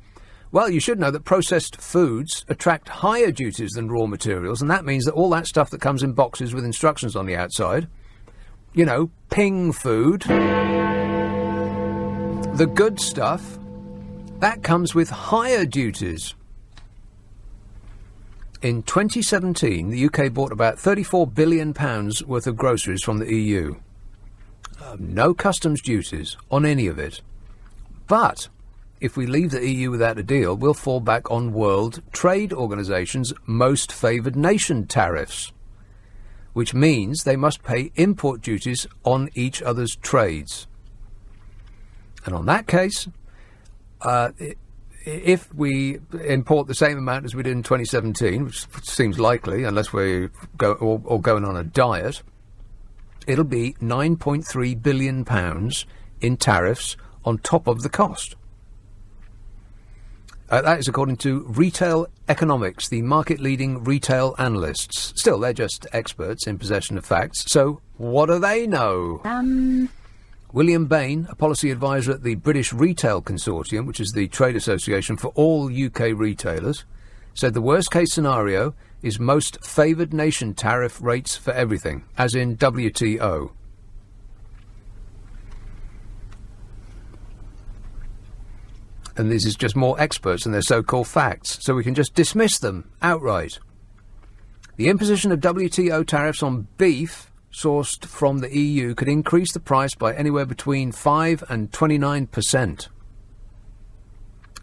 Well, you should know that processed foods attract higher duties than raw materials, and that means that all that stuff that comes in boxes with instructions on the outside, you know, ping food, the good stuff, that comes with higher duties. In 2017, the UK bought about £34 billion worth of groceries from the EU. No customs duties on any of it. But if we leave the EU without a deal, we'll fall back on World Trade Organization's most favoured nation tariffs, which means they must pay import duties on each other's trades. And on that case, if we import the same amount as we did in 2017, which seems likely, unless we go or going on a diet, it'll be £9.3 billion in tariffs on top of the cost. That is according to Retail Economics, the market-leading retail analysts. Still, they're just experts in possession of facts, so what do they know? William Bain, a policy advisor at the British Retail Consortium, which is the trade association for all UK retailers, said the worst-case scenario is most favoured nation tariff rates for everything, as in WTO. And this is just more experts and their so-called facts, so we can just dismiss them outright. The imposition of WTO tariffs on beef sourced from the EU could increase the price by anywhere between 5 and 29%.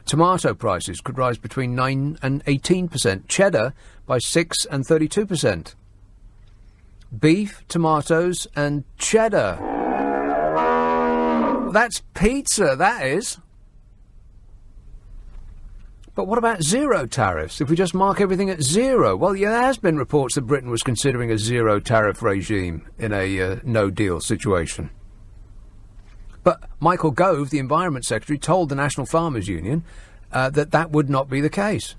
Tomato prices could rise between 9 and 18%. Cheddar by 6 and 32%. Beef, tomatoes and cheddar. That's pizza, that is. But what about zero tariffs? If we just mark everything at zero? Well, yeah, there has been reports that Britain was considering a zero tariff regime in a no-deal situation. But Michael Gove, the Environment Secretary, told the National Farmers Union that would not be the case.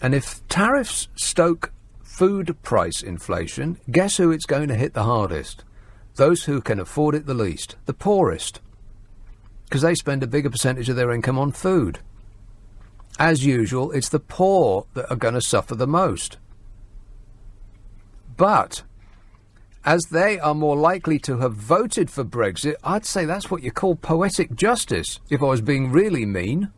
And if tariffs stoke food price inflation, guess who it's going to hit the hardest? Those who can afford it the least, the poorest. Because they spend a bigger percentage of their income on food. As usual, it's the poor that are going to suffer the most. But as they are more likely to have voted for Brexit, I'd say that's what you call poetic justice, if I was being really mean.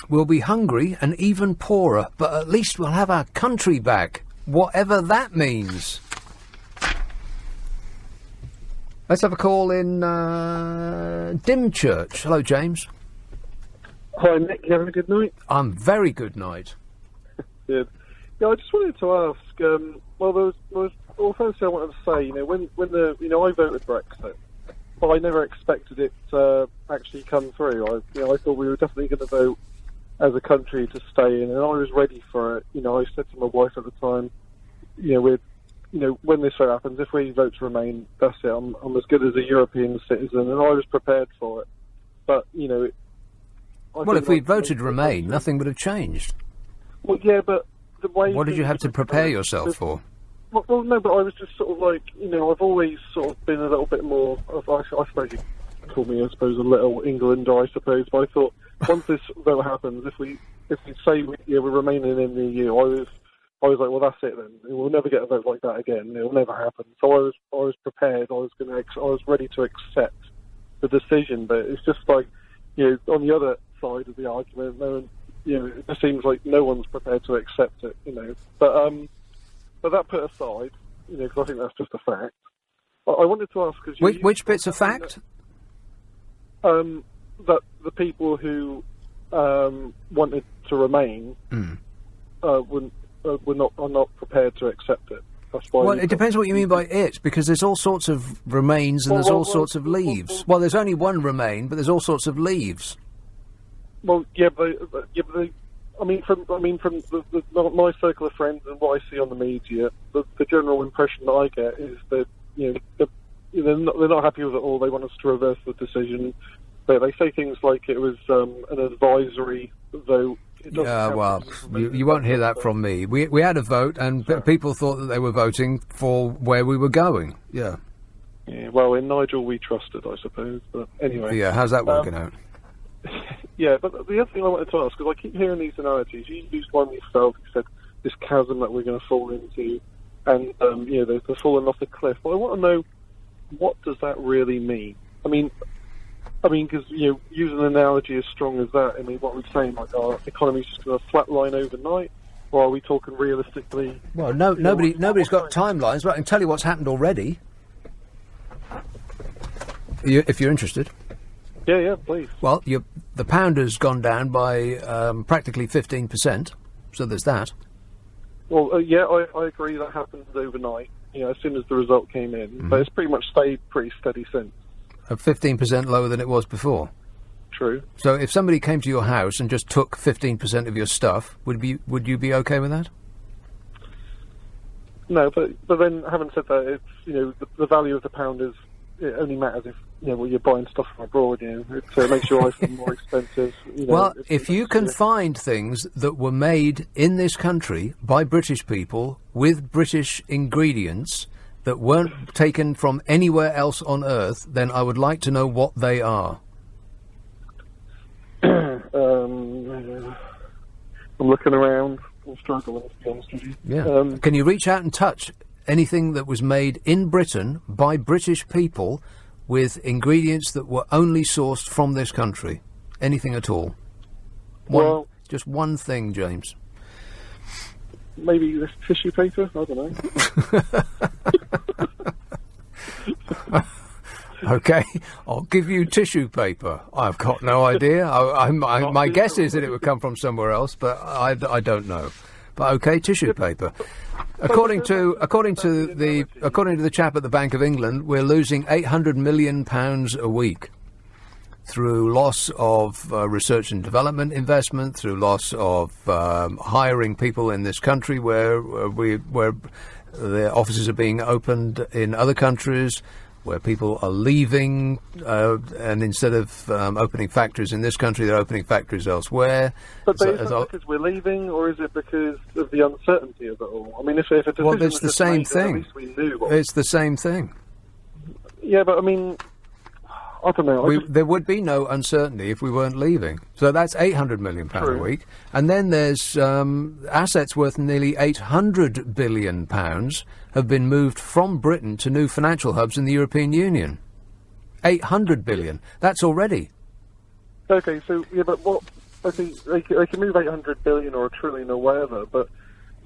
We'll be hungry and even poorer, but at least we'll have our country back, whatever that means. Let's have a call in Dymchurch. Hello, James. Hi, Nick. You having a good night? I'm very good night. Good. Yeah, I just wanted to ask. Firstly, I wanted to say, when I voted Brexit, but I never expected it to actually come through. I thought we were definitely going to vote as a country to stay in, and I was ready for it. I said to my wife at the time, when this happens, if we vote to remain, that's it. I'm as good as a European citizen, and I was prepared for it. But if we voted remain, nothing would have changed. Well, yeah, but the way. What did you have to prepare yourself for? Well, no, but I was just sort of like, I've always sort of been a little bit more. I suppose you call me, a little Englander, I suppose. But I thought once this vote happens, if we say we're remaining in the EU, I was like, well, that's it then. We'll never get a vote like that again. It'll never happen. So I was prepared. I was ready to accept the decision. But it's just like, on the other side of the argument, no one, it just seems like no one's prepared to accept it. But that put aside, because I think that's just a fact. I wanted to ask because which bit's a fact? That the people who wanted to remain are not prepared to accept it. That's why. Well, it depends what you mean by it, because there's all sorts of remains and there's all sorts of leaves. Well, there's only one remain, but there's all sorts of leaves. Well, from my circle of friends and what I see on the media, the general impression that I get is that they're not happy with it all. They want us to reverse the decision. They say things like it was an advisory vote. Yeah, well, you won't hear that from me. We had a vote, and people thought that they were voting for where we were going. Yeah. Yeah. Well, in Nigel we trusted, I suppose. But anyway. Yeah. How's that working out? Yeah, but the other thing I wanted to ask, because I keep hearing these analogies. You used one yourself. You said this chasm that we're going to fall into, and they're falling off the cliff. But I want to know, what does that really mean? I mean, because using an analogy as strong as that, what we're saying, like our economy's just going to flatline overnight, or are we talking realistically? Well, nobody's got timelines, but I can tell you what's happened already. If you're interested. Yeah, please. Well, the pound has gone down by practically 15%, so there's that. Well, I agree that happened overnight. As soon as the result came in, but it's pretty much stayed pretty steady since. 15% lower than it was before. True. So if somebody came to your house and just took 15% of your stuff, would you be okay with that? No, but then having said that, it's the value of the pound is, it only matters if you're buying stuff from abroad. So it makes your life more expensive. Well, if you can find things that were made in this country by British people with British ingredients that weren't taken from anywhere else on Earth, then I would like to know what they are. I'm looking around. I'm struggling, to be honest with you. Yeah. Can you reach out and touch anything that was made in Britain by British people with ingredients that were only sourced from this country? Anything at all? Just one thing, James. Maybe this tissue paper? I don't know. Okay, I'll give you tissue paper. I've got no idea. My guess is that it would come from somewhere else, but I don't know. But okay, tissue paper. According to the chap at the Bank of England, we're losing £800 million a week. through loss of research and development investment, through loss of hiring people in this country where the offices are being opened in other countries, where people are leaving, and instead of opening factories in this country, they're opening factories elsewhere. But is it because we're leaving, or is it because of the uncertainty of it all? I mean, if a decision well, it's the same made, thing. At least we knew what... It's the same thing. Yeah, but I mean, I don't know. There would be no uncertainty if we weren't leaving. So that's £800 million a week. And then there's assets worth nearly £800 billion have been moved from Britain to new financial hubs in the European Union. £800 billion. That's already. Okay, so, yeah, but what... Okay, they can move 800 billion or a trillion or whatever, but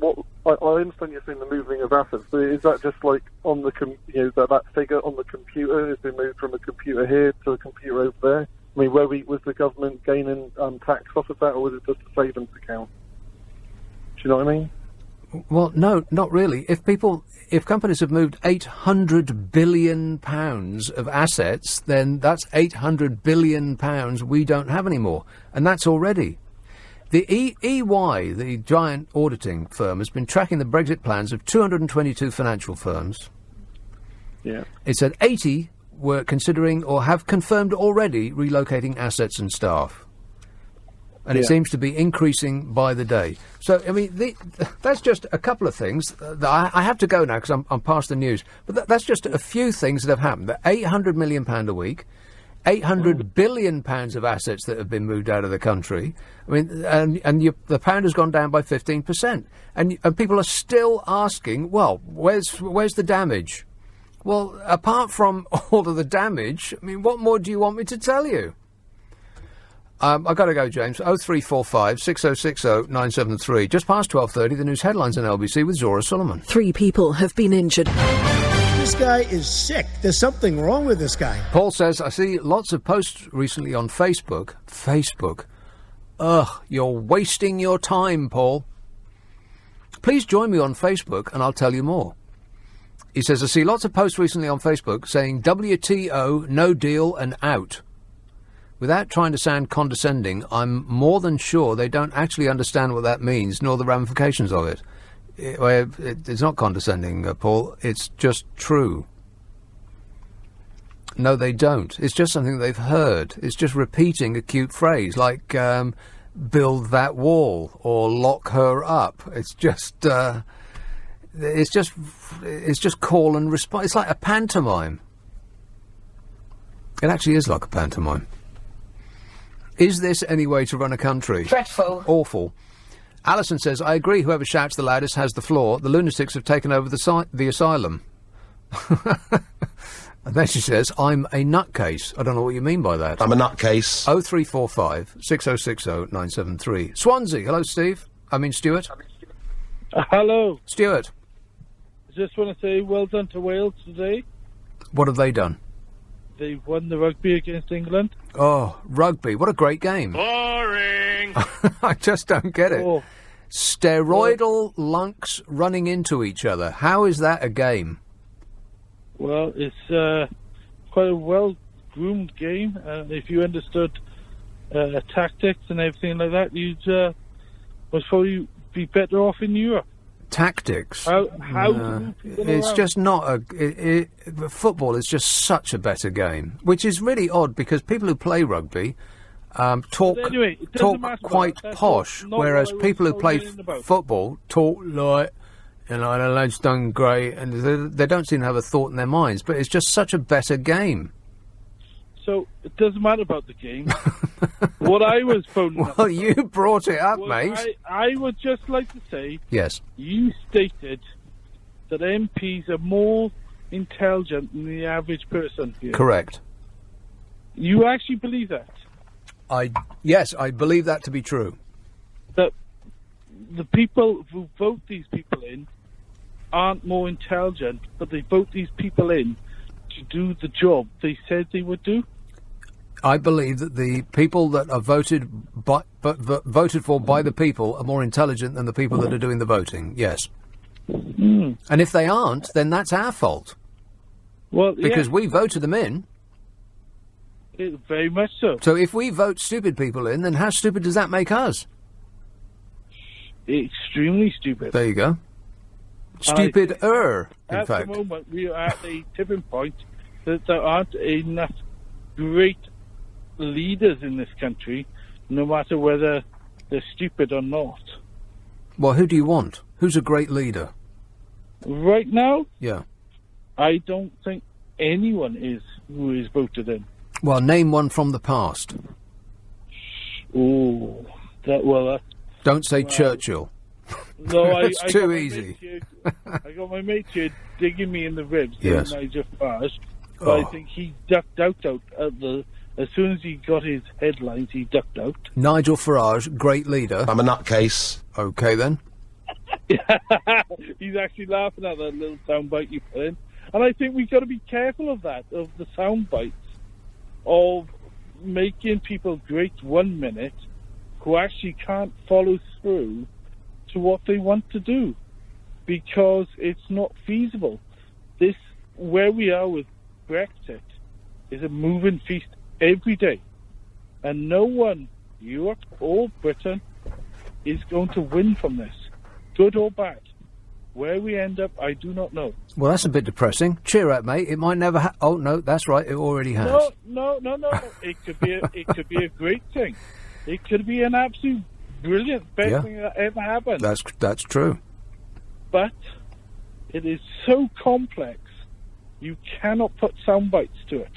what I understand you're saying the moving of assets, but is that just like on the that figure on the computer has been moved from a computer here to a computer over there? I mean, was the government gaining tax off of that, or was it just a savings account? Do you know what I mean? Well, no, not really. If companies have moved £800 billion of assets, then that's £800 billion we don't have anymore, and that's already. The EY, the giant auditing firm, has been tracking the Brexit plans of 222 financial firms. Yeah. It said 80 were considering or have confirmed already relocating assets and staff. And it seems to be increasing by the day. So, I mean, that's just a couple of things. I have to go now because I'm past the news. But that's just a few things that have happened. The £800 million a week, £800 billion of assets that have been moved out of the country. I mean, and the pound has gone down by 15%. And people are still asking, well, where's the damage? Well, apart from all of the damage, I mean, what more do you want me to tell you? I've got to go, James. 0345 6060 973. Just past 12:30, the news headlines on LBC with Zora Solomon. 3 people have been injured. This guy is sick. There's something wrong with this guy. Paul says, I see lots of posts recently on Facebook. Facebook. Ugh, you're wasting your time, Paul. Please join me on Facebook and I'll tell you more. He says, I see lots of posts recently on Facebook saying WTO, no deal and out. Without trying to sound condescending, I'm more than sure they don't actually understand what that means, nor the ramifications of it. It's not condescending, Paul. It's just true. No, they don't. It's just something they've heard. It's just repeating a cute phrase, like build that wall or lock her up. It's just call and response. It's like a pantomime. It actually is like a pantomime. Is this any way to run a country? Dreadful. Awful. Alison says, I agree, whoever shouts the loudest has the floor. The lunatics have taken over the asylum. And then she says, I'm a nutcase. I don't know what you mean by that. I'm a nutcase. 0345 6060 973. Swansea. Hello, Steve. Stuart. Hello. Stuart. I just want to say well done to Wales today. What have they done? They won the rugby against England. Oh, rugby. What a great game. Boring. I just don't get it. Oh. Steroidal lunks running into each other. How is that a game? Well, it's quite a well-groomed game. If you understood tactics and everything like that, you'd most probably be better off in Europe. Tactics. How it's just not football is just such a better game, which is really odd because people who play rugby talk quite posh, whereas people who play football talk like, the lad's done great, and they don't seem to have a thought in their minds. But it's just such a better game. So it doesn't matter about the game. What I was phoning up Well, you brought it up, mate. I would just like to say, yes, you stated that MPs are more intelligent than the average person here. Correct. You actually believe that? Yes, I believe that to be true. That the people who vote these people in aren't more intelligent, but they vote these people in to do the job they said they would do? I believe that the people that are voted for by the people are more intelligent than the people that are doing the voting. Yes. Mm. And if they aren't, then that's our fault. Well, because we voted them in. Very much so. So if we vote stupid people in, then how stupid does that make us? Extremely stupid. There you go. Stupider, in fact. At the moment, we are at a tipping point that there aren't enough great leaders in this country, no matter whether they're stupid or not. Well, who do you want? Who's a great leader? Right now? Yeah. I don't think anyone is who is voted in. Well, name one from the past. Oh, that. Don't say Churchill. No, It's too easy. I got my mate here digging me in the ribs. Yes. Nigel Farage. But I think he ducked out as soon as he got his headlines, he ducked out. Nigel Farage, great leader. I'm a nutcase. Okay, then. He's actually laughing at that little soundbite you put in. And I think we've got to be careful of that, of the sound bites, of making people great 1 minute who actually can't follow through to what they want to do, because it's not feasible. This, where we are with Brexit, is a moving feast every day. And no one, Europe or Britain, is going to win from this, good or bad. Where we end up, I do not know. Well, that's a bit depressing. Cheer up, mate. It might never oh, no, that's right. It already has. No. It could be a great thing. It could be an absolute brilliant, best thing that ever happened. That's true. But it is so complex, you cannot put sound bites to it.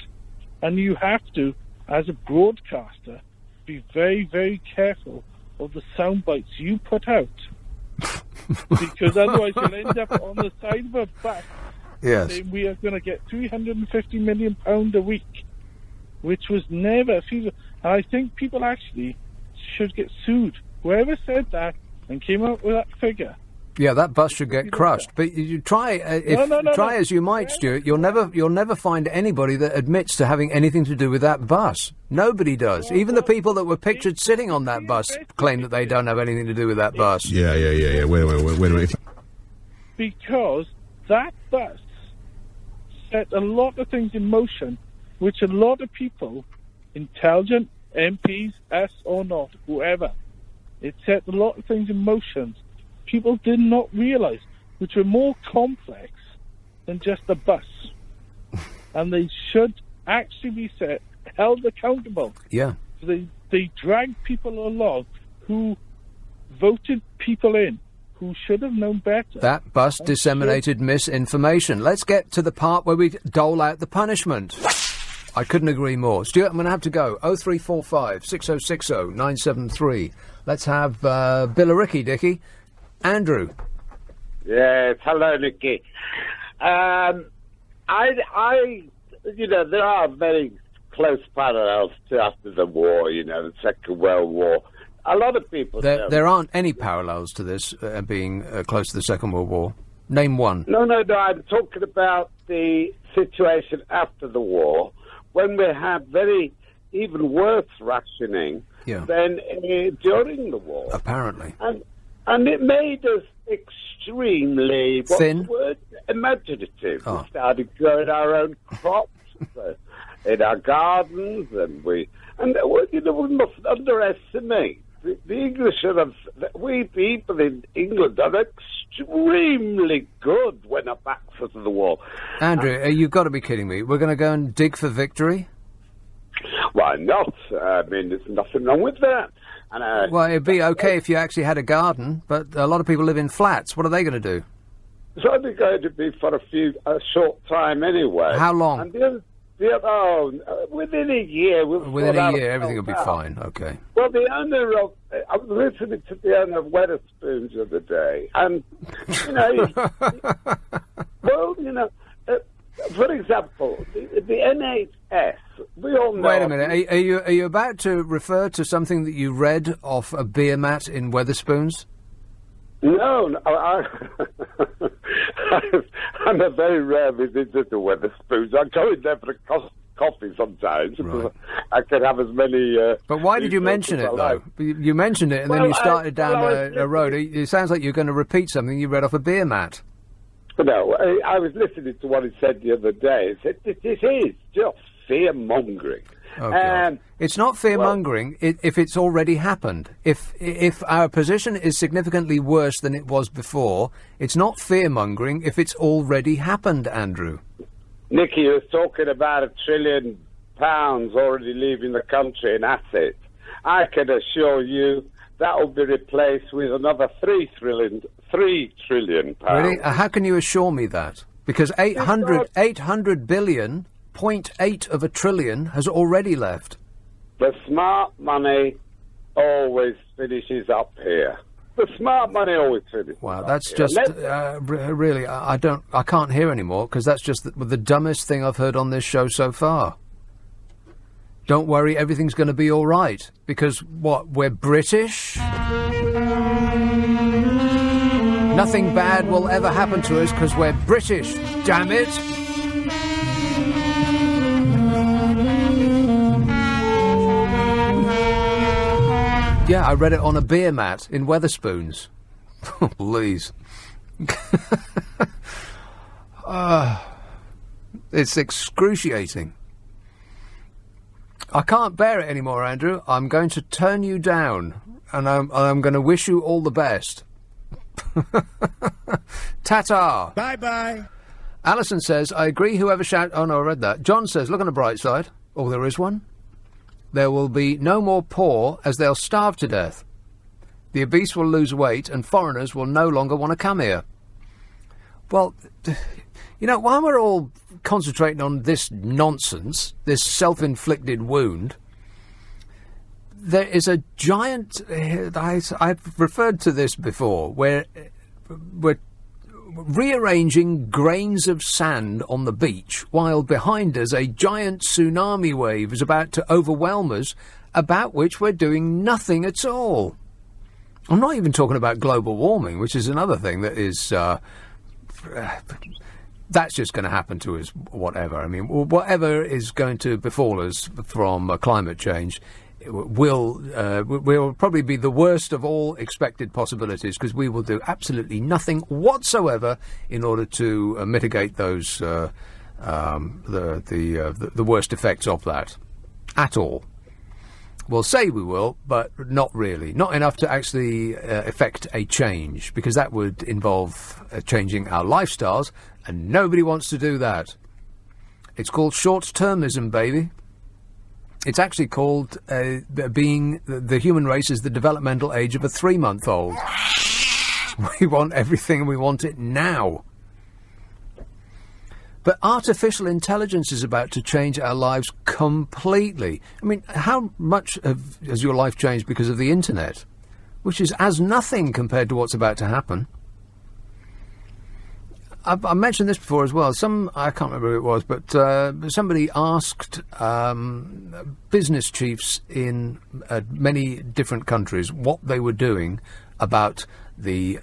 And you have to, as a broadcaster, be very, very careful of the sound bites you put out. Because otherwise you'll end up on the side of a bus saying we are going to get £350 million a week, which was never feasible. And I think people actually should get sued. Whoever said that and came up with that figure. Yeah, that bus should get crushed. But you try, try as you might, Stuart, you'll never find anybody that admits to having anything to do with that bus. Nobody does. Even the people that were pictured sitting on that bus claim that they don't have anything to do with that bus. Yeah. Wait a minute. Because that bus set a lot of things in motion, which a lot of people, intelligent MPs, us or not, whoever, it set a lot of things in motion people did not realise, which were more complex than just a bus. And they should actually be held accountable. Yeah. They drag people along who voted people in who should have known better. That bus disseminated misinformation. Let's get to the part where we dole out the punishment. I couldn't agree more. Stuart, I'm going to have to go. 0345 6060 973. Let's have Billericay, Dickie. Andrew. Yes, hello, Nicky. There are very close parallels to after the war, the Second World War. A lot of people There aren't any parallels to this being close to the Second World War. Name one. No, I'm talking about the situation after the war, when we had very even worse rationing than during the war. Apparently. And it made us extremely thin, imaginative. We started growing our own crops in our gardens, and we must underestimate the English. We people in England are extremely good when our backs are to the wall. Andrew, you've got to be kidding me. We're going to go and dig for victory? Why not? I mean, there's nothing wrong with that. Well, it'd be okay if you actually had a garden, but a lot of people live in flats. What are they going to do? It's only going to be for a short time anyway. How long? And within a year. Within a year, everything will be fine. Okay. Well, the owner of... I was listening to the owner of Wetherspoons the other day, and, for example, the NHS, we all know... Wait a minute, are you about to refer to something that you read off a beer mat in Wetherspoons? No, I'm a very rare visitor to Wetherspoons. I go in there for a coffee sometimes. Right. I can have as many... but why did you mention it, though? You mentioned it, and then you started down a road. It sounds like you're going to repeat something you read off a beer mat. No, I was listening to what he said the other day. He said, this is just fear-mongering. God. It's not fear-mongering if it's already happened. If our position is significantly worse than it was before, it's not fear-mongering if it's already happened, Andrew. Nicky was talking about £1 trillion already leaving the country in assets. I can assure you that will be replaced with another £3 trillion. Really? How can you assure me that? Because 800 billion, 0.8 of a trillion, has already left. The smart money always finishes up here. The smart money always finishes. Wow, that's just really. I can't hear anymore because that's just the dumbest thing I've heard on this show so far. Don't worry, everything's going to be all right because what? We're British. Nothing bad will ever happen to us because we're British. Damn it! Yeah, I read it on a beer mat in Wetherspoons. Please. It's excruciating. I can't bear it anymore, Andrew. I'm going to turn you down, and I'm going to wish you all the best. Ta-ta. Bye-bye. Alison says, I agree whoever Oh, no, I read that. John says, look on the bright side. Oh, there is one. There will be no more poor as they'll starve to death. The obese will lose weight and foreigners will no longer want to come here. Well, you know, while we're all concentrating on this nonsense, this self-inflicted wound, there is a giant... I've referred to this before, where we're rearranging grains of sand on the beach while behind us a giant tsunami wave is about to overwhelm us, about which we're doing nothing at all. I'm not even talking about global warming, which is another thing that is... that's just going to happen to us, whatever. I mean, whatever is going to befall us from climate change will probably be the worst of all expected possibilities, because we will do absolutely nothing whatsoever in order to mitigate those the worst effects of that at all. We'll say we will, but not really. Not enough to actually effect a change, because that would involve changing our lifestyles, and nobody wants to do that. It's called short-termism, baby. It's actually called being the human race is the developmental age of a 3-month-old. We want everything and we want it now. But artificial intelligence is about to change our lives completely. I mean, how much has your life changed because of the internet? Which is as nothing compared to what's about to happen. I mentioned this before as well. I can't remember who it was, but somebody asked business chiefs in many different countries what they were doing about the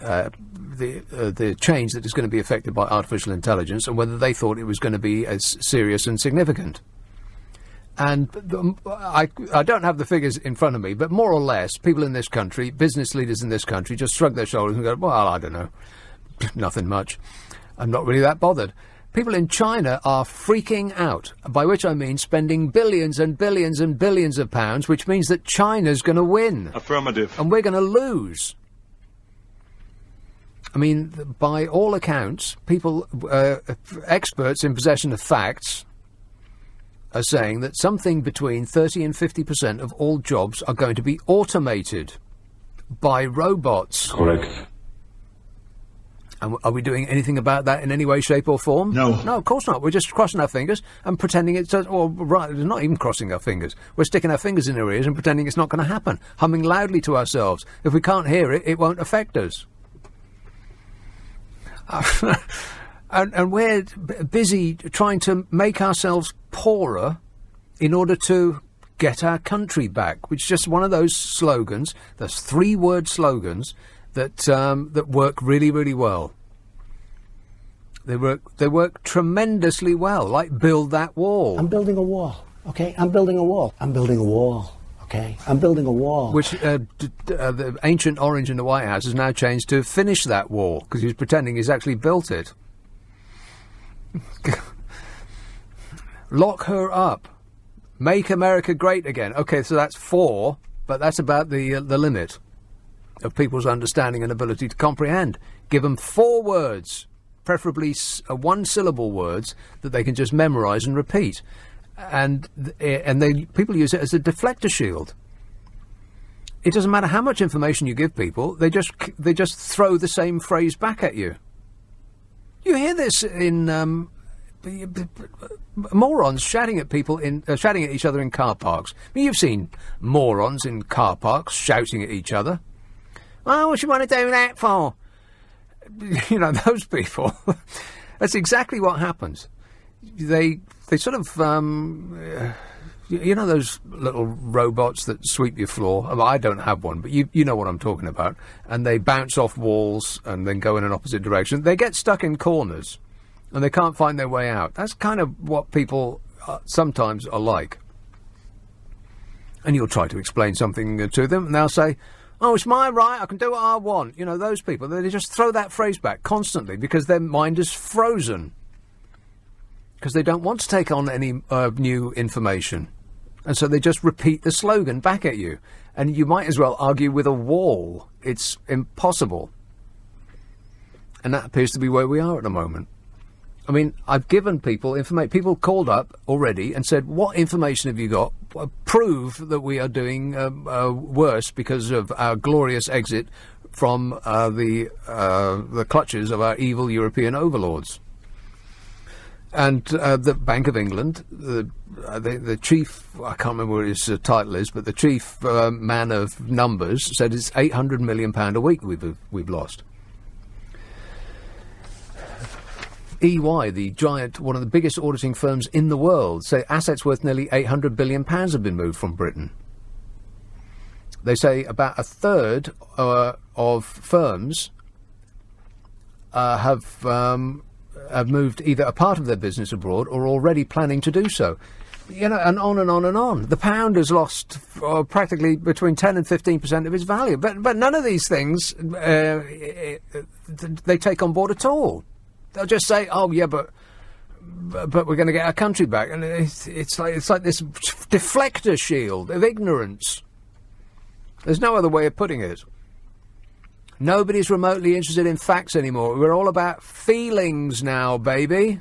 change that is going to be affected by artificial intelligence, and whether they thought it was going to be as serious and significant. And I don't have the figures in front of me, but more or less, people in this country, business leaders in this country, just shrug their shoulders and go, well, I don't know, nothing much. I'm not really that bothered. People in China are freaking out, by which I mean spending billions and billions and billions of pounds, which means that China's going to win. Affirmative. And we're going to lose. I mean, by all accounts, people, experts in possession of facts, are saying that something between 30 and 50% of all jobs are going to be automated by robots. Correct. And are we doing anything about that in any way, shape or form? No. No, of course not. We're just crossing our fingers and pretending it's... right, we're not even crossing our fingers. We're sticking our fingers in our ears and pretending it's not going to happen, humming loudly to ourselves. If we can't hear it, it won't affect us. And we're busy trying to make ourselves poorer in order to get our country back, which is just one of those slogans, those 3-word slogans, that work really, really well. They work tremendously well, like build that wall. I'm building a wall, okay? I'm building a wall. I'm building a wall, okay? I'm building a wall. Which the ancient orange in the White House has now changed to finish that wall, because he's pretending he's actually built it. Lock her up. Make America great again. OK, so that's 4, but that's about the limit of people's understanding and ability to comprehend. Give them 4 words, preferably one-syllable words that they can just memorise and repeat. And people use it as a deflector shield. It doesn't matter how much information you give people; they just throw the same phrase back at you. You hear this in morons shouting at people shouting at each other in car parks. I mean, you've seen morons in car parks shouting at each other. Oh, what you want to do that for? You know, those people. That's exactly what happens. They sort of, you know, those little robots that sweep your floor. I mean, I don't have one, but you know what I'm talking about. And they bounce off walls and then go in an opposite direction. They get stuck in corners and they can't find their way out. That's kind of what people sometimes are like. And you'll try to explain something to them and they'll say, oh, it's my right, I can do what I want. You know, those people, they just throw that phrase back constantly because their mind is frozen. Because they don't want to take on any new information. And so they just repeat the slogan back at you. And you might as well argue with a wall. It's impossible. And that appears to be where we are at the moment. I mean, I've given people information. People called up already and said, what information have you got? Prove that we are doing worse because of our glorious exit from the clutches of our evil European overlords. And the Bank of England, the chief, I can't remember what his title is, but the chief man of numbers said it's £800 million a week we've lost. EY, the giant, one of the biggest auditing firms in the world, say assets worth nearly £800 billion have been moved from Britain. They say about a third of firms have moved either a part of their business abroad or already planning to do so. You know, and on and on and on. The pound has lost practically between 10 and 15% of its value. But none of these things they take on board at all. They'll just say, "Oh yeah, but we're going to get our country back," and it's like this deflector shield of ignorance. There's no other way of putting it. Nobody's remotely interested in facts anymore. We're all about feelings now, baby.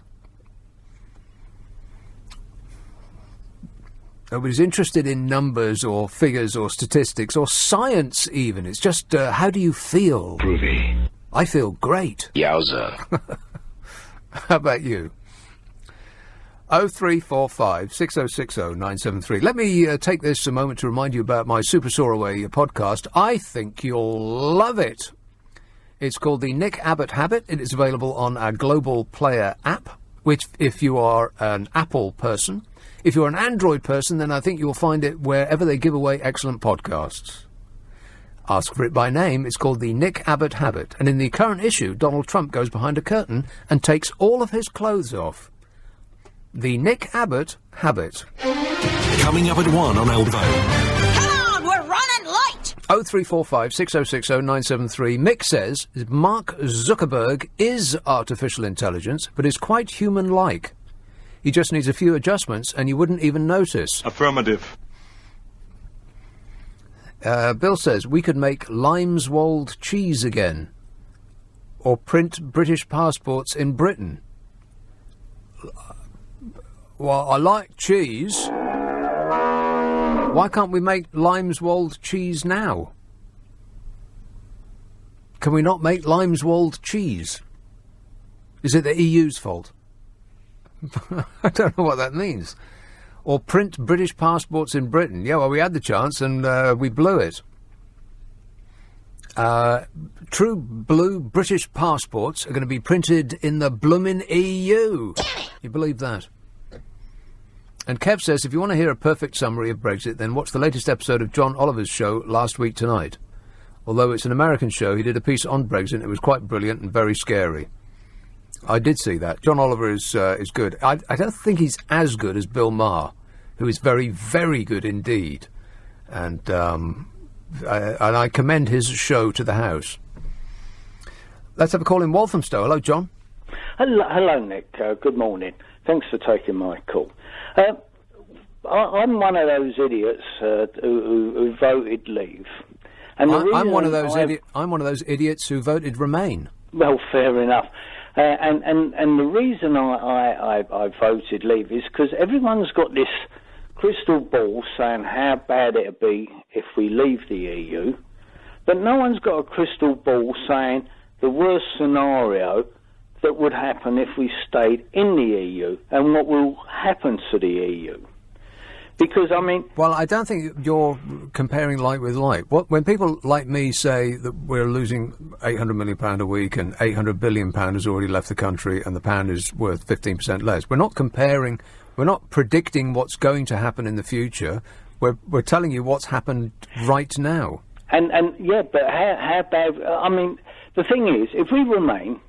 Nobody's interested in numbers or figures or statistics or science even. It's just, how do you feel? Groovy. I feel great. Yowza. How about you? 0345 6060 973. Let me take this a moment to remind you about my Super Soaraway podcast. I think you'll love it. It's called the Nick Abbot Habit. It is available on our Global Player app, which if you are an Apple person, if you're an Android person, then I think you'll find it wherever they give away excellent podcasts. Ask for it by name. It's called the Nick Abbot Habit. And in the current issue, Donald Trump goes behind a curtain and takes all of his clothes off. The Nick Abbot Habit. Coming up at 1 on Elbow. Come on, we're running late! 0345 6060 973. Mick says Mark Zuckerberg is artificial intelligence, but is quite human-like. He just needs a few adjustments and you wouldn't even notice. Affirmative. Bill says we could make Limeswold cheese again. Or print British passports in Britain. Well, I like cheese. Why can't we make Limeswold cheese now? Can we not make Limeswold cheese? Is it the EU's fault? I don't know what that means. Or print British passports in Britain. Yeah, well, we had the chance and we blew it. True blue British passports are going to be printed in the bloomin' EU. You believe that? And Kev says, if you want to hear a perfect summary of Brexit, then watch the latest episode of John Oliver's show Last Week Tonight. Although it's an American show, he did a piece on Brexit. It was quite brilliant and very scary. I did see that. John Oliver is good. I don't think he's as good as Bill Maher, who is very, very good indeed. And I commend his show to the House. Let's have a call in Walthamstow. Hello, John. Hello, Nick. Good morning. Thanks for taking my call. I'm one of those idiots who voted Leave. And I'm one of those idiots who voted Remain. Well, fair enough. And the reason I voted Leave is because everyone's got this crystal ball saying how bad it'll be if we leave the EU, but no one's got a crystal ball saying the worst scenario that would happen if we stayed in the EU and what will happen to the EU. Because, I mean... Well, I don't think you're comparing like with like. When people like me say that we're losing £800 million a week and £800 billion has already left the country and the pound is worth 15% less, we're not comparing, we're not predicting what's going to happen in the future. We're telling you what's happened right now. And yeah, but how bad... I mean, the thing is, if we remain,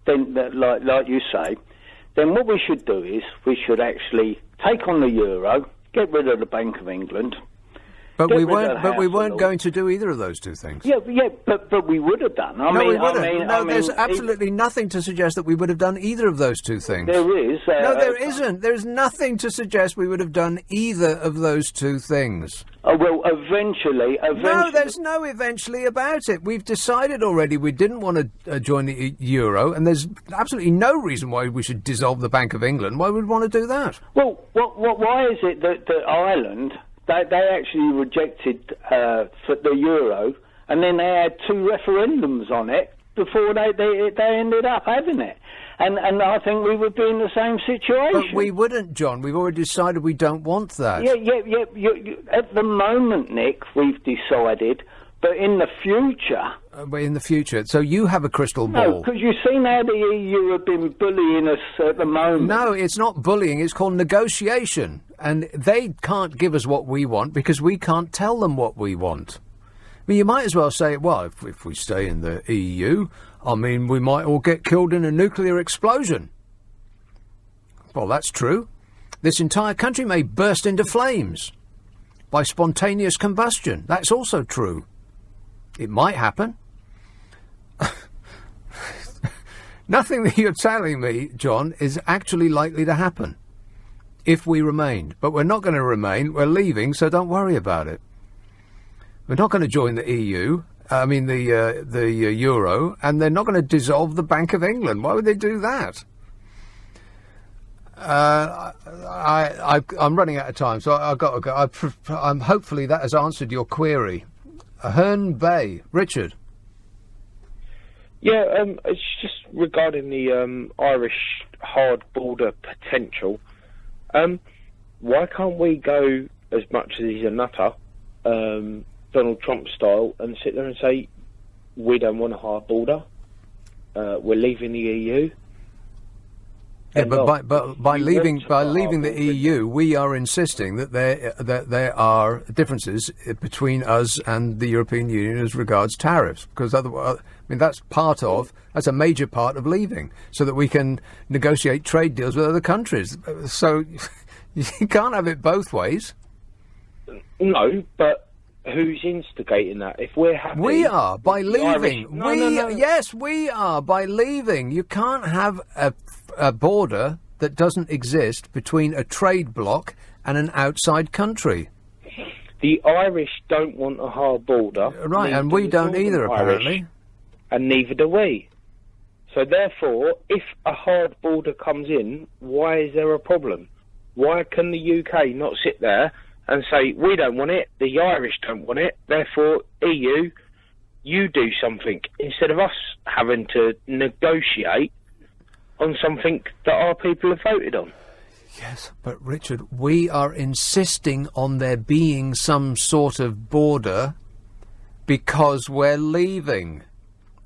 then, like you say, then what we should do is we should actually take on the euro... Get rid of the Bank of England. But we weren't going to do either of those two things. Yeah, but we would have done. We wouldn't. There's absolutely nothing to suggest that we would have done either of those two things. There is. No, there isn't. There's nothing to suggest we would have done either of those two things. Well, eventually... No, there's no eventually about it. We've decided already we didn't want to join the euro, and there's absolutely no reason why we should dissolve the Bank of England. Why would we want to do that? Well, why is it that Ireland, they actually rejected the euro, and then they had 2 referendums on it before they ended up having it? And I think we would be in the same situation. But we wouldn't, John. We've already decided we don't want that. Yeah. At the moment, Nick, we've decided. But in the future... in the future. So you have a crystal ball. No, because you've seen how the EU have been bullying us at the moment. No, it's not bullying. It's called negotiation. And they can't give us what we want because we can't tell them what we want. I mean, you might as well say, well, if we stay in the EU... I mean, we might all get killed in a nuclear explosion. Well, that's true. This entire country may burst into flames by spontaneous combustion. That's also true. It might happen. Nothing that you're telling me, John, is actually likely to happen if we remain. But we're not going to remain. We're leaving, so don't worry about it. We're not going to join the EU. The euro, and they're not going to dissolve the Bank of England. Why would they do that? I'm running out of time, so I've got to go. Hopefully that has answered your query. Herne Bay, Richard. Yeah, it's just regarding the Irish hard border potential. Why can't we go as much as he's a nutter? Donald Trump style, and sit there and say, we don't want a hard border, we're leaving the EU. Yeah, but by leaving the EU, we are insisting that there are differences between us and the European Union as regards tariffs, because otherwise, I mean, that's a major part of leaving, so that we can negotiate trade deals with other countries. So you can't have it both ways. No, but who's instigating that? If we're happy... We are, by leaving. No. Yes, we are, by leaving. You can't have a border that doesn't exist between a trade bloc and an outside country. The Irish don't want a hard border. Right, and we don't either, apparently. And neither do we. So therefore, if a hard border comes in, why is there a problem? Why can the UK not sit there and say, we don't want it, the Irish don't want it, therefore, EU, you do something, instead of us having to negotiate on something that our people have voted on? Yes, but Richard, we are insisting on there being some sort of border because we're leaving.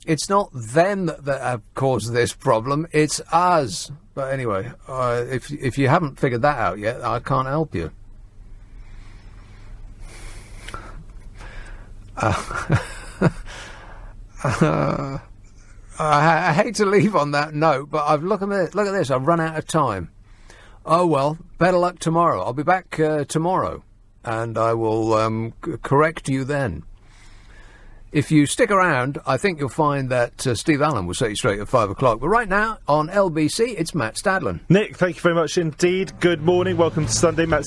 It's not them that have caused this problem, it's us. But anyway, if you haven't figured that out yet, I can't help you. I hate to leave on that note, but look at this. I've run out of time. Oh well, better luck tomorrow. I'll be back tomorrow, and I will correct you then. If you stick around, I think you'll find that Steve Allen will set you straight at 5 o'clock. But right now, on LBC, it's Matt Stadlen. Nick, thank you very much indeed. Good morning. Welcome to Sunday, Matt.